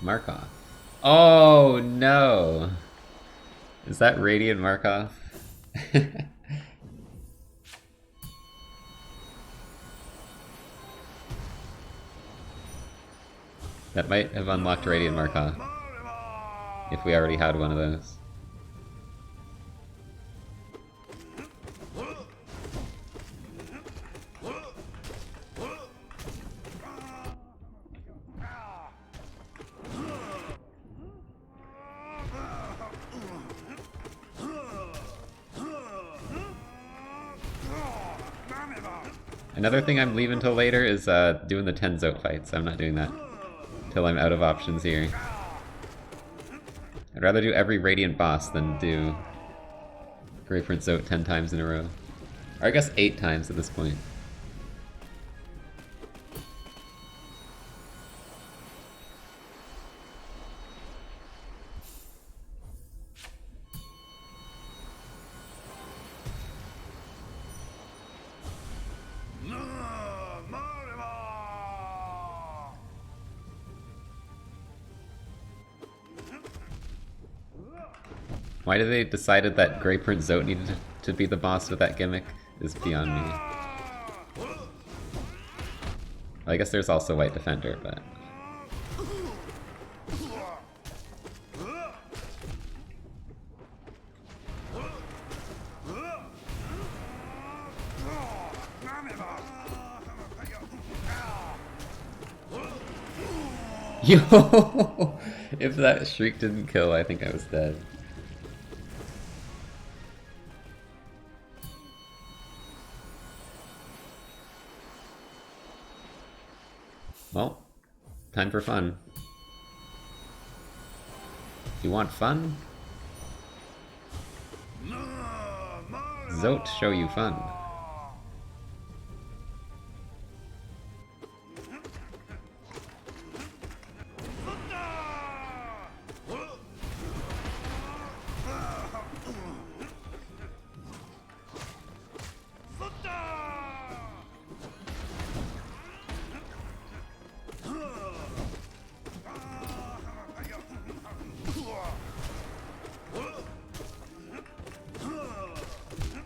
Markov. Oh no! Is that Radiant Markov? That might have unlocked Radiant Markov. If we already had one of those. Another thing I'm leaving till later is doing the 10 Zote fights. I'm not doing that till I'm out of options here. I'd rather do every Radiant boss than do Grey Prince Zote 10 times in a row. Or I guess 8 times at this point. Why did they decided that Grey Prince Zote needed to be the boss with that gimmick is beyond me. Well, I guess there's also White Defender, but... Yo! If that shriek didn't kill, I think I was dead. Well, time for fun. You want fun? Zote show you fun.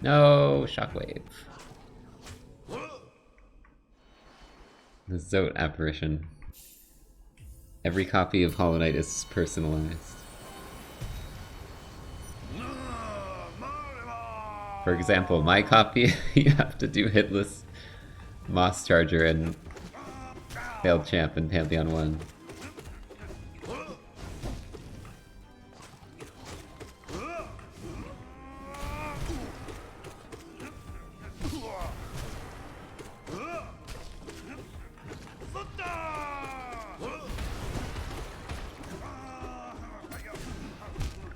No, Shockwave. The Zote apparition. Every copy of Hollow Knight is personalized. For example, my copy, you have to do hitless Moss Charger and Failed Champ in Pantheon 1.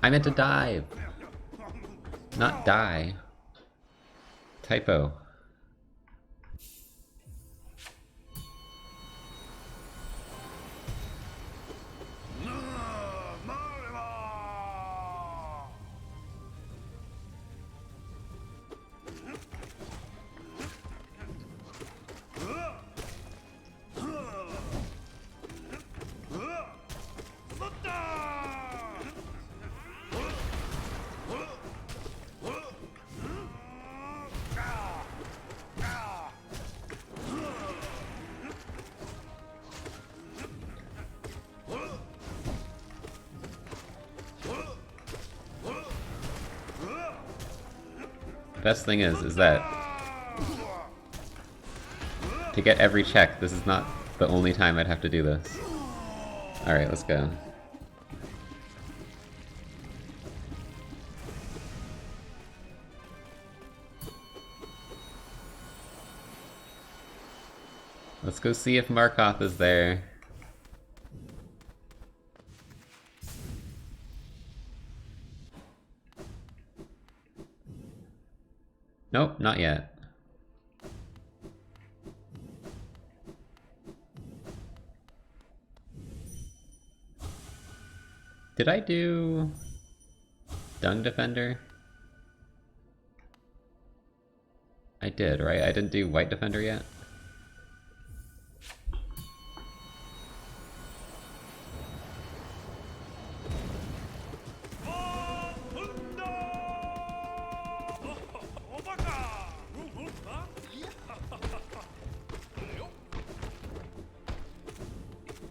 I meant to dive, not die. Typo. Best thing is that to get every check, this is not the only time I'd have to do this. Alright, let's go. Let's go see if Markoth is there. Nope, not yet. Did I do Dung Defender? I did, right? I didn't do White Defender yet?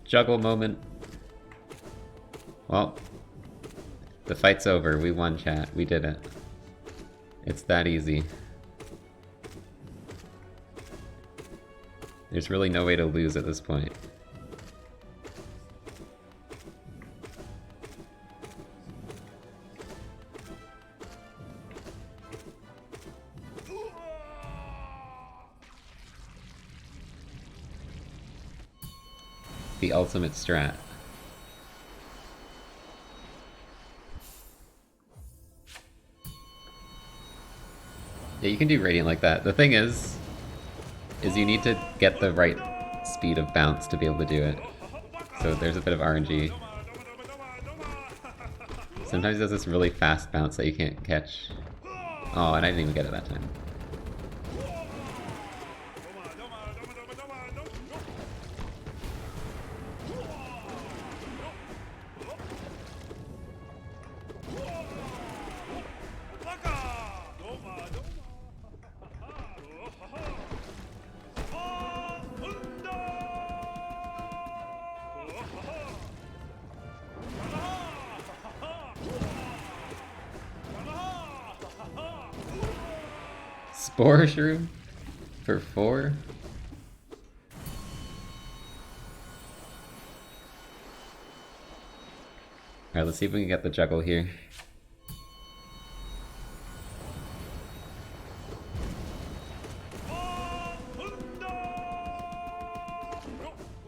Juggle moment. Well, the fight's over. We won, chat. We did it. It's that easy. There's really no way to lose at this point. The ultimate strat. Yeah, you can do Radiant like that. The thing is you need to get the right speed of bounce to be able to do it. So there's a bit of RNG. Sometimes it does this really fast bounce that you can't catch. Oh, and I didn't even get it that time. Spore Shroom? For 4? Alright, let's see if we can get the juggle here.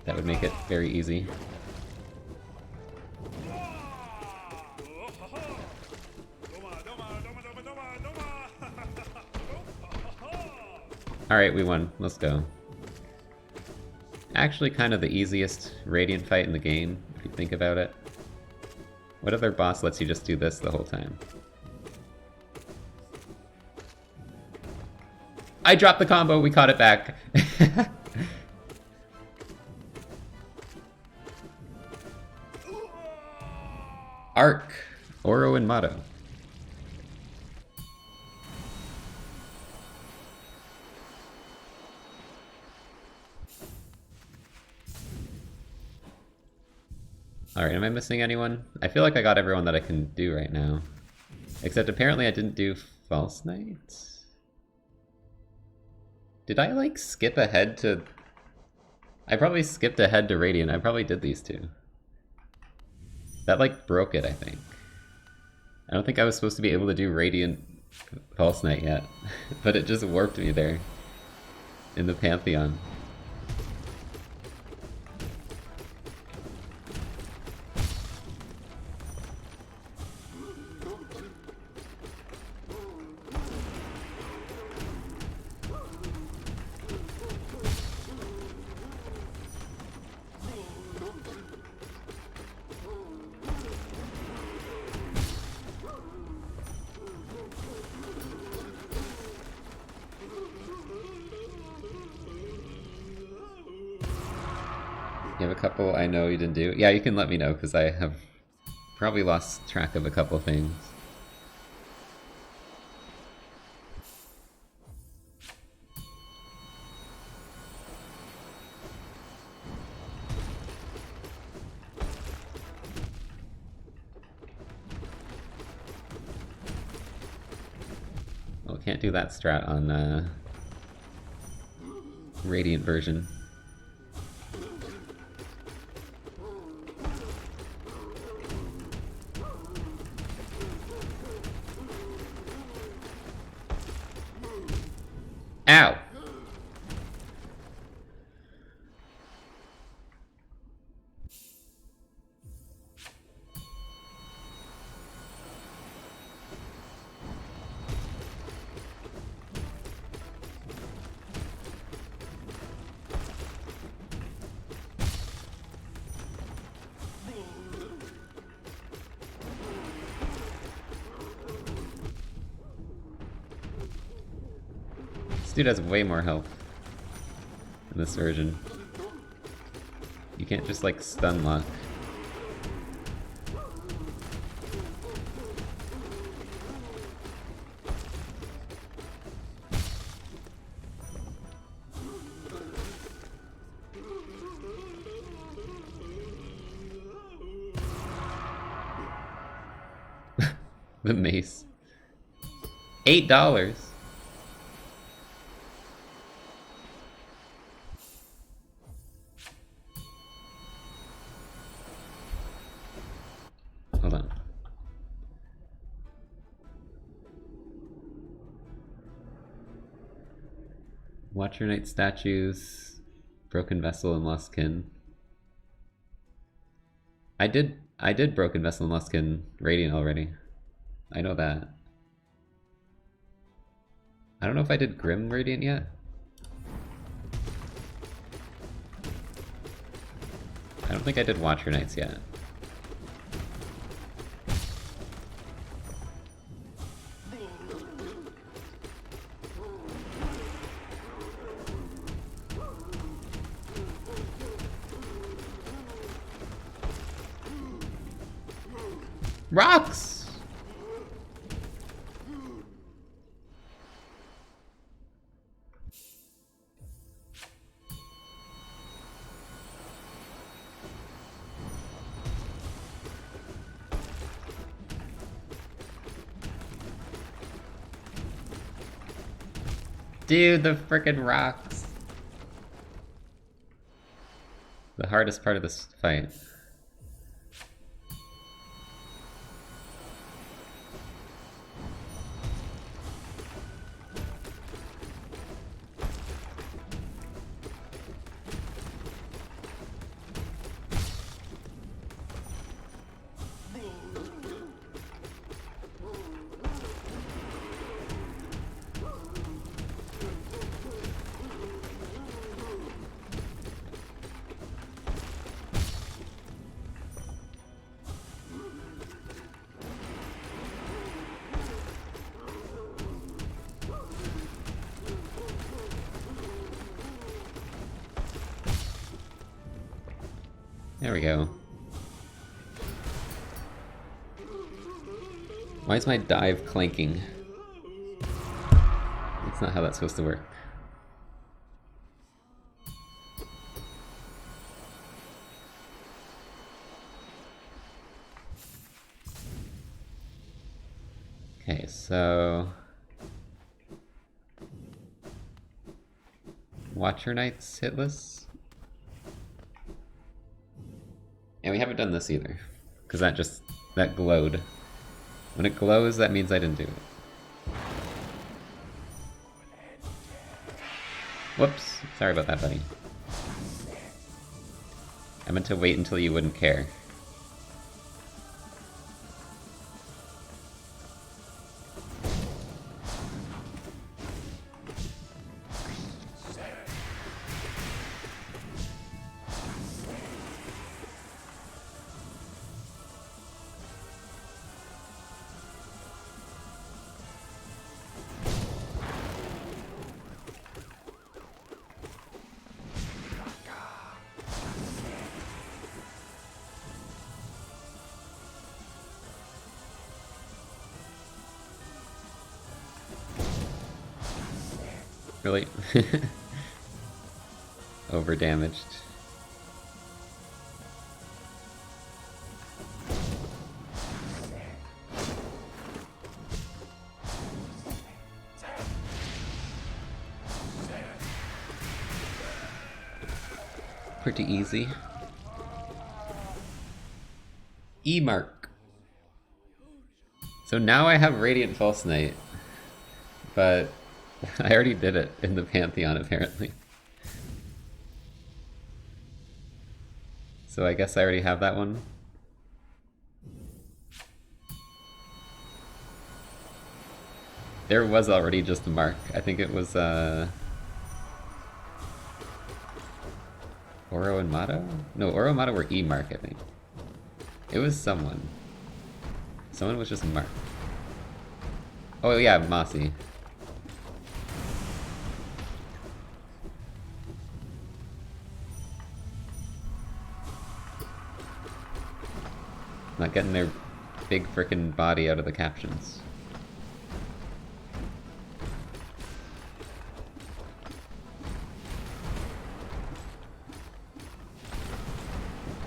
That would make it very easy. Alright, we won. Let's go. Actually kind of the easiest Radiant fight in the game, if you think about it. What other boss lets you just do this the whole time? I dropped the combo, we caught it back! Arc! Oro and Motto. Alright, am I missing anyone? I feel like I got everyone that I can do right now. Except apparently I didn't do False Knight? Did I, like, skip ahead to... I probably skipped ahead to Radiant. I probably did these two. That, like, broke it, I think. I don't think I was supposed to be able to do Radiant False Knight yet. But it just warped me there. In the Pantheon. You have a couple I know you didn't do? Yeah, you can let me know, because I have probably lost track of a couple things. Well, can't do that strat on Radiant version. Ow! This dude has way more health in this version. You can't just, like, stun lock. The mace. $8. Hold on. Watcher Knight statues, Broken Vessel and Lost Kin. I did Broken Vessel and Lost Kin Radiant already. I know that. I don't know if I did Grim Radiant yet. I don't think I did Watcher Knights yet. Rocks! Dude, the frickin' rocks. The hardest part of this fight. There we go. Why is my dive clanking? That's not how that's supposed to work. Okay, so... Watcher Knights hitless? And we haven't done this either. Because that glowed. When it glows, that means I didn't do it. Whoops. Sorry about that, buddy. I meant to wait until you wouldn't care. Really? Over damaged. Pretty easy. E-mark. So now I have Radiant False Knight, but I already did it in the Pantheon apparently. So I guess I already have that one. There was already just a mark. I think it was Oro and Mato? No, Oro and Mato were E-mark, I think. It was someone. Someone was just marked. Oh yeah, Mossy. Not getting their big frickin' body out of the captions.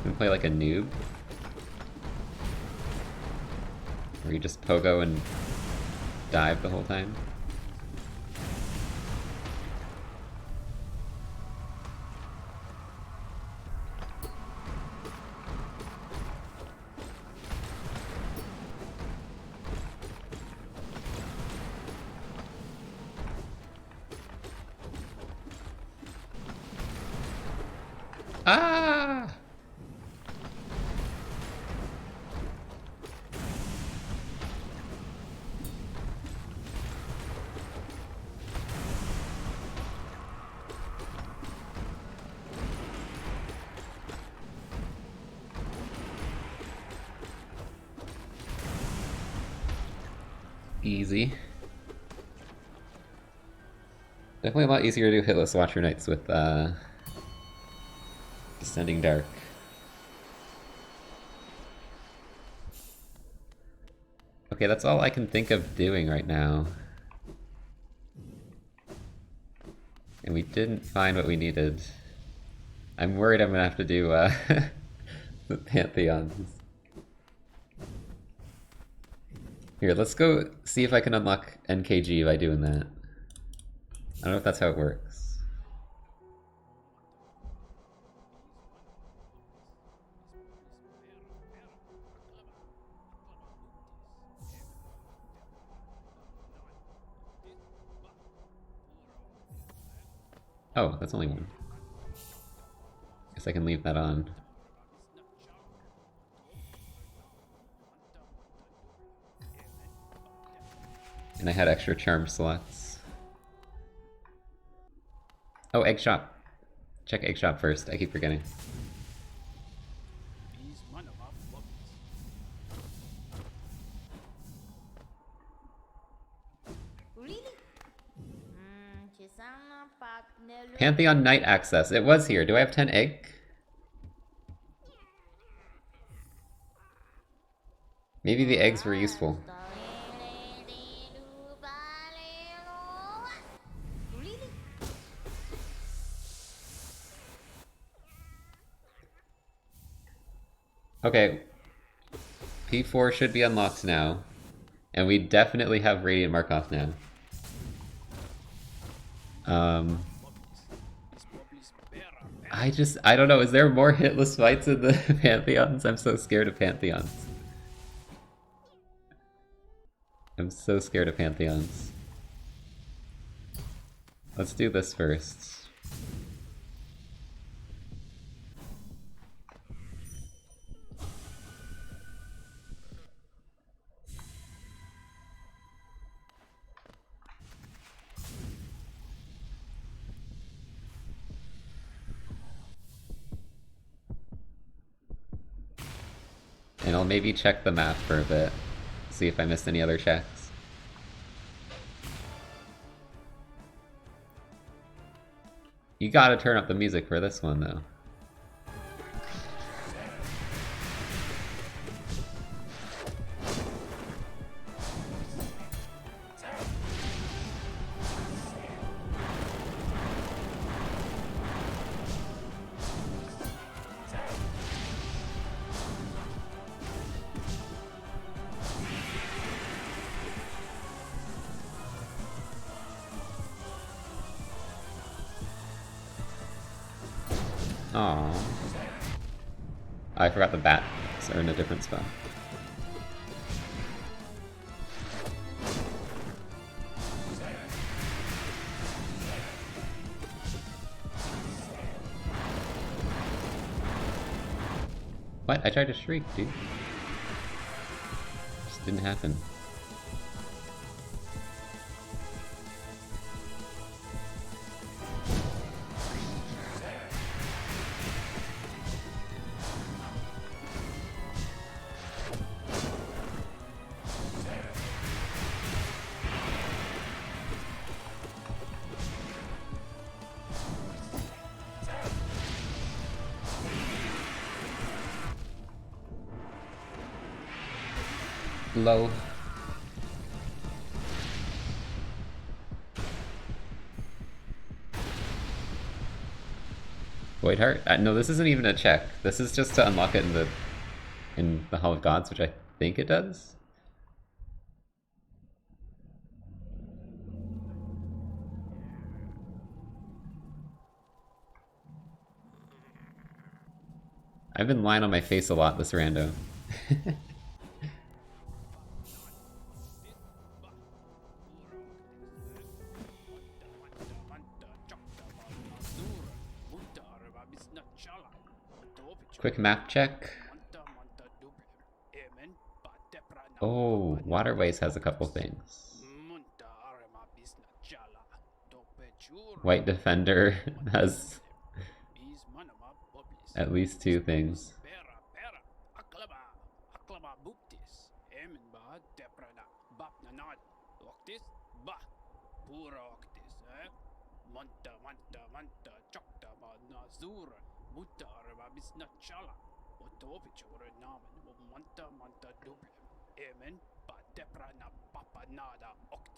Can we play like a noob? Where you just pogo and dive the whole time? Ah! Easy. Definitely a lot easier to do hitless Watcher Knights with Descending Dark. Okay, that's all I can think of doing right now. And we didn't find what we needed. I'm worried I'm gonna have to do the Pantheons. Here, let's go see if I can unlock NKG by doing that. I don't know if that's how it works. Oh, that's only one. Guess I can leave that on. And I had extra charm slots. Oh, egg shop. Check egg shop first. I keep forgetting. Pantheon Night Access. It was here. Do I have 10 egg? Maybe the eggs were useful. Okay. P4 should be unlocked now. And we definitely have Radiant Markov now. I don't know, is there more hitless fights in the Pantheons? I'm so scared of Pantheons. I'm so scared of Pantheons. Let's do this first. And I'll maybe check the map for a bit, see if I missed any other checks. You gotta turn up the music for this one, though. Aww. I forgot the bats are in a different spot. What? I tried to shriek, dude. Just didn't happen. Low. Void Heart? No, this isn't even a check. This is just to unlock it in the Hall of Gods, which I think it does. I've been lying on my face a lot this rando. Quick map check. Oh, Waterways has a couple things. White Defender has at least 2 things.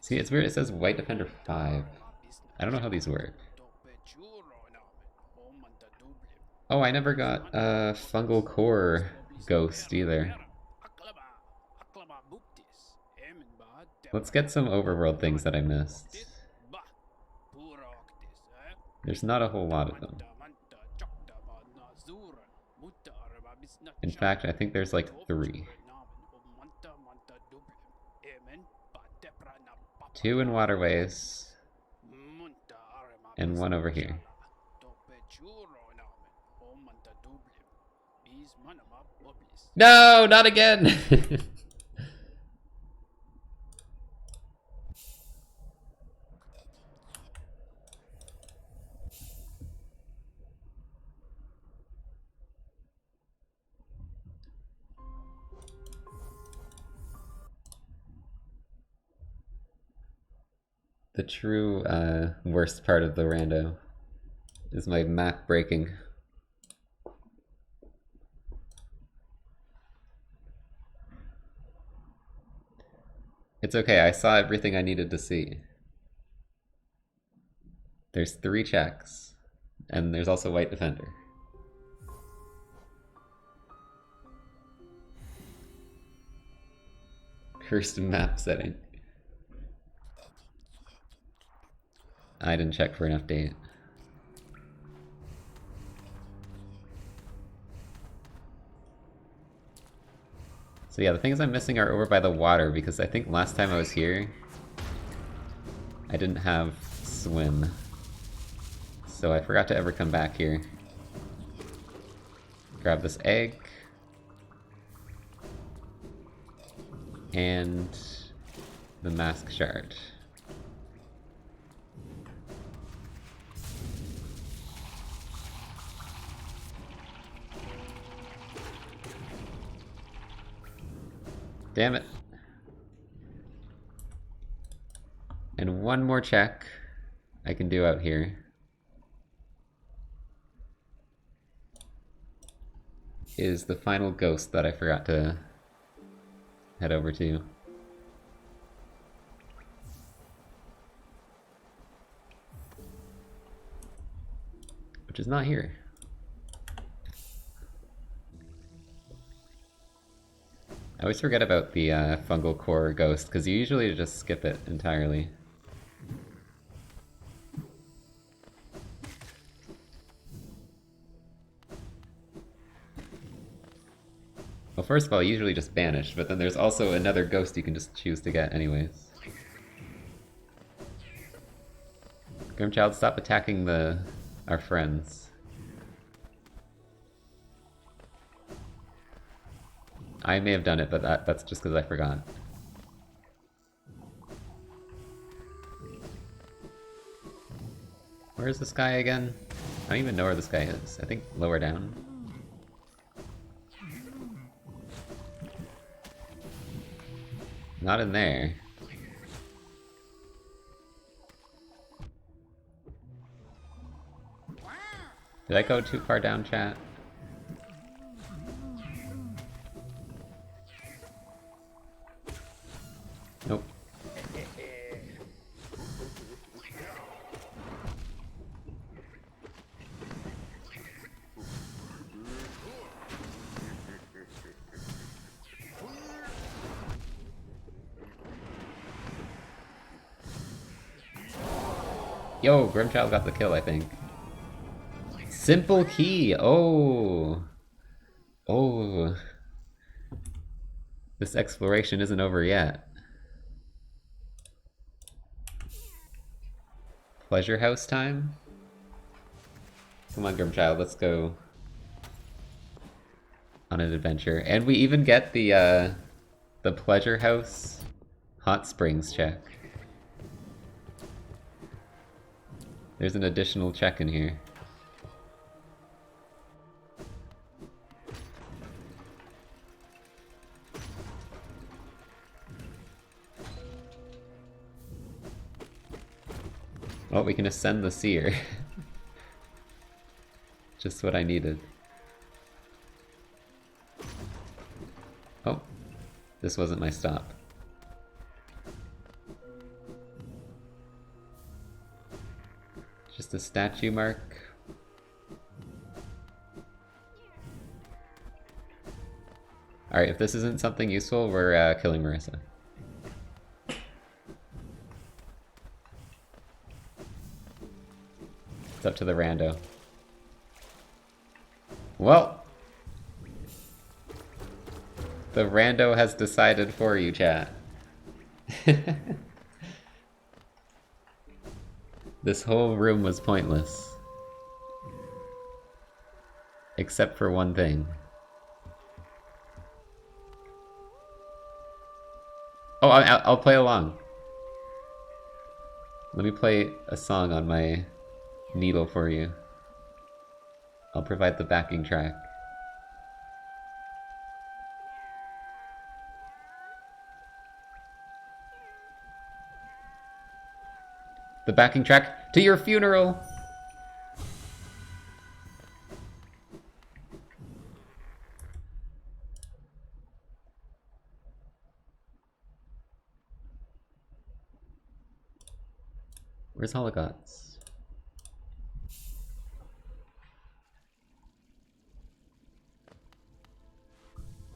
See, it's weird, it says White Defender 5. I don't know how these work. Oh, I never got Fungal Core Ghost either. Let's get some overworld things that I missed. There's not a whole lot of them. In fact, I think there's like 3. 2 in Waterways, and 1 over here. No, not again! The true worst part of the rando is my map breaking. It's okay, I saw everything I needed to see. There's 3 checks, and there's also White Defender. Cursed map setting. I didn't check for an update. So yeah, the things I'm missing are over by the water, because I think last time I was here, I didn't have swim. So I forgot to ever come back here. Grab this egg. And the mask shard. Damn it. And one more check I can do out here is the final ghost that I forgot to head over to. Which is not here. I always forget about the fungal core ghost, because you usually just skip it entirely. Well, first of all, usually just banish, but then there's also another ghost you can just choose to get anyways. Grimchild, stop attacking our friends. I may have done it, but that's just because I forgot. Where is this guy again? I don't even know where this guy is. I think lower down. Not in there. Did I go too far down, chat? Nope. Yo, Grimchild got the kill, I think. Simple key! Oh! Oh. This exploration isn't over yet. Pleasure house time? Come on, Grimchild, let's go on an adventure. And we even get the pleasure house hot springs check. There's an additional check in here. Oh, we can ascend the seer. Just what I needed. Oh, this wasn't my stop. Just a statue mark. Alright, if this isn't something useful, we're killing Marissa. It's up to the rando. Well, the rando has decided for you, chat. This whole room was pointless. Except for one thing. Oh, I'll play along. Let me play a song on my needle for you. I'll provide the backing track. The backing track to your funeral! Where's Hologots?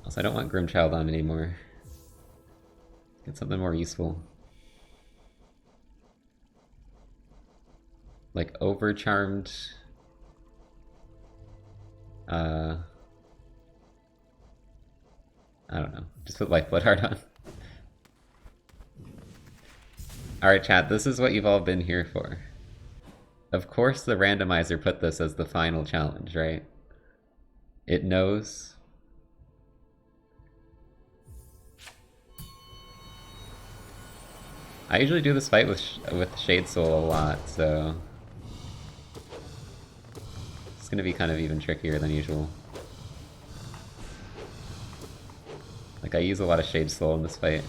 Also, I don't want Grimchild on anymore. Get something more useful. Like overcharmed. I don't know. Just put Lifeblood Heart on. Alright, chat, this is what you've all been here for. Of course the randomizer put this as the final challenge, right? It knows. I usually do this fight with Shade Soul a lot, so it's gonna be kind of even trickier than usual. Like, I use a lot of Shade Soul in this fight.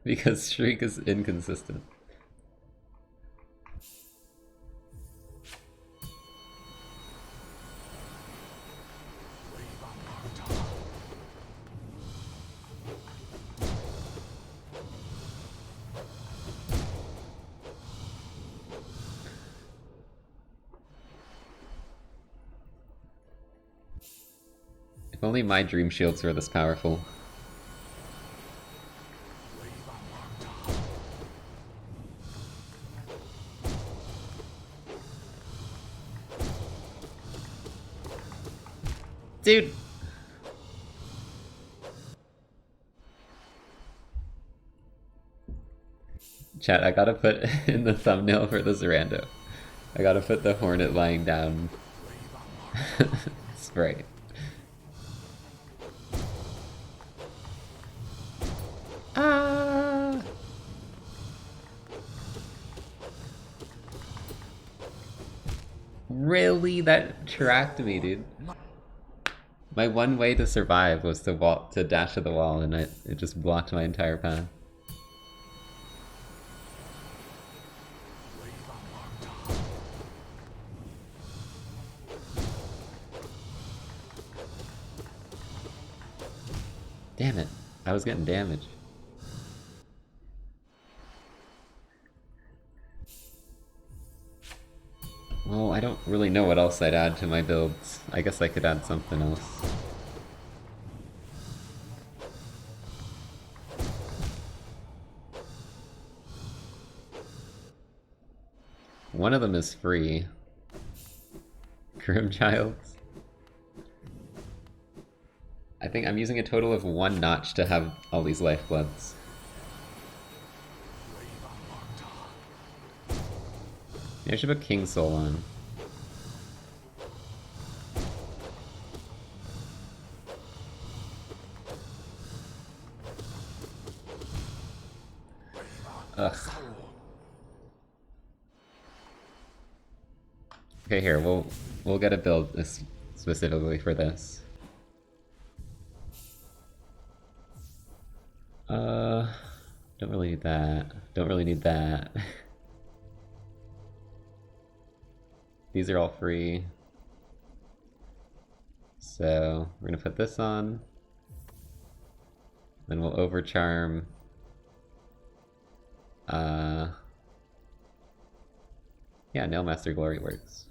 Because Shriek is inconsistent. If only my Dream Shields were this powerful. Dude! Chat, I gotta put in the thumbnail for this rando. I gotta put the Hornet lying down. Sprite. Ah! Really? That tracked me, dude. My one way to survive was to dash to the wall, and it just blocked my entire path. Damn it, I was getting damaged. Well, I don't really know what else I'd add to my builds. I guess I could add something else. One of them is free. Grimchilds. I think I'm using a total of 1 notch to have all these lifebloods. Yeah, I should put King Soul on. Ugh. Okay, here, we'll get a build specifically for this. Don't really need that. Don't really need that. These are all free. So we're gonna put this on. Then we'll overcharm. Yeah, Nailmaster Glory works.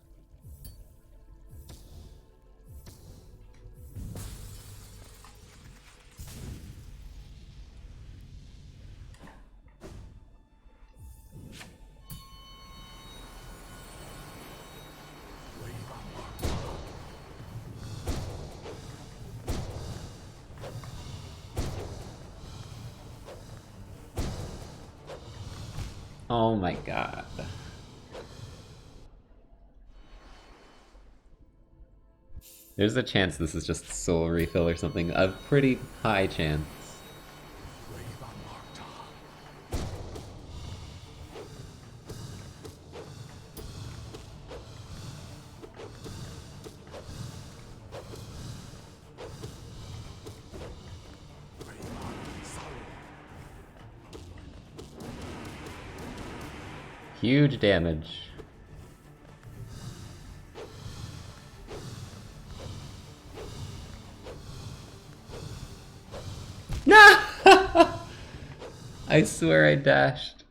Oh my god. There's a chance this is just soul refill or something. A pretty high chance. Huge damage. No! I swear I dashed.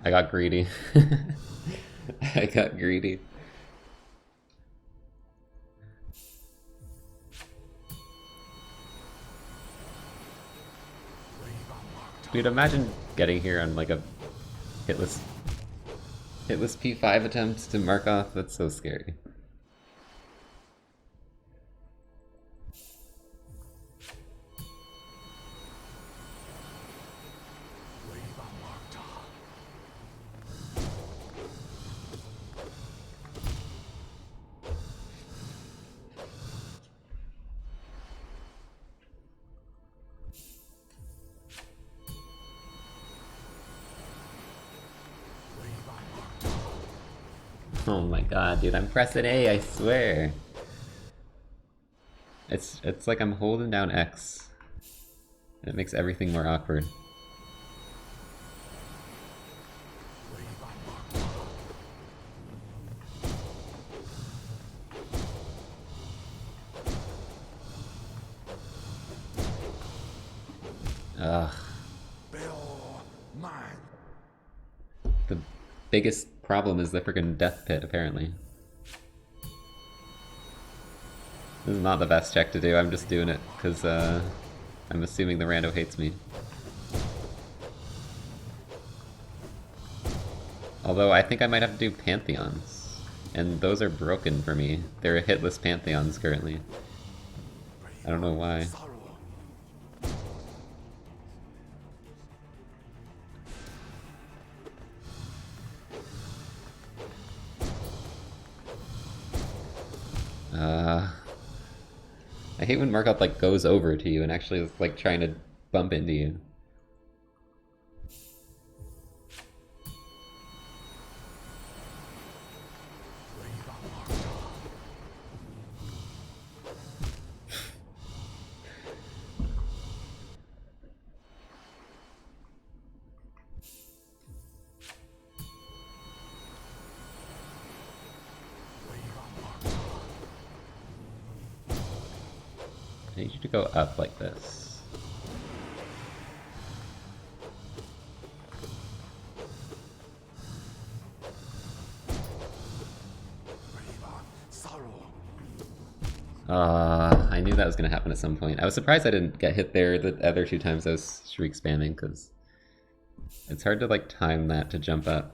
I got greedy. I got greedy. Dude, imagine getting here on like a hitless P5 attempt to mark off. That's so scary. Oh my god, dude, I'm pressing A, I swear. It's like I'm holding down X. And it makes everything more awkward. Ugh. The biggest problem is the freaking death pit, apparently. This is not the best check to do, I'm just doing it because I'm assuming the rando hates me. Although I think I might have to do Pantheons. And those are broken for me. They're hitless Pantheons currently. I don't know why. I hate when markup like goes over to you and actually is like trying to bump into you. I need you to go up like this. I knew that was going to happen at some point. I was surprised I didn't get hit there the other two times I was shriek spamming, because it's hard to like time that to jump up.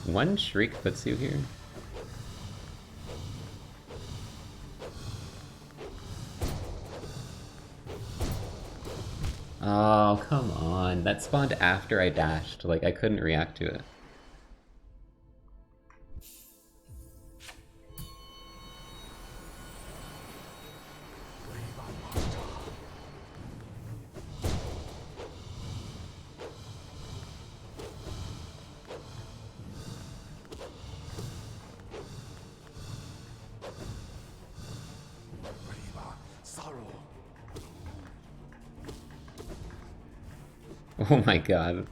One shriek puts you here? Oh, come on. That spawned after I dashed. Like, I couldn't react to it. Oh my god.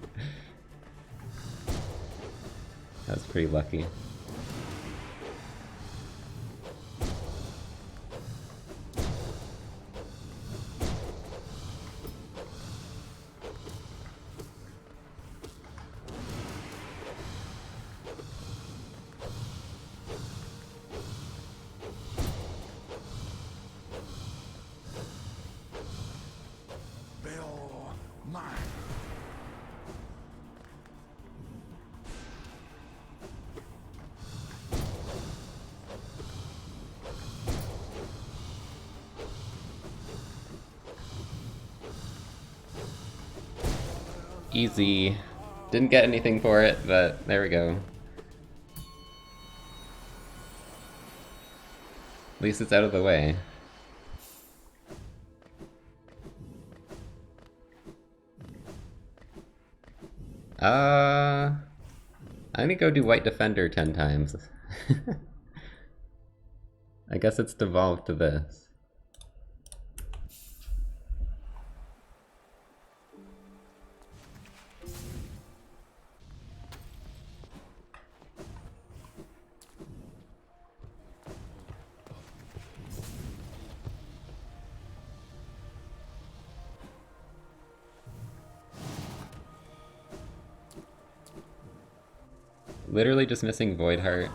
That's pretty lucky. Easy. Didn't get anything for it, but there we go. At least it's out of the way. I'm gonna go do White Defender 10 times. I guess it's devolved to this. Literally just missing Void Heart.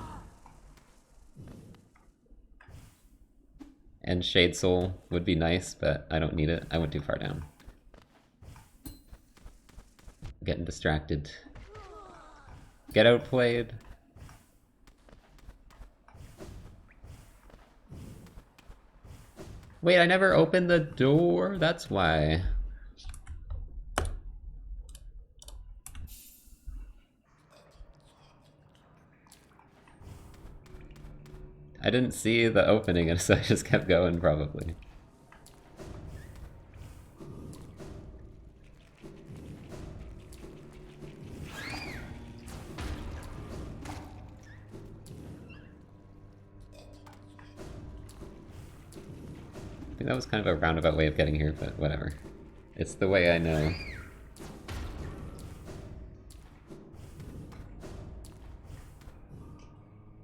And Shade Soul would be nice, but I don't need it. I went too far down. Getting distracted. Get outplayed. Wait, I never opened the door? That's why. I didn't see the opening, and so I just kept going, probably. I think that was kind of a roundabout way of getting here, but whatever. It's the way I know.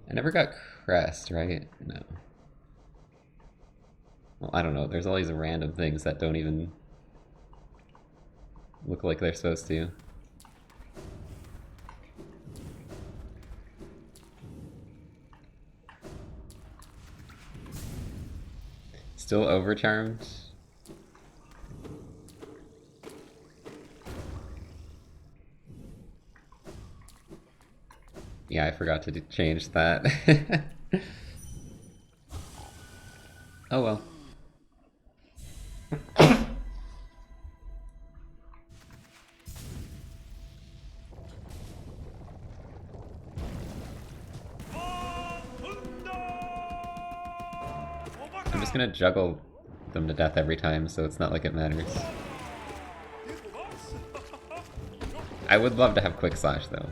I never got Crest, right? No. Well, I don't know. There's all these random things that don't even look like they're supposed to. Still overcharmed? Yeah, I forgot to change that. Oh well. I'm just gonna juggle them to death every time, so it's not like it matters. I would love to have Quick Slash, though.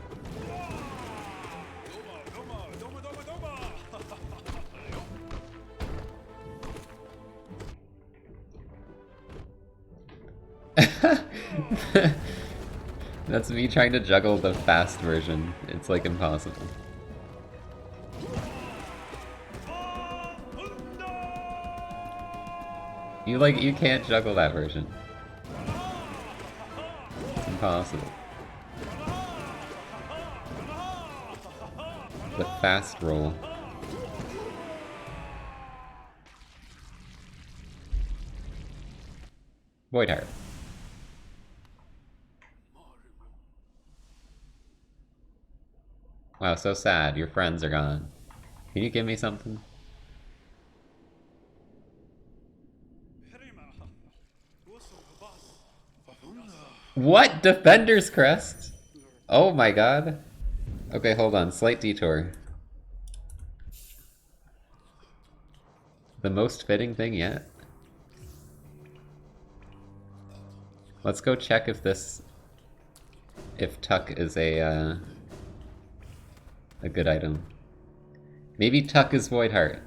That's me trying to juggle the fast version. It's like impossible. You can't juggle that version. It's impossible. The fast roll. Void Heart. Wow, so sad. Your friends are gone. Can you give me something? What? Defender's Crest? Oh my god. Okay, hold on. Slight detour. The most fitting thing yet? Let's go check if if Tuck is a good item. Maybe Tuck is Void Heart.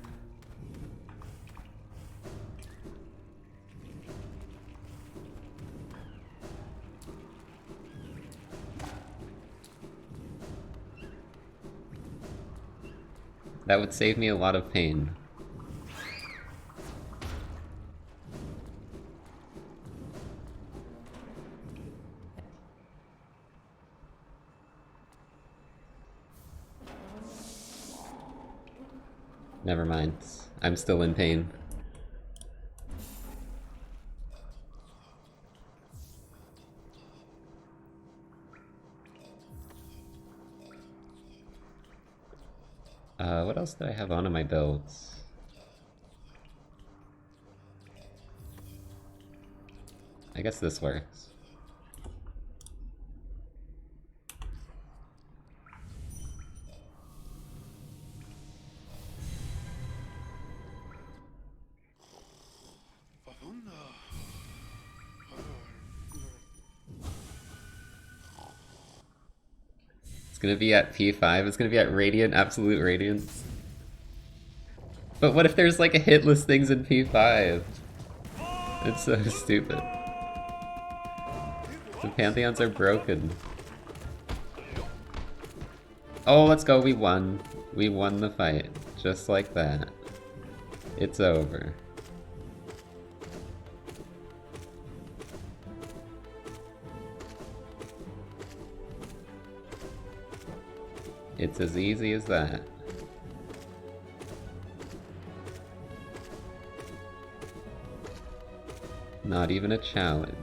That would save me a lot of pain. Never mind. I'm still in pain. What else did I have on in my builds? I guess this works. It's gonna be at P5, it's gonna be at Radiant, Absolute Radiance. But what if there's like a hitless things in P5? It's so stupid. The Pantheons are broken. Oh, let's go, we won. We won the fight. Just like that. It's over. It's as easy as that. Not even a challenge.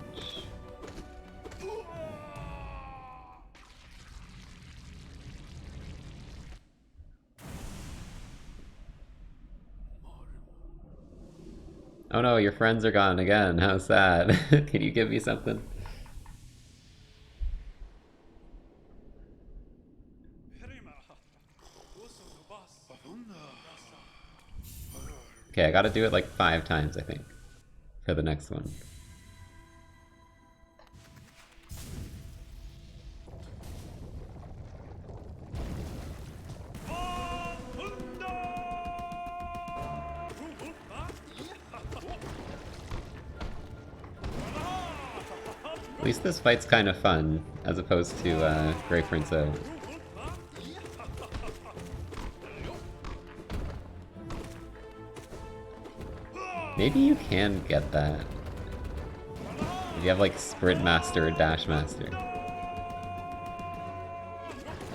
Oh no, your friends are gone again. How sad. Can you give me something? Okay, I gotta do it like 5 times, I think, for the next one. At least this fight's kind of fun, as opposed to Grey Prince O. Maybe you can get that. If you have like Sprint Master or Dash Master.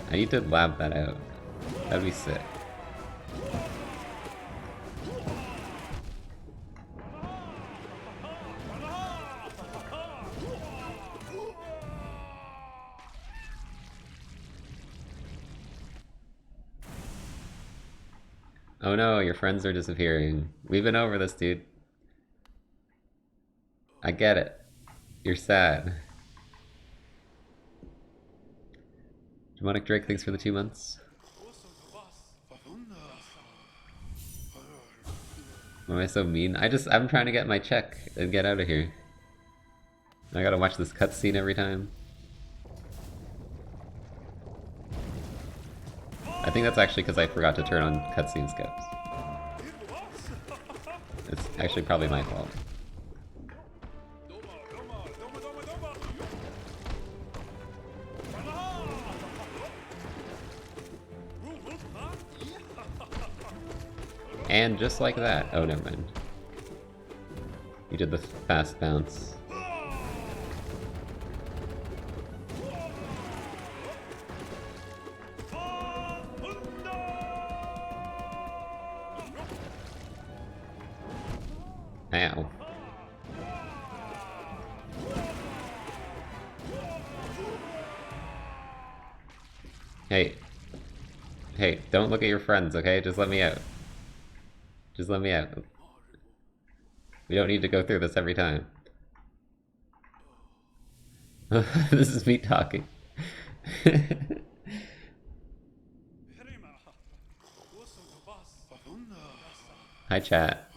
I need to lab that out. That'd be sick. Oh no, your friends are disappearing. We've been over this, dude. I get it. You're sad. Demonic Drake, thanks for the 2 months. Why am I so mean? I'm trying to get my check and get out of here. I gotta watch this cutscene every time. I think that's actually because I forgot to turn on cutscene skips. It's actually probably my fault. And just like that. Oh, never mind. You did the fast bounce. Ow. Hey. Hey, don't look at your friends, okay? Just let me out. Just let me out. We don't need to go through this every time. This is me talking. Hi chat.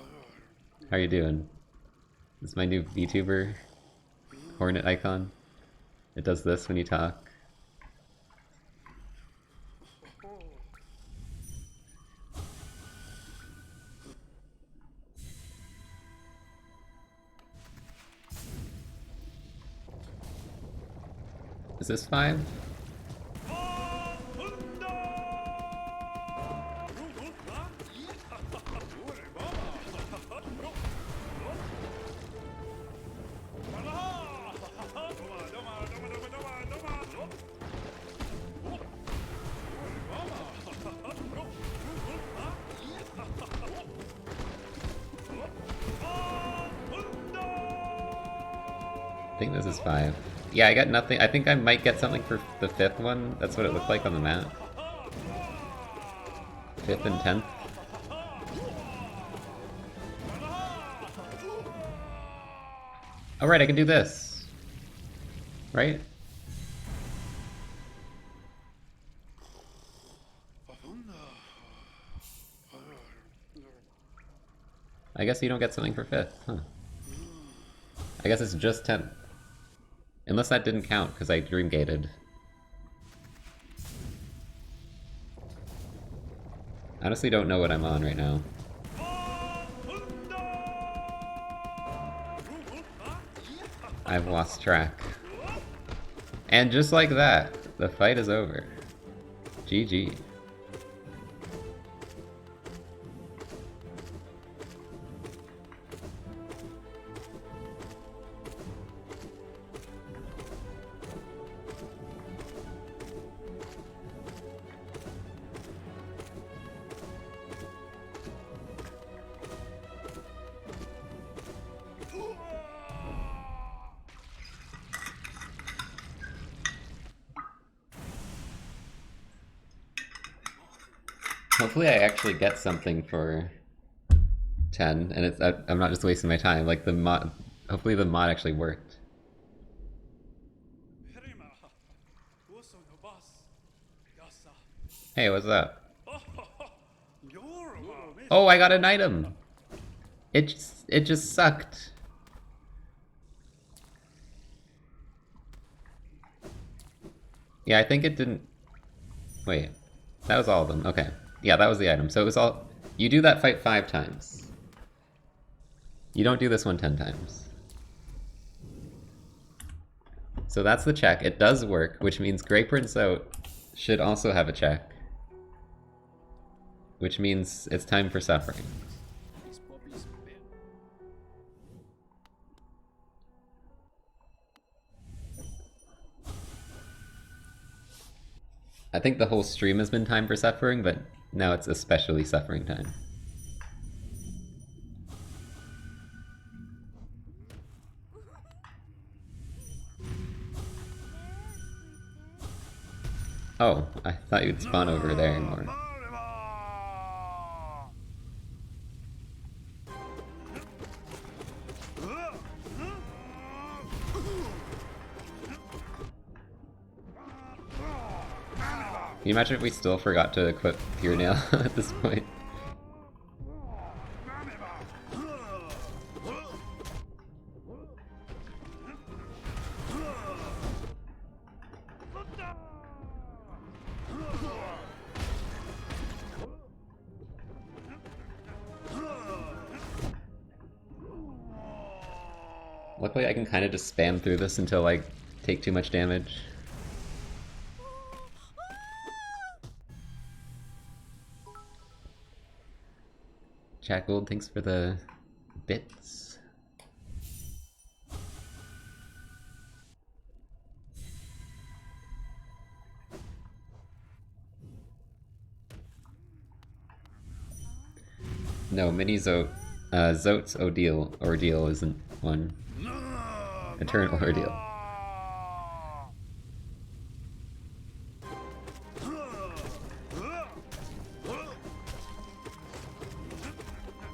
How are you doing? This is my new VTuber Hornet icon. It does this when you talk. Is this 5? I think this is 5. Yeah, I got nothing. I think I might get something for the 5th one. That's what it looked like on the map. 5th and 10th. Oh right, I can do this. Right? I guess you don't get something for 5th, huh? I guess it's just 10th. Unless that didn't count, because I dream gated. I honestly don't know what I'm on right now. I've lost track. And just like that, the fight is over. GG. Hopefully I actually get something for 10, and I'm not just wasting my time. Like the mod, hopefully the mod actually worked. Hey, what's up? Oh, I got an item! It just sucked. Yeah, I think it didn't... Wait, that was all of them. Okay. Yeah, that was the item. So it was all... You do that fight 5 times. You don't do this one 10 times. So that's the check. It does work, which means Grey Prince Out should also have a check. Which means it's time for suffering. I think the whole stream has been time for suffering, but now it's especially suffering time. Oh, I thought you'd spawn over there more. Can you imagine if we still forgot to equip Pure Nail at this point? Luckily I can kind of just spam through this until I take too much damage. Chat Gold, thanks for the bits. No, mini Zote. Zote's ordeal isn't one. Eternal ordeal.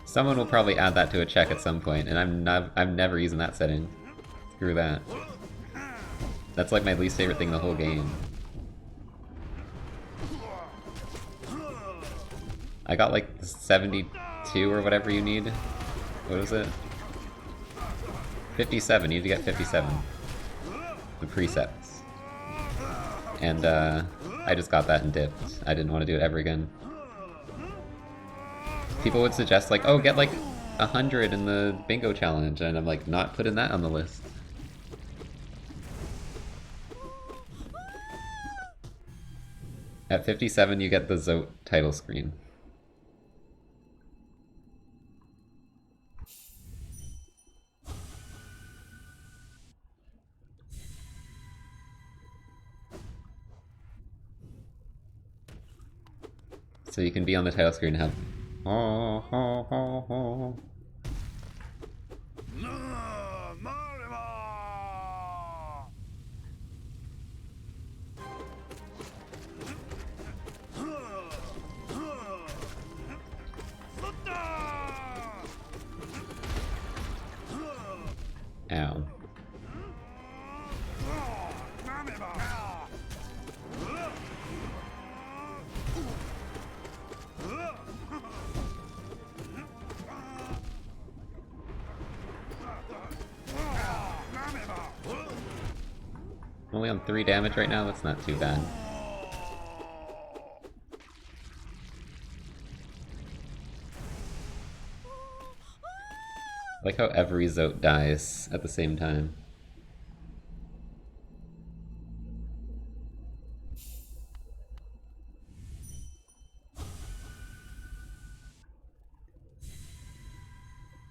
Someone will probably add that to a check at some point, and I'm never using that setting. Screw that. That's like my least favorite thing in the whole game. I got like 72 or whatever you need. What is it? 57. You need to get 57. The presets. And I just got that and dipped. I didn't want to do it ever again. People would suggest like, oh, get like 100 in the bingo challenge, and I'm like, not putting that on the list. At 57 you get the Zote title screen. So you can be on the title screen and have oh, oh, oh, oh. Ow. Only on 3 damage right now, that's not too bad. I like how every Zote dies at the same time.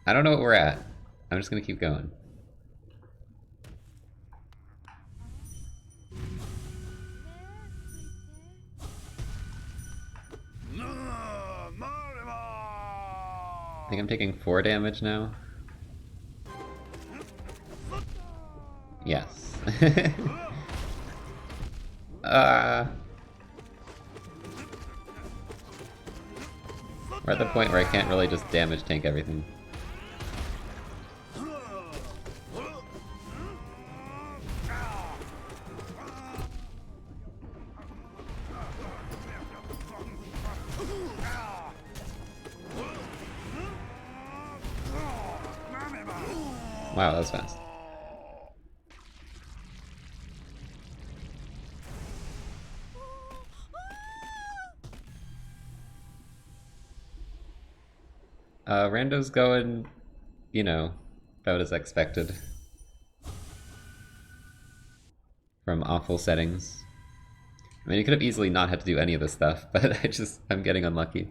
I don't know what we're at. I'm just gonna keep going. I think I'm taking 4 damage now. Yes. We're at the point where I can't really just damage tank everything. Wow, that was fast. Rando's going, you know, about as expected. From awful settings. I mean, you could have easily not had to do any of this stuff, but I'm getting unlucky.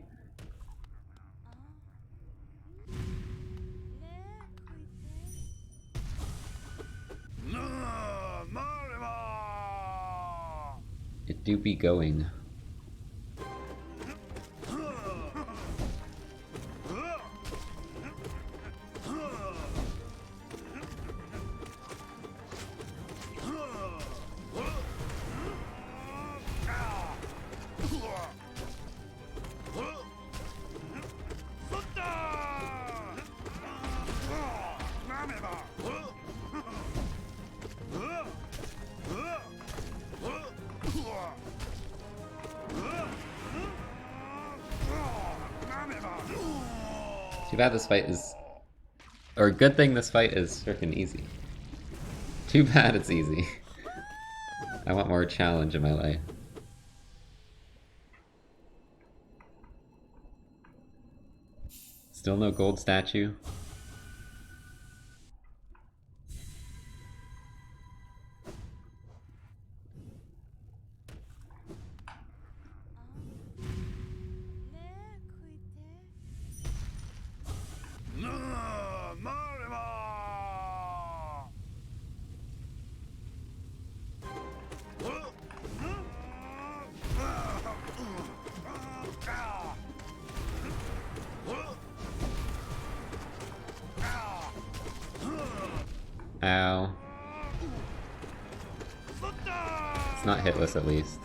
It do be going. Too bad this fight is... Or good thing this fight is frickin' easy. Too bad it's easy. I want more challenge in my life. Still no gold statue. Ow. It's not hitless at least.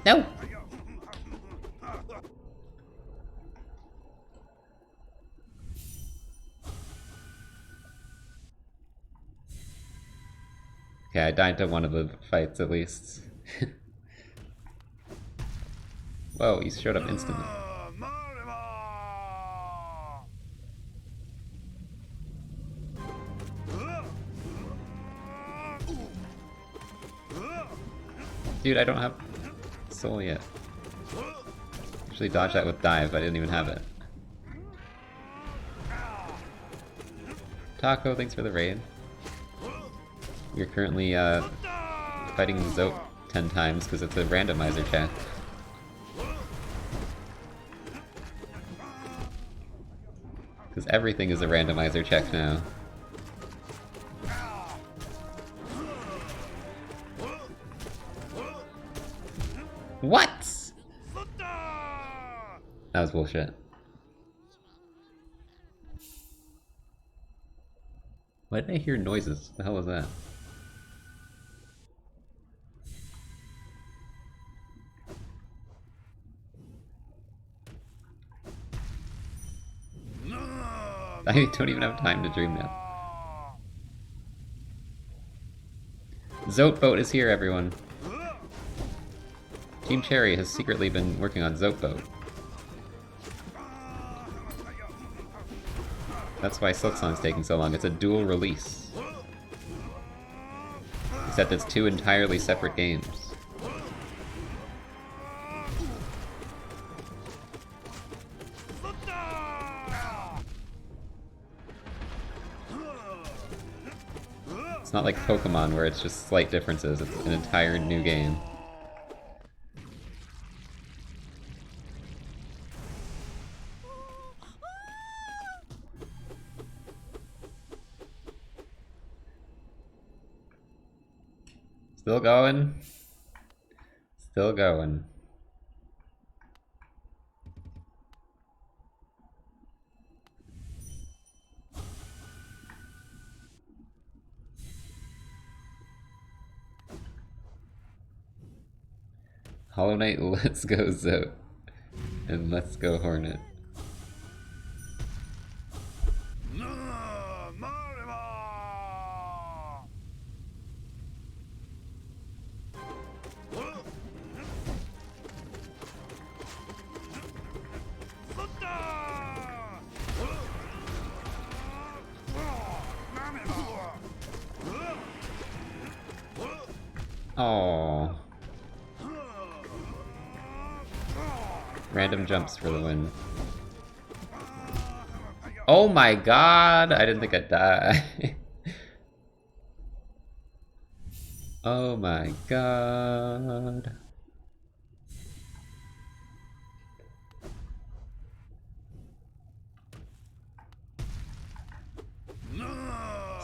No! Okay, I died to one of the fights at least. Whoa, he showed up instantly. Dude, I don't have soul yet. Actually dodged that with dive, but I didn't even have it. Taco, thanks for the raid. You're currently fighting Zote 10 times because it's a randomizer check. Because everything is a randomizer check now. What? That was bullshit. Why did I hear noises? What the hell was that? I don't even have time to dream now. Zote boat is here, everyone. Team Cherry has secretly been working on Zote boat. That's why Silksong's taking so long. It's a dual release. Except it's 2 entirely separate games. It's not like Pokemon where it's just slight differences. It's an entire new game. Still going. Still going. Hollow Knight, let's go Zote. And let's go Hornet. Oh. Random jumps for the win. Oh my god! I didn't think I'd die. Oh my god.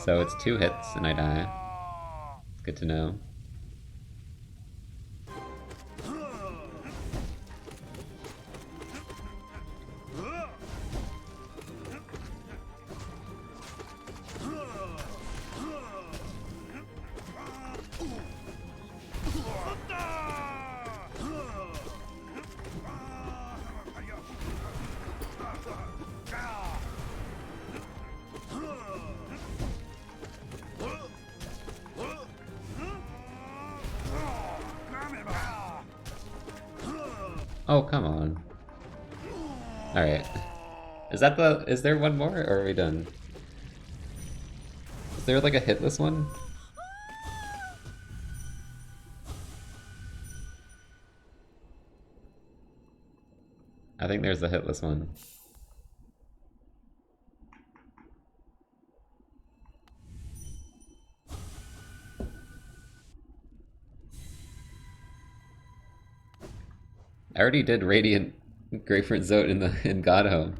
So it's 2 hits and I die. It's good to know. Oh, come on. Alright. Is there one more, or are we done? Is there like a hitless one? I think there's a hitless one. I already did Radiant Grapefruit Zote in God Home.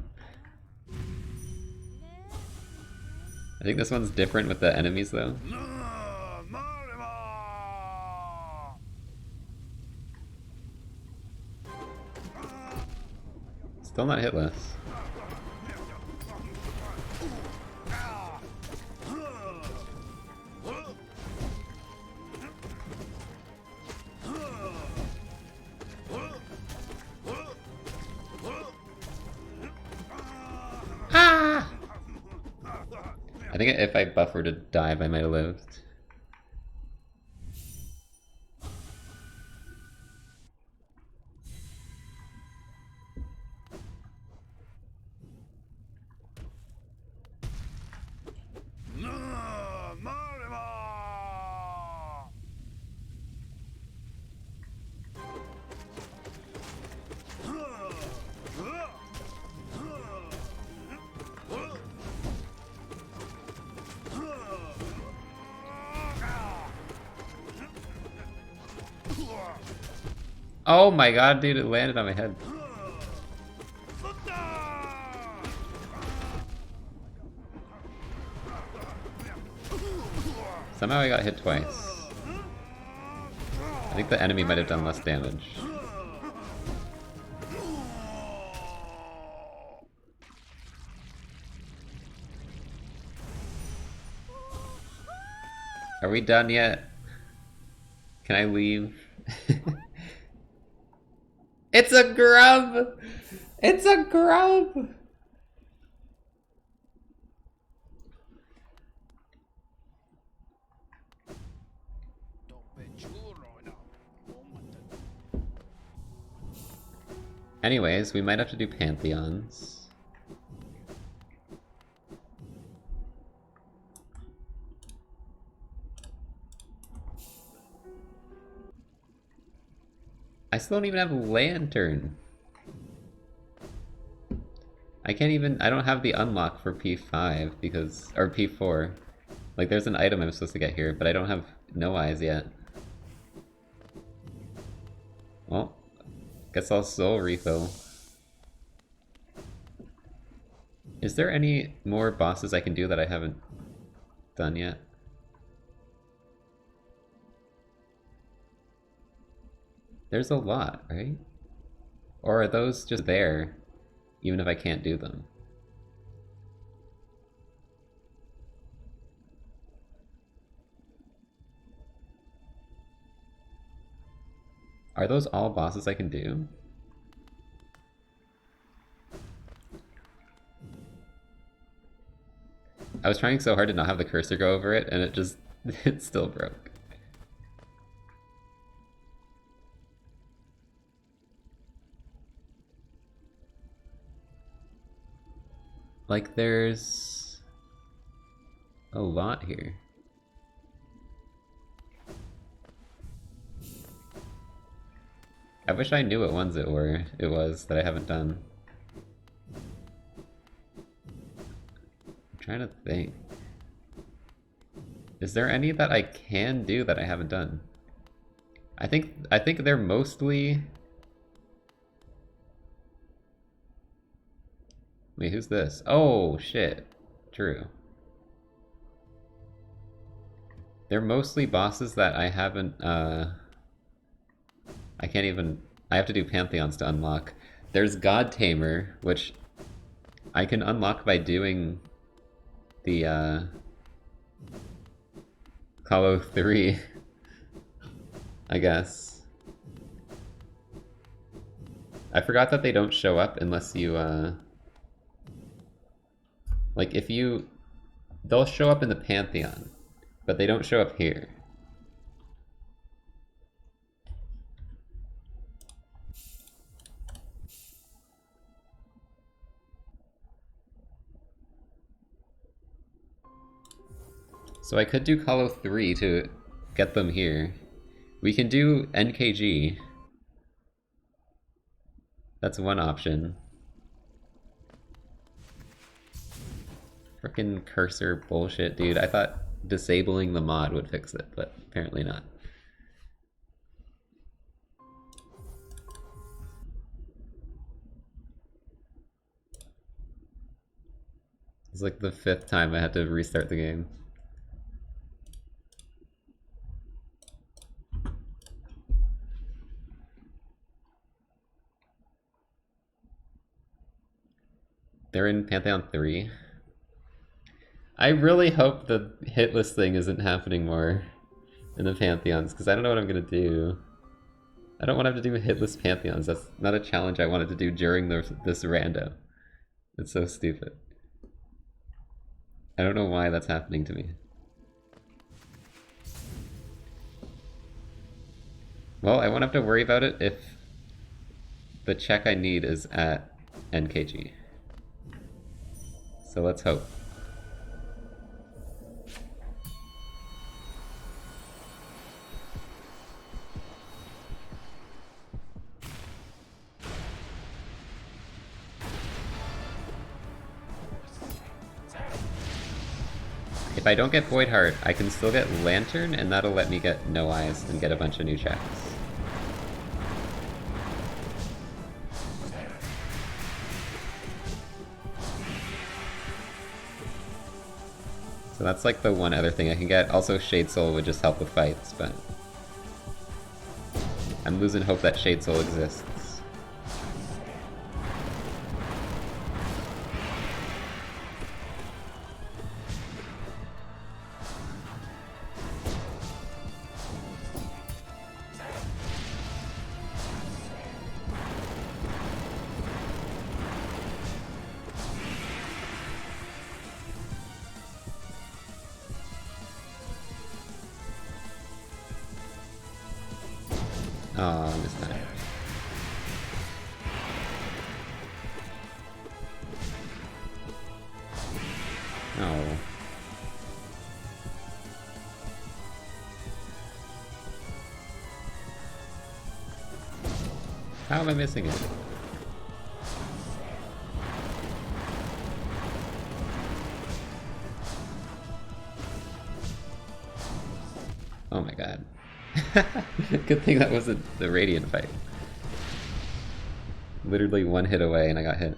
I think this one's different with the enemies though. Still not hitless. I think if I buffered a dive, I might have lived. Oh my god, dude, it landed on my head. Somehow I got hit twice. I think the enemy might have done less damage. Are we done yet? Can I leave? It's a grub! It's a grub! Anyways, we might have to do Pantheons. I still don't even have Lantern. I don't have the unlock for P5 because, or P4. Like there's an item I'm supposed to get here, but I don't have No Eyes yet. Well, guess I'll soul refill. Is there any more bosses I can do that I haven't done yet? There's a lot, right? Or are those just there, even if I can't do them? Are those all bosses I can do? I was trying so hard to not have the cursor go over it, and it still broke. Like, there's a lot here. I wish I knew what ones it was that I haven't done. I'm trying to think. Is there any that I can do that I haven't done? I think they're mostly... Wait, who's this? Oh, shit. True. They're mostly bosses that I haven't, I can't even... I have to do Pantheons to unlock. There's God Tamer, which I can unlock by doing the, Hollow 3, I guess. I forgot that they don't show up unless you, like, if you... They'll show up in the Pantheon, but they don't show up here. So I could do Hollow 3 to get them here. We can do NKG. That's one option. Frickin' cursor bullshit, dude. I thought disabling the mod would fix it, but apparently not. It's like the 5th time I had to restart the game. They're in Pantheon 3. I really hope the hitless thing isn't happening more in the Pantheons, because I don't know what I'm gonna do. I don't want to have to do hitless Pantheons. That's not a challenge I wanted to do during this rando. It's so stupid. I don't know why that's happening to me. Well, I won't have to worry about it if the check I need is at NKG. So let's hope. If I don't get Void Heart, I can still get Lantern, and that'll let me get No Eyes and get a bunch of new checks. So that's like the one other thing I can get. Also, Shade Soul would just help with fights, but I'm losing hope that Shade Soul exists. Oh, I missed that. Oh. How am I missing it? Oh my god. Good thing that wasn't the Radiant fight. Literally one hit away and I got hit.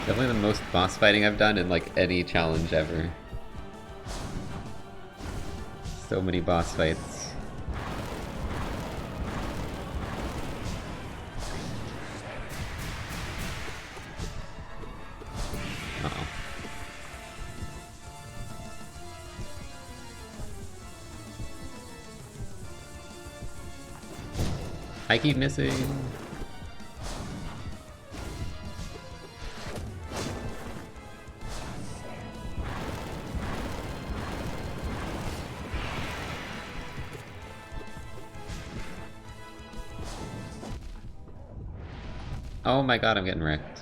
Definitely the most boss fighting I've done in like any challenge ever. So many boss fights. Uh-oh. I keep missing. Oh my god, I'm getting wrecked.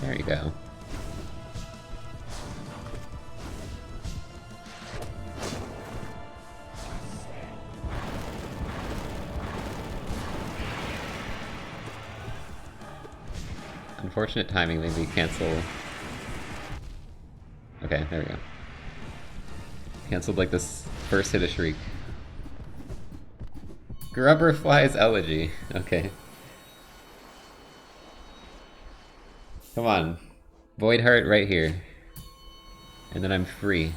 There you go. Unfortunate timing, maybe cancel. Okay, there we go. Cancelled like this first hit of Shriek. Grubberfly's Elegy. Okay. Come on. Void Heart right here. And then I'm free.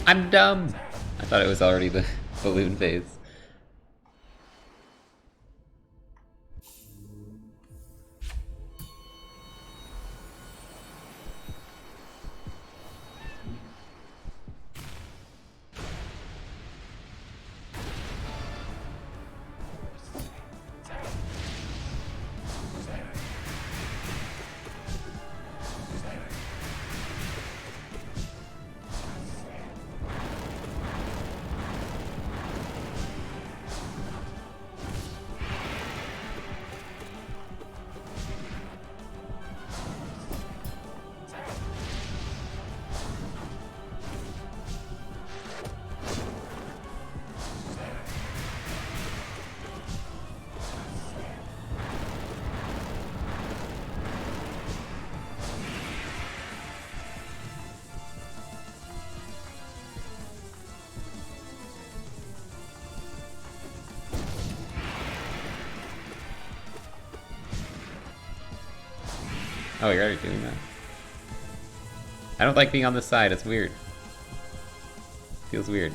I'm dumb! I thought it was already the balloon phase. Oh, you're already doing that. I don't like being on this side, it's weird. Feels weird.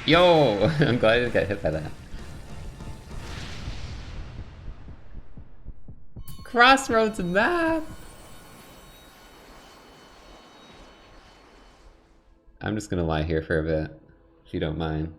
Yo! I'm glad I didn't get hit by that. Crossroads map! I'm just gonna lie here for a bit, if you don't mind.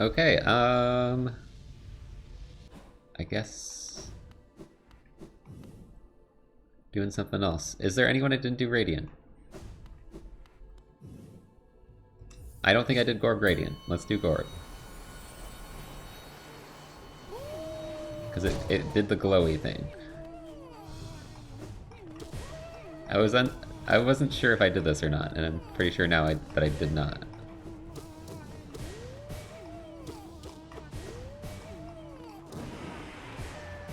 Okay, I guess doing something else. Is there anyone I didn't do Radiant? I don't think I did Gorb Radiant. Let's do Gorb. Because it did the glowy thing. I wasn't sure if I did this or not, and I'm pretty sure now that I did not.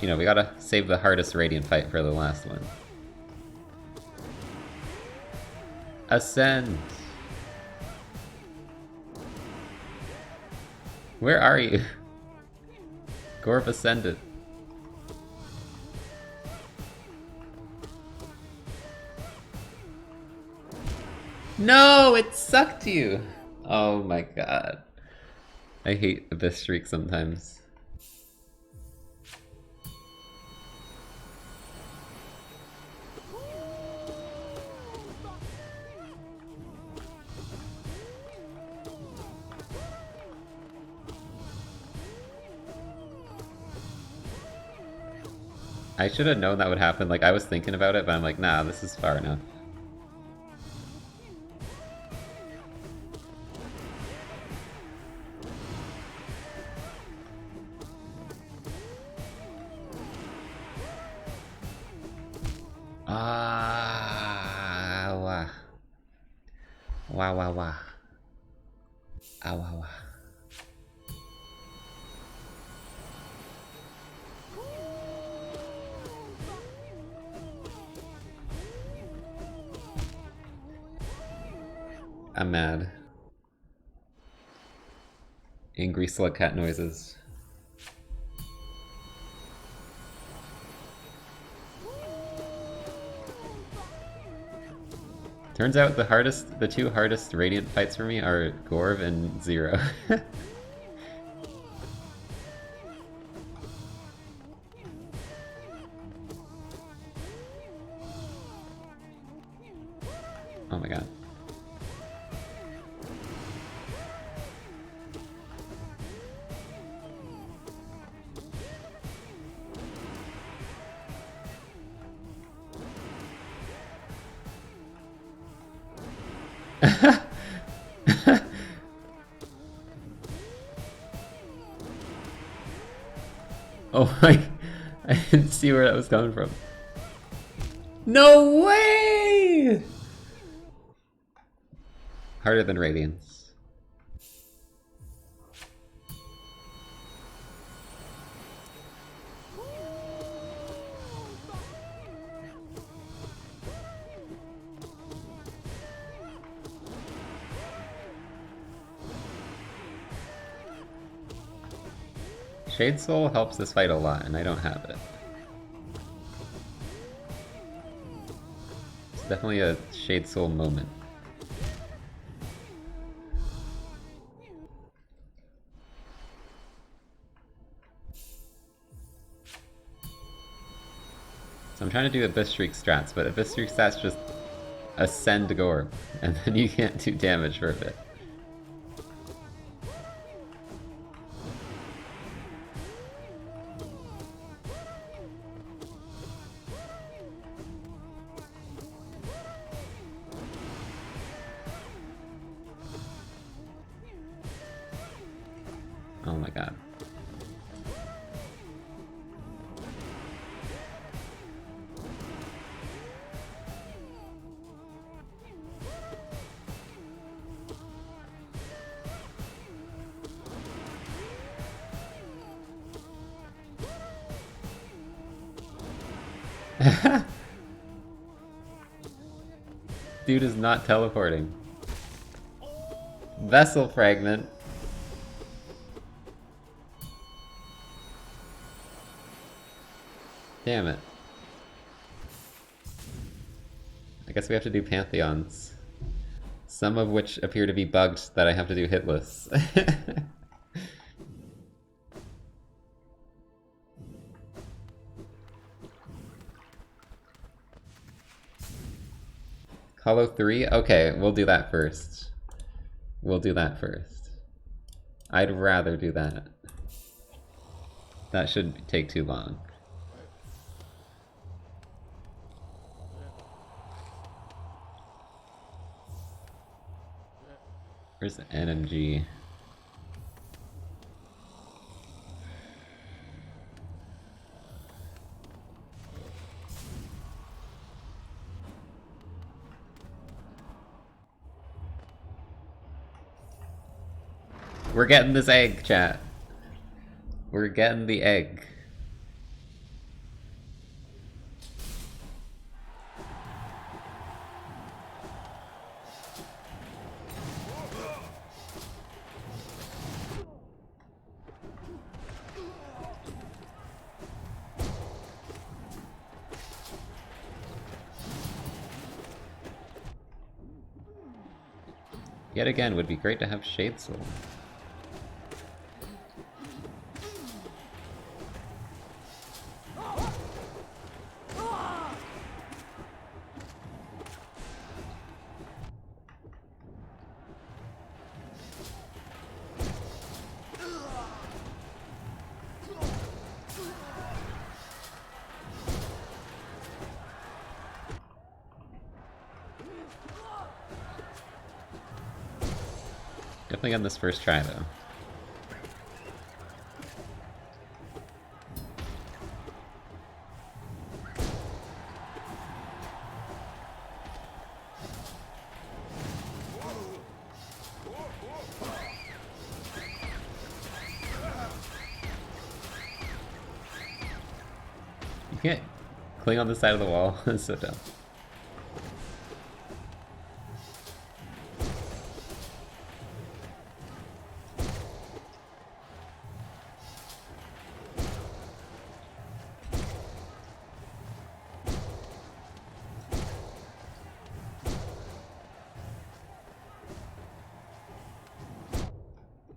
You know, we gotta save the hardest Radiant fight for the last one. Ascend! Where are you? Gorv ascended. No, it sucked you! Oh my god. I hate this streak sometimes. I should have known that would happen. Like, I was thinking about it, but I'm like, nah, this is far enough. Ah, wah. Wah, wah, wah. Ah, wah, wah. I'm mad. Angry slug cat noises. Turns out the two hardest Radiant fights for me are Gorv and Zero. Oh my god. Oh my, I didn't see where that was coming from. No way! Harder than Radiance. Shade Soul helps this fight a lot, and I don't have it. It's definitely a Shade Soul moment. So I'm trying to do Abyss Shriek strats, but Abyss Shriek strats just ascend Gorb, and then you can't do damage for a bit. Oh my god. Dude is not teleporting. Vessel fragment. Damn it. I guess we have to do Pantheons. Some of which appear to be bugged that I have to do hitless. Hollow 3? Okay, we'll do that first. We'll do that first. I'd rather do that. That shouldn't take too long. Where's the NMG? We're getting this egg, chat. We're getting the egg. Yet again, would be great to have Shade Soul. Definitely on this first try, though. You can't cling on the side of the wall. It's so dumb.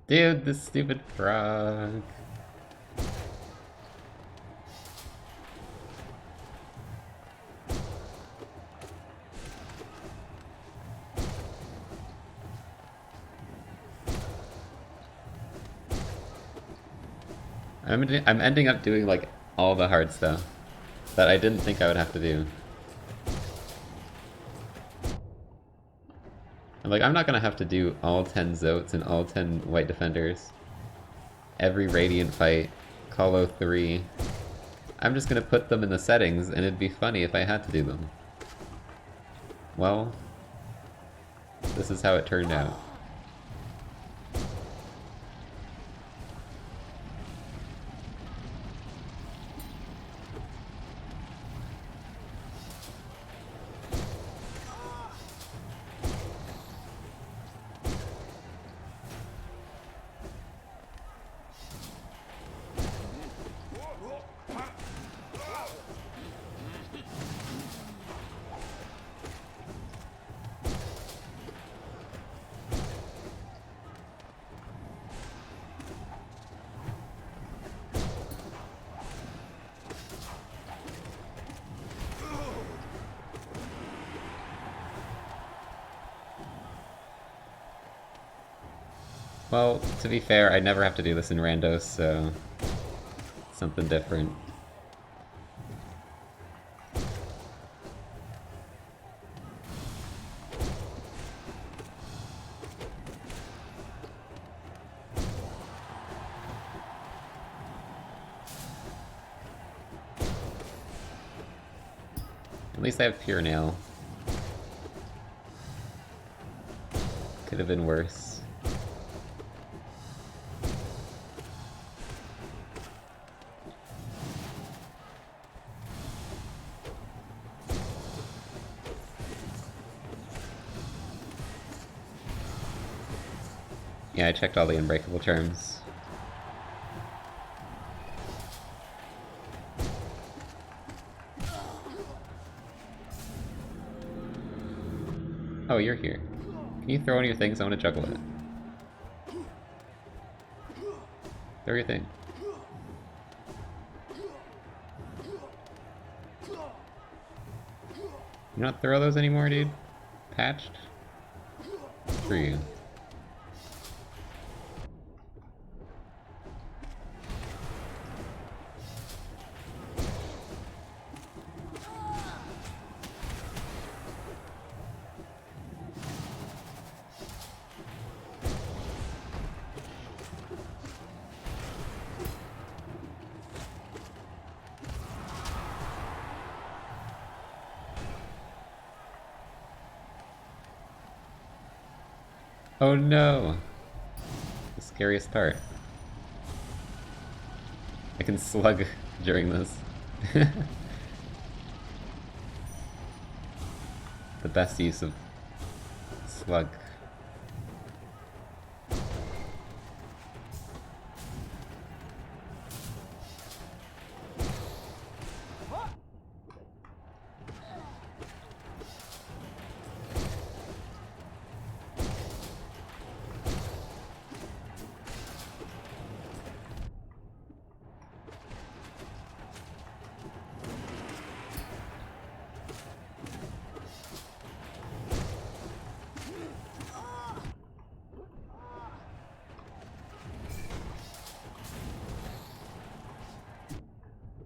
Dude, this stupid frog. I'm ending up doing like all the hard stuff that I didn't think I would have to do. I'm not gonna have to do all 10 Zotes and all 10 White Defenders. Every Radiant fight, Colo 3. I'm just gonna put them in the settings and it'd be funny if I had to do them. Well, this is how it turned out. Well, to be fair, I never have to do this in randos, so something different. At least I have Pure Nail. Could have been worse. Yeah, I checked all the unbreakable terms. Oh, you're here. Can you throw one of your things? I want to juggle it. Throw your thing. You not throw those anymore, dude? Patched? For you. Oh no! The scariest part. I can slug during this. The best use of slug.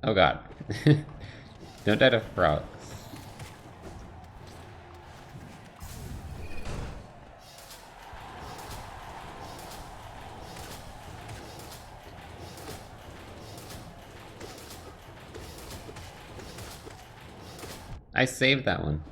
Oh god. Don't die to frogs. I saved that one.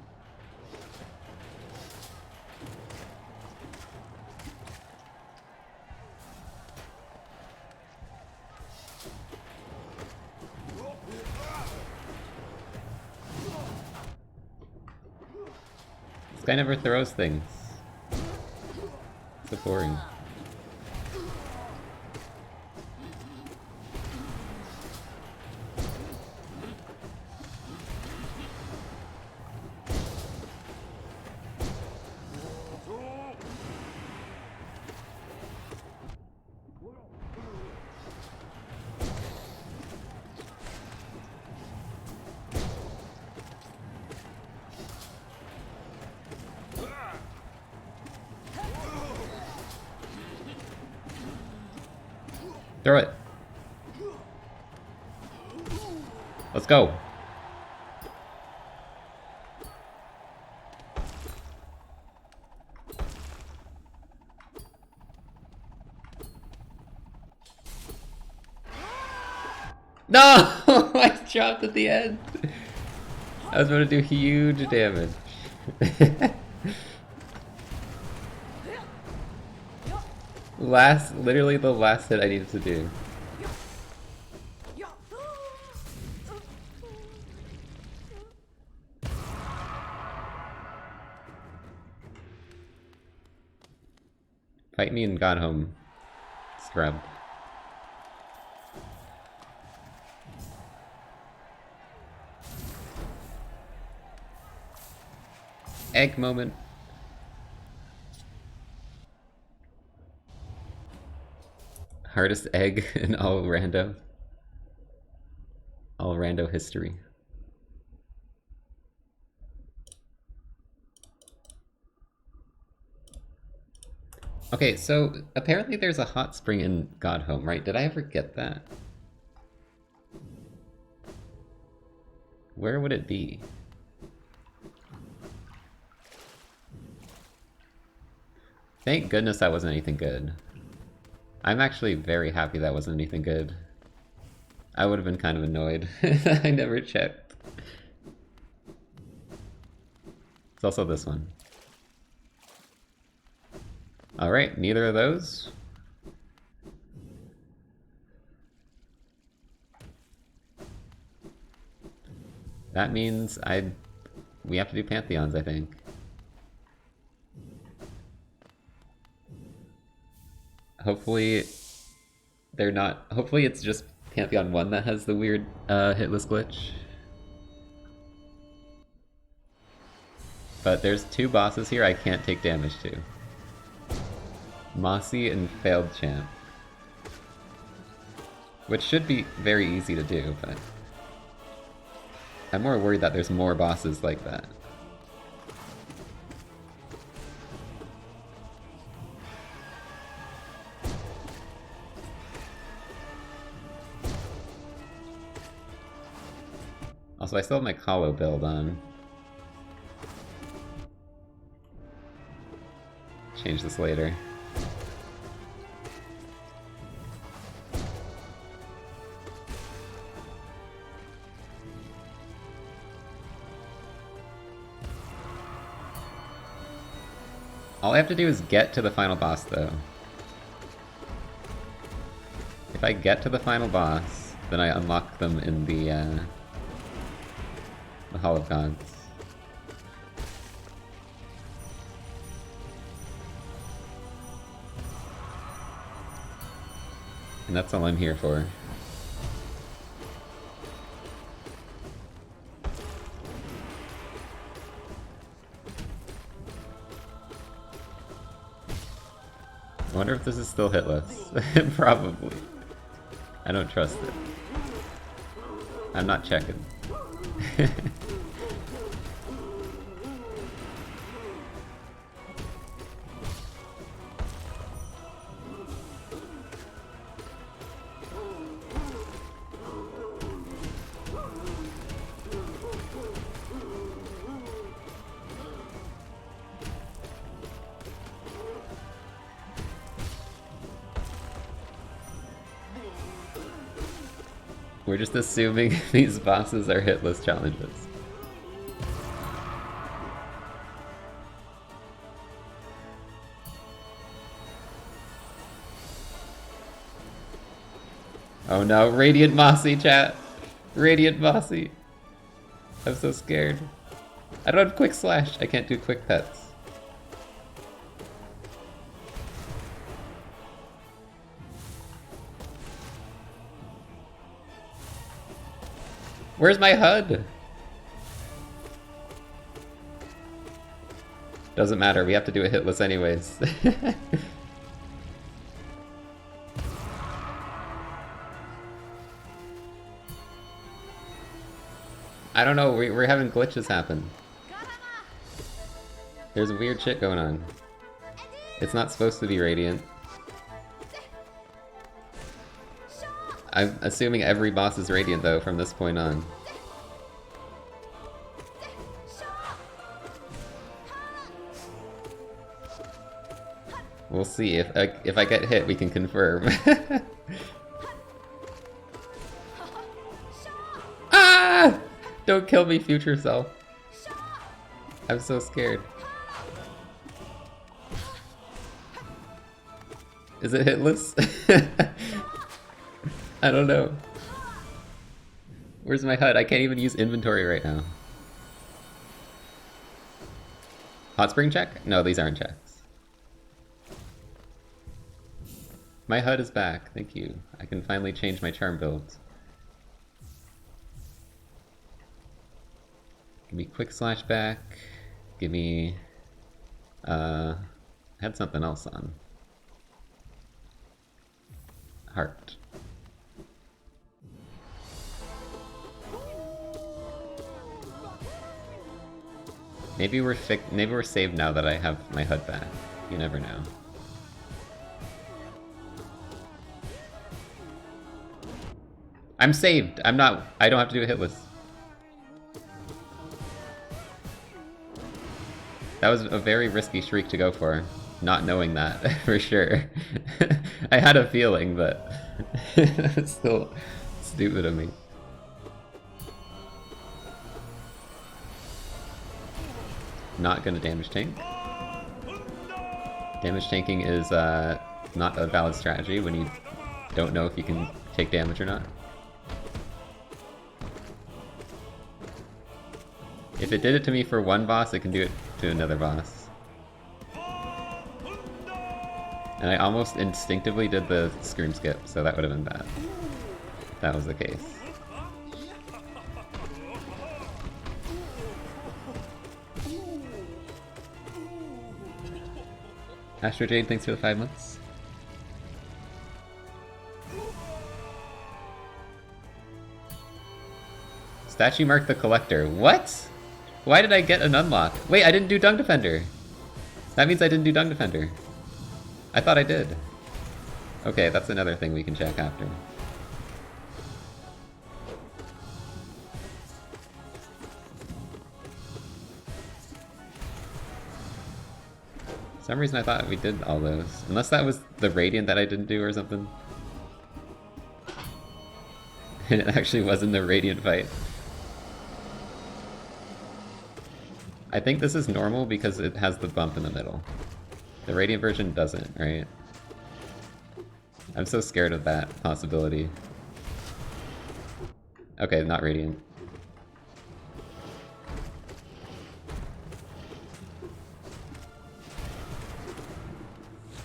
This guy never throws things. So boring. Throw it. Let's go. No! I dropped at the end. I was about to do huge damage. Literally the last hit I needed to do. Fight me and got home, scrub. Egg moment. Hardest egg in all rando history. Okay, so apparently there's a hot spring in Godhome, right? Did I ever get that? Where would it be? Thank goodness that wasn't anything good. I'm actually very happy that wasn't anything good. I would have been kind of annoyed. I never checked. It's also this one. Alright, neither of those. That means we have to do Pantheons, I think. Hopefully they're not, hopefully it's just Pantheon 1 that has the weird hitless glitch. But there's two bosses here I can't take damage to. Mossy and Failed Champ. Which should be very easy to do, but I'm more worried that there's more bosses like that. Also, I still have my Kahlo build on. Change this later. All I have to do is get to the final boss, though. If I get to the final boss, then I unlock them in the Hall of Gods. And that's all I'm here for. I wonder if this is still hitless. Probably. I don't trust it. I'm not checking. We're just assuming these bosses are hitless challenges. Oh no, Radiant Mossy, chat! Radiant Mossy! I'm so scared. I don't have Quick Slash. I can't do quick pets. Where's my HUD? Doesn't matter, we have to do a hitless anyways. I don't know, we're having glitches happen. There's weird shit going on. It's not supposed to be Radiant. I'm assuming every boss is Radiant though from this point on. We'll see. If I get hit, we can confirm. Ah! Don't kill me, future self. I'm so scared. Is it hitless? I don't know. Where's my HUD? I can't even use inventory right now. Hot spring check? No, these aren't checks. My HUD is back, thank you. I can finally change my charm builds. Give me quick slash back. Give me... I had something else on. Heart. Maybe we're saved now that I have my HUD back. You never know. I'm saved! I don't have to do a hitless. That was a very risky shriek to go for, not knowing that, for sure. I had a feeling, but it's still stupid of me. Not gonna damage tank. Damage tanking is not a valid strategy when you don't know if you can take damage or not. If it did it to me for one boss, it can do it to another boss. And I almost instinctively did the scream skip, so that would have been bad. If that was the case. Astro Jade, thanks for the 5 months. Statue Mark the Collector. What? Why did I get an unlock? Wait, I didn't do Dung Defender. That means I didn't do Dung Defender. I thought I did. Okay, that's another thing we can check after. For some reason I thought we did all those. Unless that was the Radiant that I didn't do or something. And it actually wasn't the Radiant fight. I think this is normal because it has the bump in the middle. The Radiant version doesn't, right? I'm so scared of that possibility. Okay, not Radiant.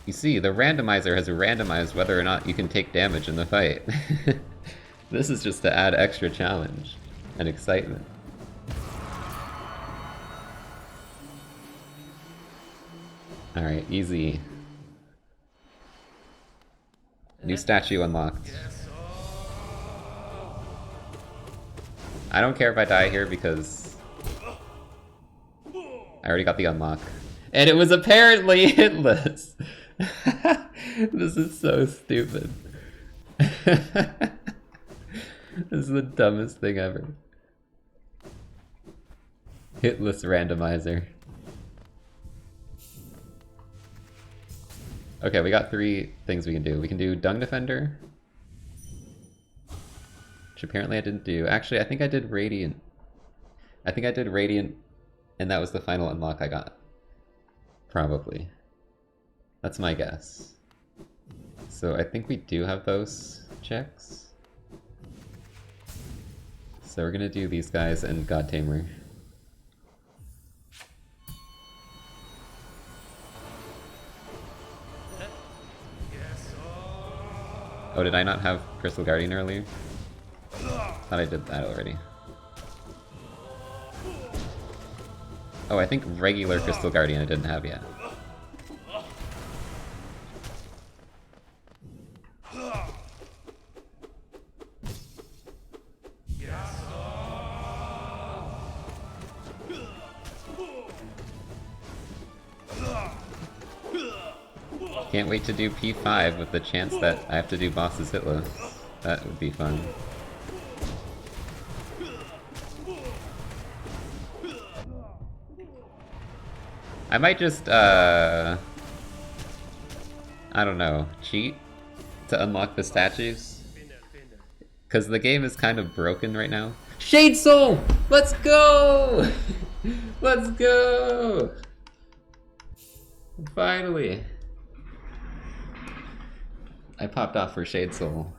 You see, the randomizer has randomized whether or not you can take damage in the fight. This is just to add extra challenge and excitement. Alright, easy. New statue unlocked. I don't care if I die here because I already got the unlock. And it was apparently hitless! This is so stupid. This is the dumbest thing ever. Hitless randomizer. Okay, we got 3 things we can do. We can do Dung Defender, which apparently I didn't do. Actually, I think I did Radiant. I think I did Radiant, and that was the final unlock I got. Probably. That's my guess. So I think we do have those checks. So we're gonna do these guys and God Tamer. Oh, did I not have Crystal Guardian earlier? Thought I did that already. Oh, I think regular Crystal Guardian I didn't have yet. Can't wait to do P5 with the chance that I have to do bosses hitless. That would be fun. I might just, I don't know, cheat to unlock the statues? Because the game is kind of broken right now. Shade Soul! Let's go! Let's go! Finally! I popped off for Shade Soul.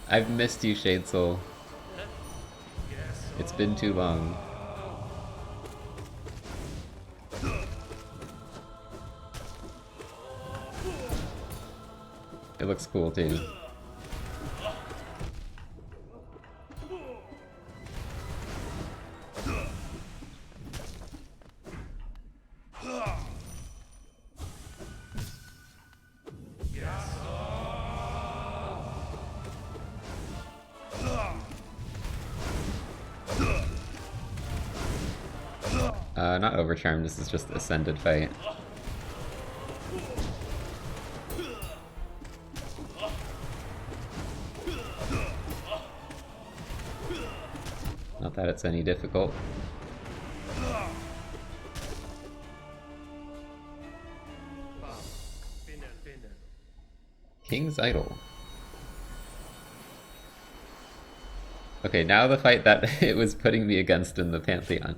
I've missed you, Shade Soul. It's been too long. It looks cool too. Not Overcharm, this is just Ascended fight. Not that it's any difficult. King's Idol. Okay, now the fight that it was putting me against in the Pantheon.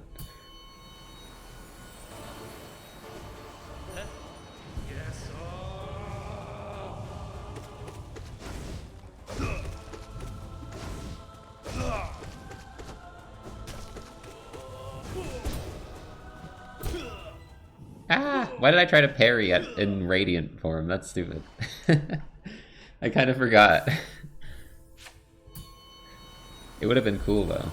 Why did I try to parry in Radiant form? That's stupid. I kind of forgot. It would have been cool though.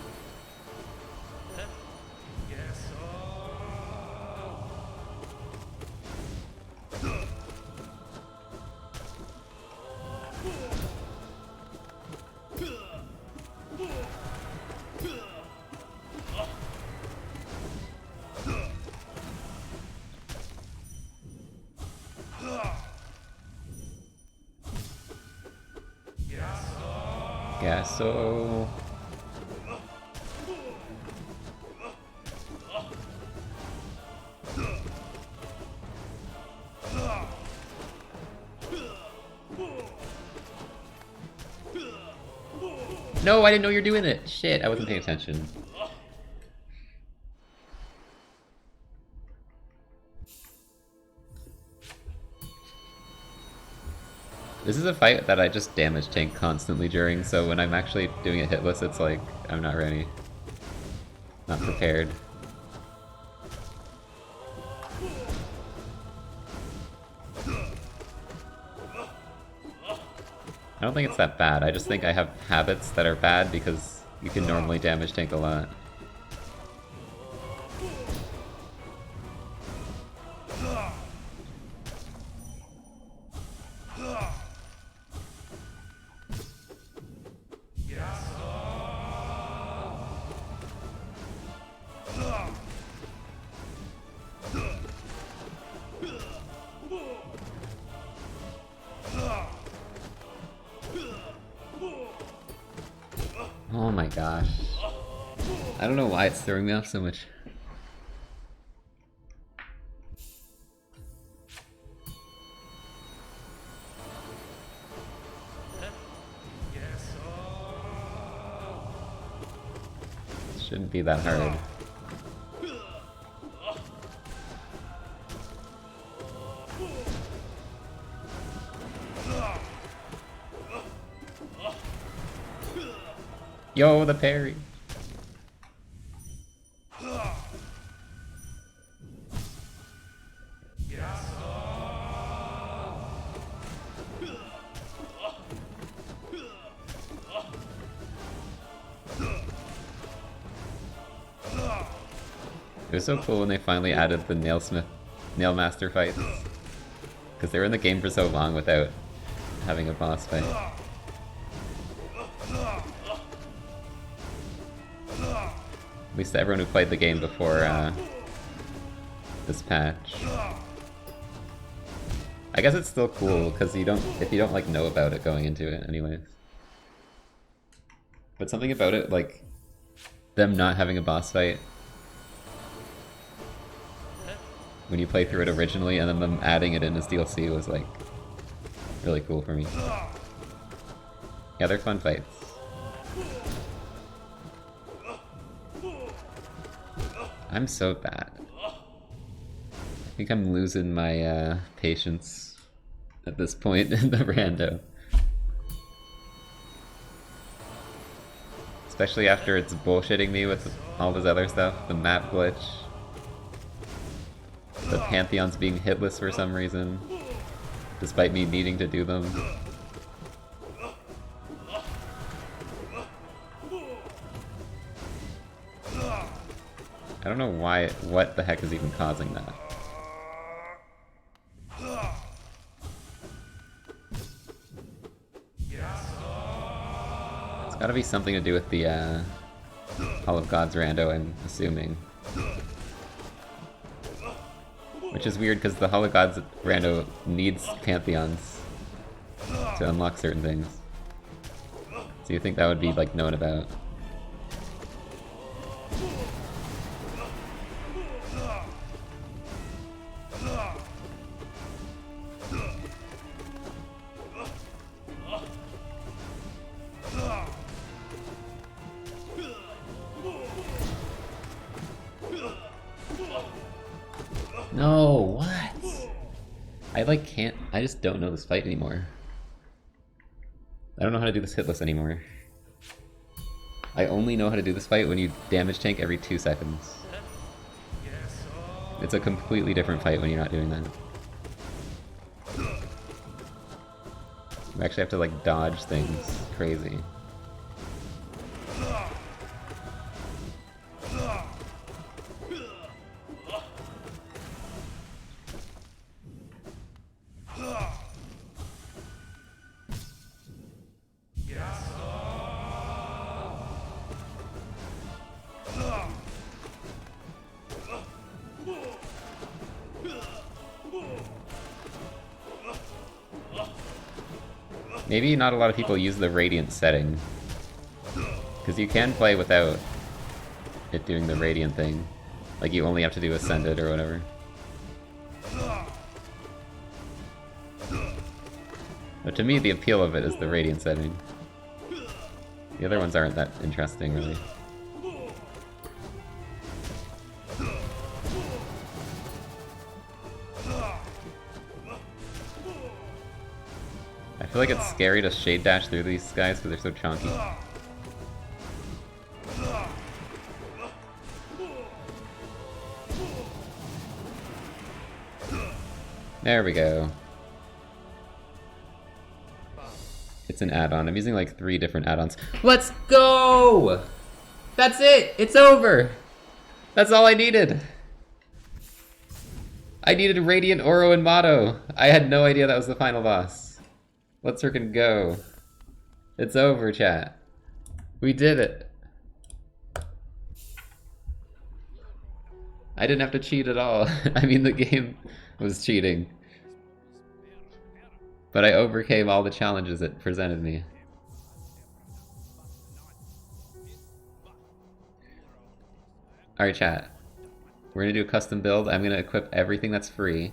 So no, I didn't know you're doing it. Shit, I wasn't paying attention. This is a fight that I just damage tank constantly during, so when I'm actually doing it hitless, it's like, I'm not ready. Not prepared. I don't think it's that bad, I just think I have habits that are bad because you can normally damage tank a lot. Oh my gosh. I don't know why it's throwing me off so much. Shouldn't be that hard. Yo, the parry! It was so cool when they finally added the Nail Master fights. Because they were in the game for so long without having a boss fight. At least everyone who played the game before this patch. I guess it's still cool because if you don't like know about it going into it anyways. But something about it, like them not having a boss fight when you play through it originally and then them adding it in as DLC was like really cool for me. Yeah, they're fun fights. I'm so bad. I think I'm losing my patience at this point in the rando. Especially after it's bullshitting me with all this other stuff, the map glitch, the Pantheons being hitless for some reason, despite me needing to do them. I don't know what the heck is even causing that. It's gotta be something to do with the Hall of Gods rando, I'm assuming. Which is weird because the Hall of Gods rando needs Pantheons to unlock certain things. So you think that would be like known about. No, what? I just don't know this fight anymore. I don't know how to do this hitless anymore. I only know how to do this fight when you damage tank every 2 seconds. It's a completely different fight when you're not doing that. You actually have to like dodge things. Crazy. Maybe not a lot of people use the Radiant setting. Because you can play without it doing the Radiant thing. Like you only have to do Ascended or whatever. But to me the appeal of it is the Radiant setting. The other ones aren't that interesting really. I feel like it's scary to shade dash through these guys because they're so chunky. There we go. It's an add-on. I'm using like 3 different add-ons. Let's go! That's it! It's over! That's all I needed! I needed Radiant, Oro, and Motto. I had no idea that was the final boss. Let's freaking go. It's over, chat. We did it. I didn't have to cheat at all. I mean, the game was cheating. But I overcame all the challenges it presented me. Alright, chat. We're gonna do a custom build. I'm gonna equip everything that's free.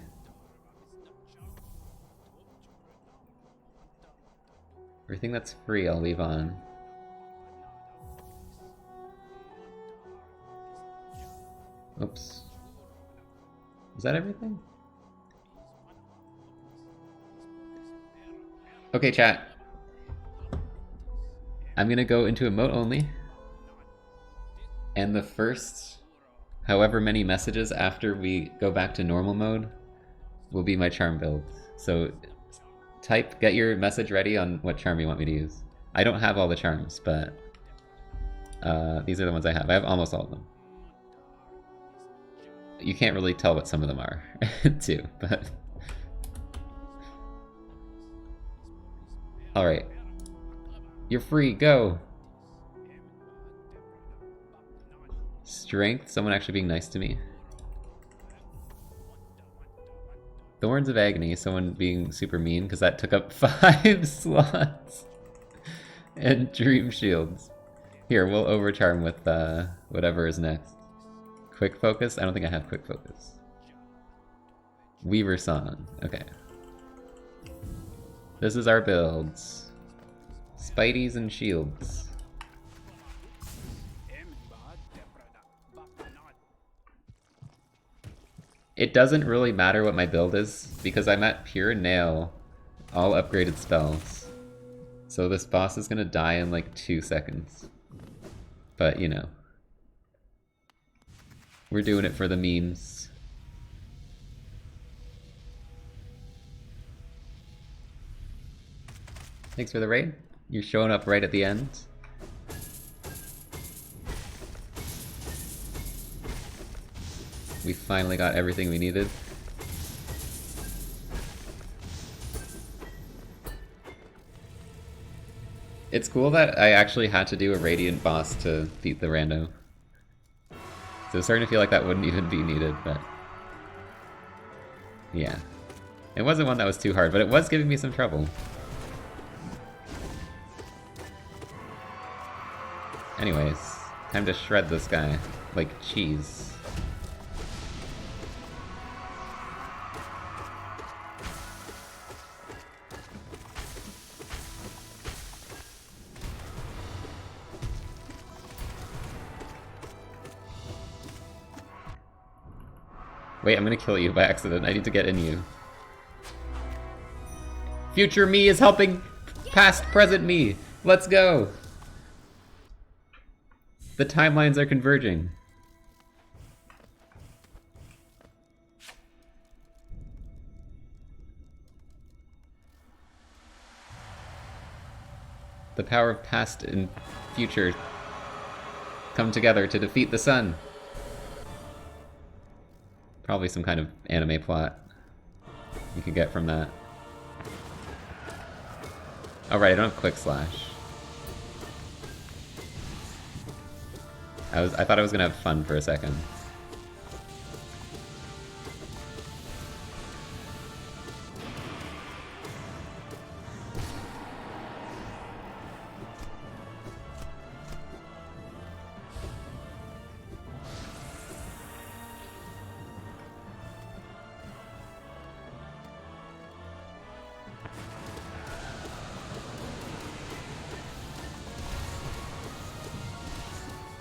Everything that's free I'll leave on. Oops. Is that everything? Okay, chat. I'm gonna go into emote only. And the first however many messages after we go back to normal mode will be my charm build. So get your message ready on what charm you want me to use. I don't have all the charms, but these are the ones I have. I have almost all of them. You can't really tell what some of them are, too, but... Alright. You're free, go! Strength, someone actually being nice to me. Thorns of Agony, someone being super mean, because that took up 5 slots. And Dream Shields. Here, we'll overcharm with whatever is next. Quick Focus? I don't think I have Quick Focus. Weaver Song. Okay. This is our builds. Spideys and shields. It doesn't really matter what my build is, because I'm at Pure Nail, all upgraded spells. So this boss is gonna die in like 2 seconds. But, you know. We're doing it for the memes. Thanks for the raid. You're showing up right at the end. We finally got everything we needed. It's cool that I actually had to do a Radiant boss to beat the rando. So it's starting to feel like that wouldn't even be needed, but... yeah. It wasn't one that was too hard, but it was giving me some trouble. Anyways, time to shred this guy like cheese. Wait, I'm gonna kill you by accident. I need to get in you. Future me is helping past present me. Let's go. The timelines are converging. The power of past and future come together to defeat the sun. Probably some kind of anime plot you could get from that. Oh right, I don't have Quick Slash. I thought I was gonna have fun for a second.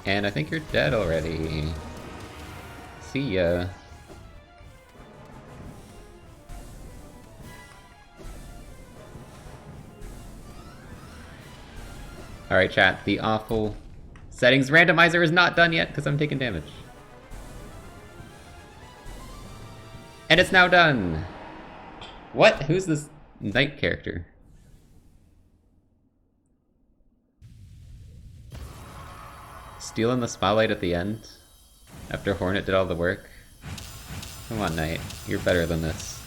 And I think you're dead already. See ya. Alright chat, the awful settings randomizer is not done yet because I'm taking damage. And it's now done! What? Who's this knight character? Stealing the spotlight at the end? After Hornet did all the work? Come on, Knight. You're better than this.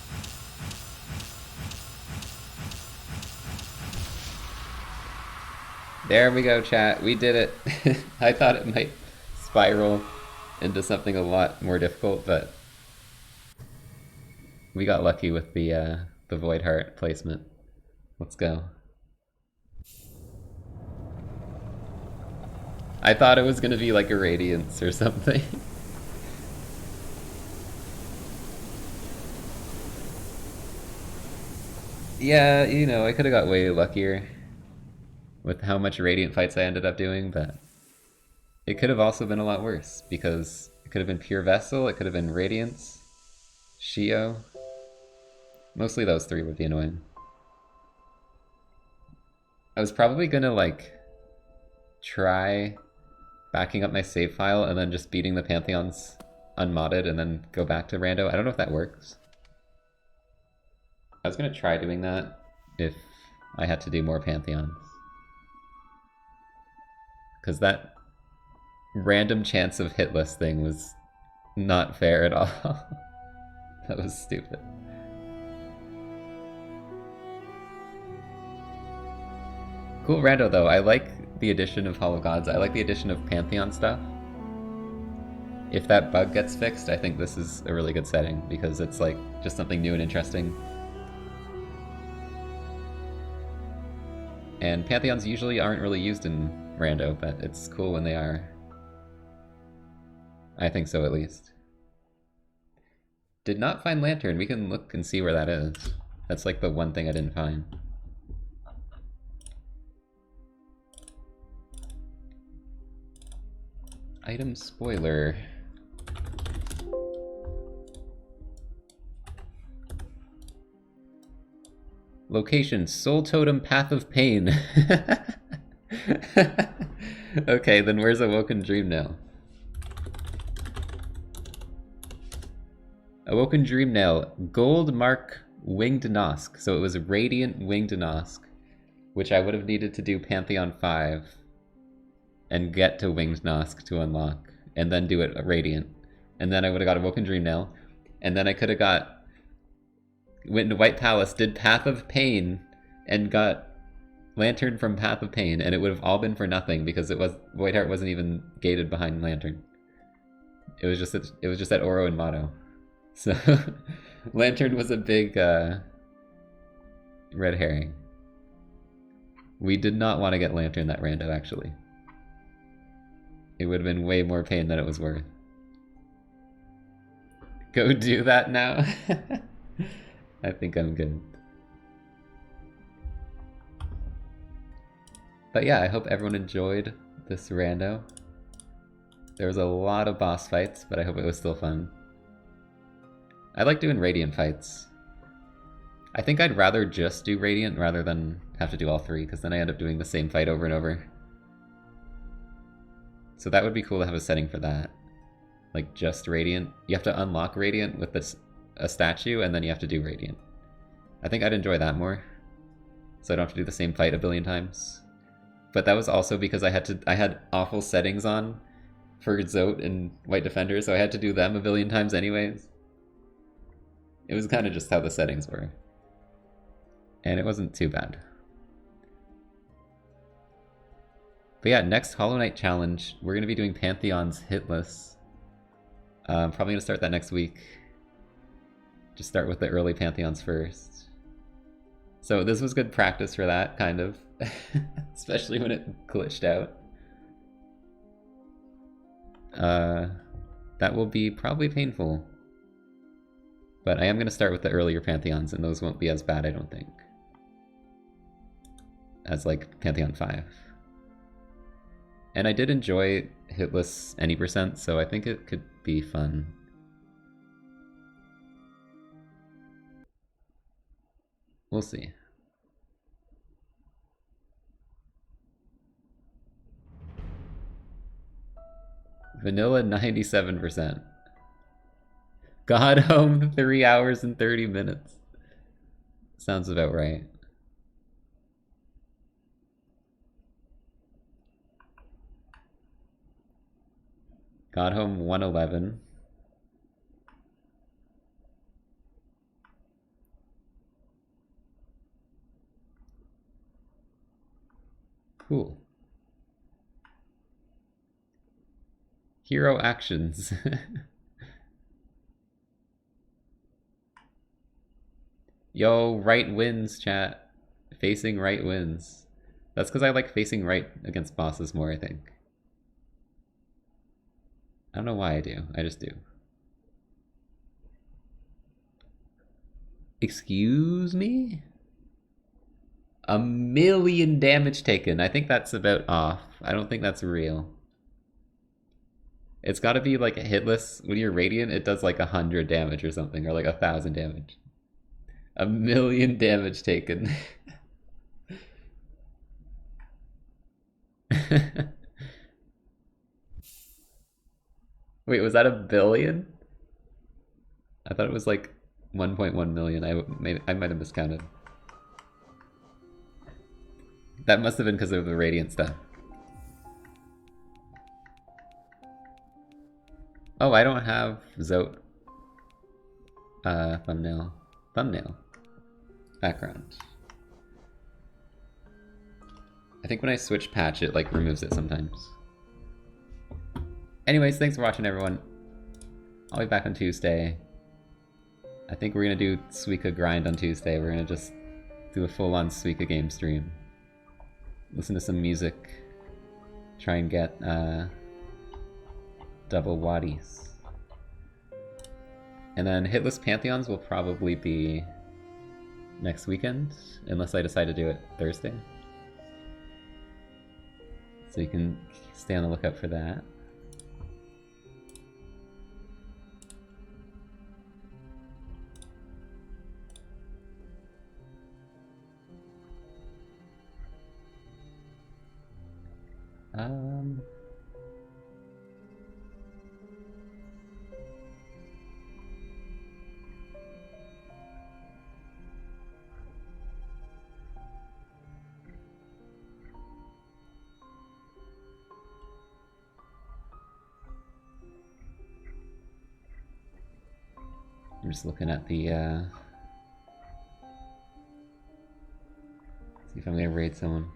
There we go, chat. We did it. I thought it might spiral into something a lot more difficult, but we got lucky with the Void Heart placement. Let's go. I thought it was gonna be like a Radiance or something. Yeah, you know, I could've got way luckier with how much Radiant fights I ended up doing, but it could have also been a lot worse, because It could have been Pure Vessel, it could have been Radiance, Shio. Mostly those three would be annoying. I was probably gonna like try backing up my save file and then just beating the Pantheons unmodded and then go back to Rando. I don't know if that works. I was gonna try doing that if I had to do more Pantheons. Because that random chance of hitless thing was not fair at all. That was stupid. Cool rando though. I like the addition of Hall of Gods. I like the addition of Pantheon stuff. If that bug gets fixed, I think this is a really good setting because it's like just something new and interesting. And Pantheons usually aren't really used in rando, but it's cool when they are. I think so, at least. Did not find Lantern. We can look and see where that is. That's like the one thing I didn't find. Item spoiler. Location, Soul Totem, Path of Pain. Okay, then where's Awoken Dream now? Awoken Dream Nail, Gold Mark Winged Nosk. So it was Radiant Winged Nosk, which I would have needed to do Pantheon 5 and get to Winged Nosk to unlock, and then do it Radiant. And then I would have got Awoken Dream Nail, and then I could have went into White Palace, did Path of Pain, and got Lantern from Path of Pain, and it would have all been for nothing because Whiteheart wasn't even gated behind Lantern. It was just at Oro and Motto. So Lantern was a big red herring. We did not want to get Lantern that rando, actually. It would have been way more pain than it was worth. Go do that now? I think I'm good. But yeah, I hope everyone enjoyed this rando. There was a lot of boss fights, but I hope it was still fun. I like doing Radiant fights. I think I'd rather just do Radiant rather than have to do all three, because then I end up doing the same fight over and over. So that would be cool to have a setting for that. Like just Radiant. You have to unlock Radiant with a statue, and then you have to do Radiant. I think I'd enjoy that more. So I don't have to do the same fight a billion times. But that was also because I had awful settings on for Zote and White Defender, so I had to do them a billion times anyways. It was kind of just how the settings were. And it wasn't too bad. But yeah, next Hollow Knight challenge, we're going to be doing Pantheon's Hitless. Probably going to start that next week. Just start with the early Pantheons first. So this was good practice for that, kind of. Especially when it glitched out. That will be probably painful. But I am going to start with the earlier Pantheons, and those won't be as bad, I don't think. As like Pantheon 5. And I did enjoy Hitless any percent, so I think it could be fun. We'll see. Vanilla 97%. Got home 3 hours and 30 minutes. Sounds about right. Got home 111. Cool. Hero actions. Yo, right wins, chat. Facing right wins. That's because I like facing right against bosses more, I think. I don't know why I do. I just do. Excuse me? 1,000,000 damage taken. I think that's about off. I don't think that's real. It's gotta be like a hitless. When you're radiant, it does like 100 damage or something, or like 1,000 damage. 1,000,000 damage taken. Wait, was that 1,000,000,000? I thought it was like 1.1 million. I might have miscounted. That must have been because of the radiant stuff. Oh, I don't have Zote thumbnail. Thumbnail. Background. I think when I switch patch, it like removes it sometimes. Anyways, thanks for watching, everyone. I'll be back on Tuesday. I think we're gonna do Suika grind on Tuesday. We're gonna just do a full-on Suika game stream. Listen to some music. Try and get double waddies. And then Hitless Pantheons will probably be next weekend, unless I decide to do it Thursday. So you can stay on the lookout for that. I'm just looking at the, see if I'm gonna raid someone.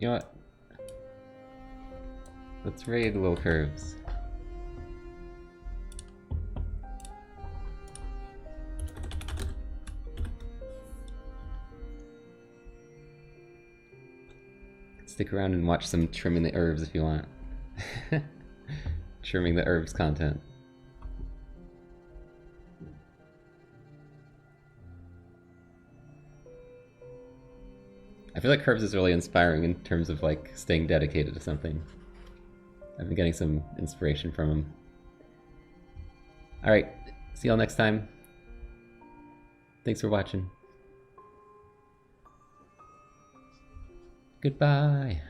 You know what? Let's raid Little Curves. Stick around and watch some Trimming the Herbs if you want. Trimming the Herbs content. I feel like Herbs is really inspiring in terms of like staying dedicated to something. I've been getting some inspiration from him. Alright, see y'all next time. Thanks for watching. Goodbye.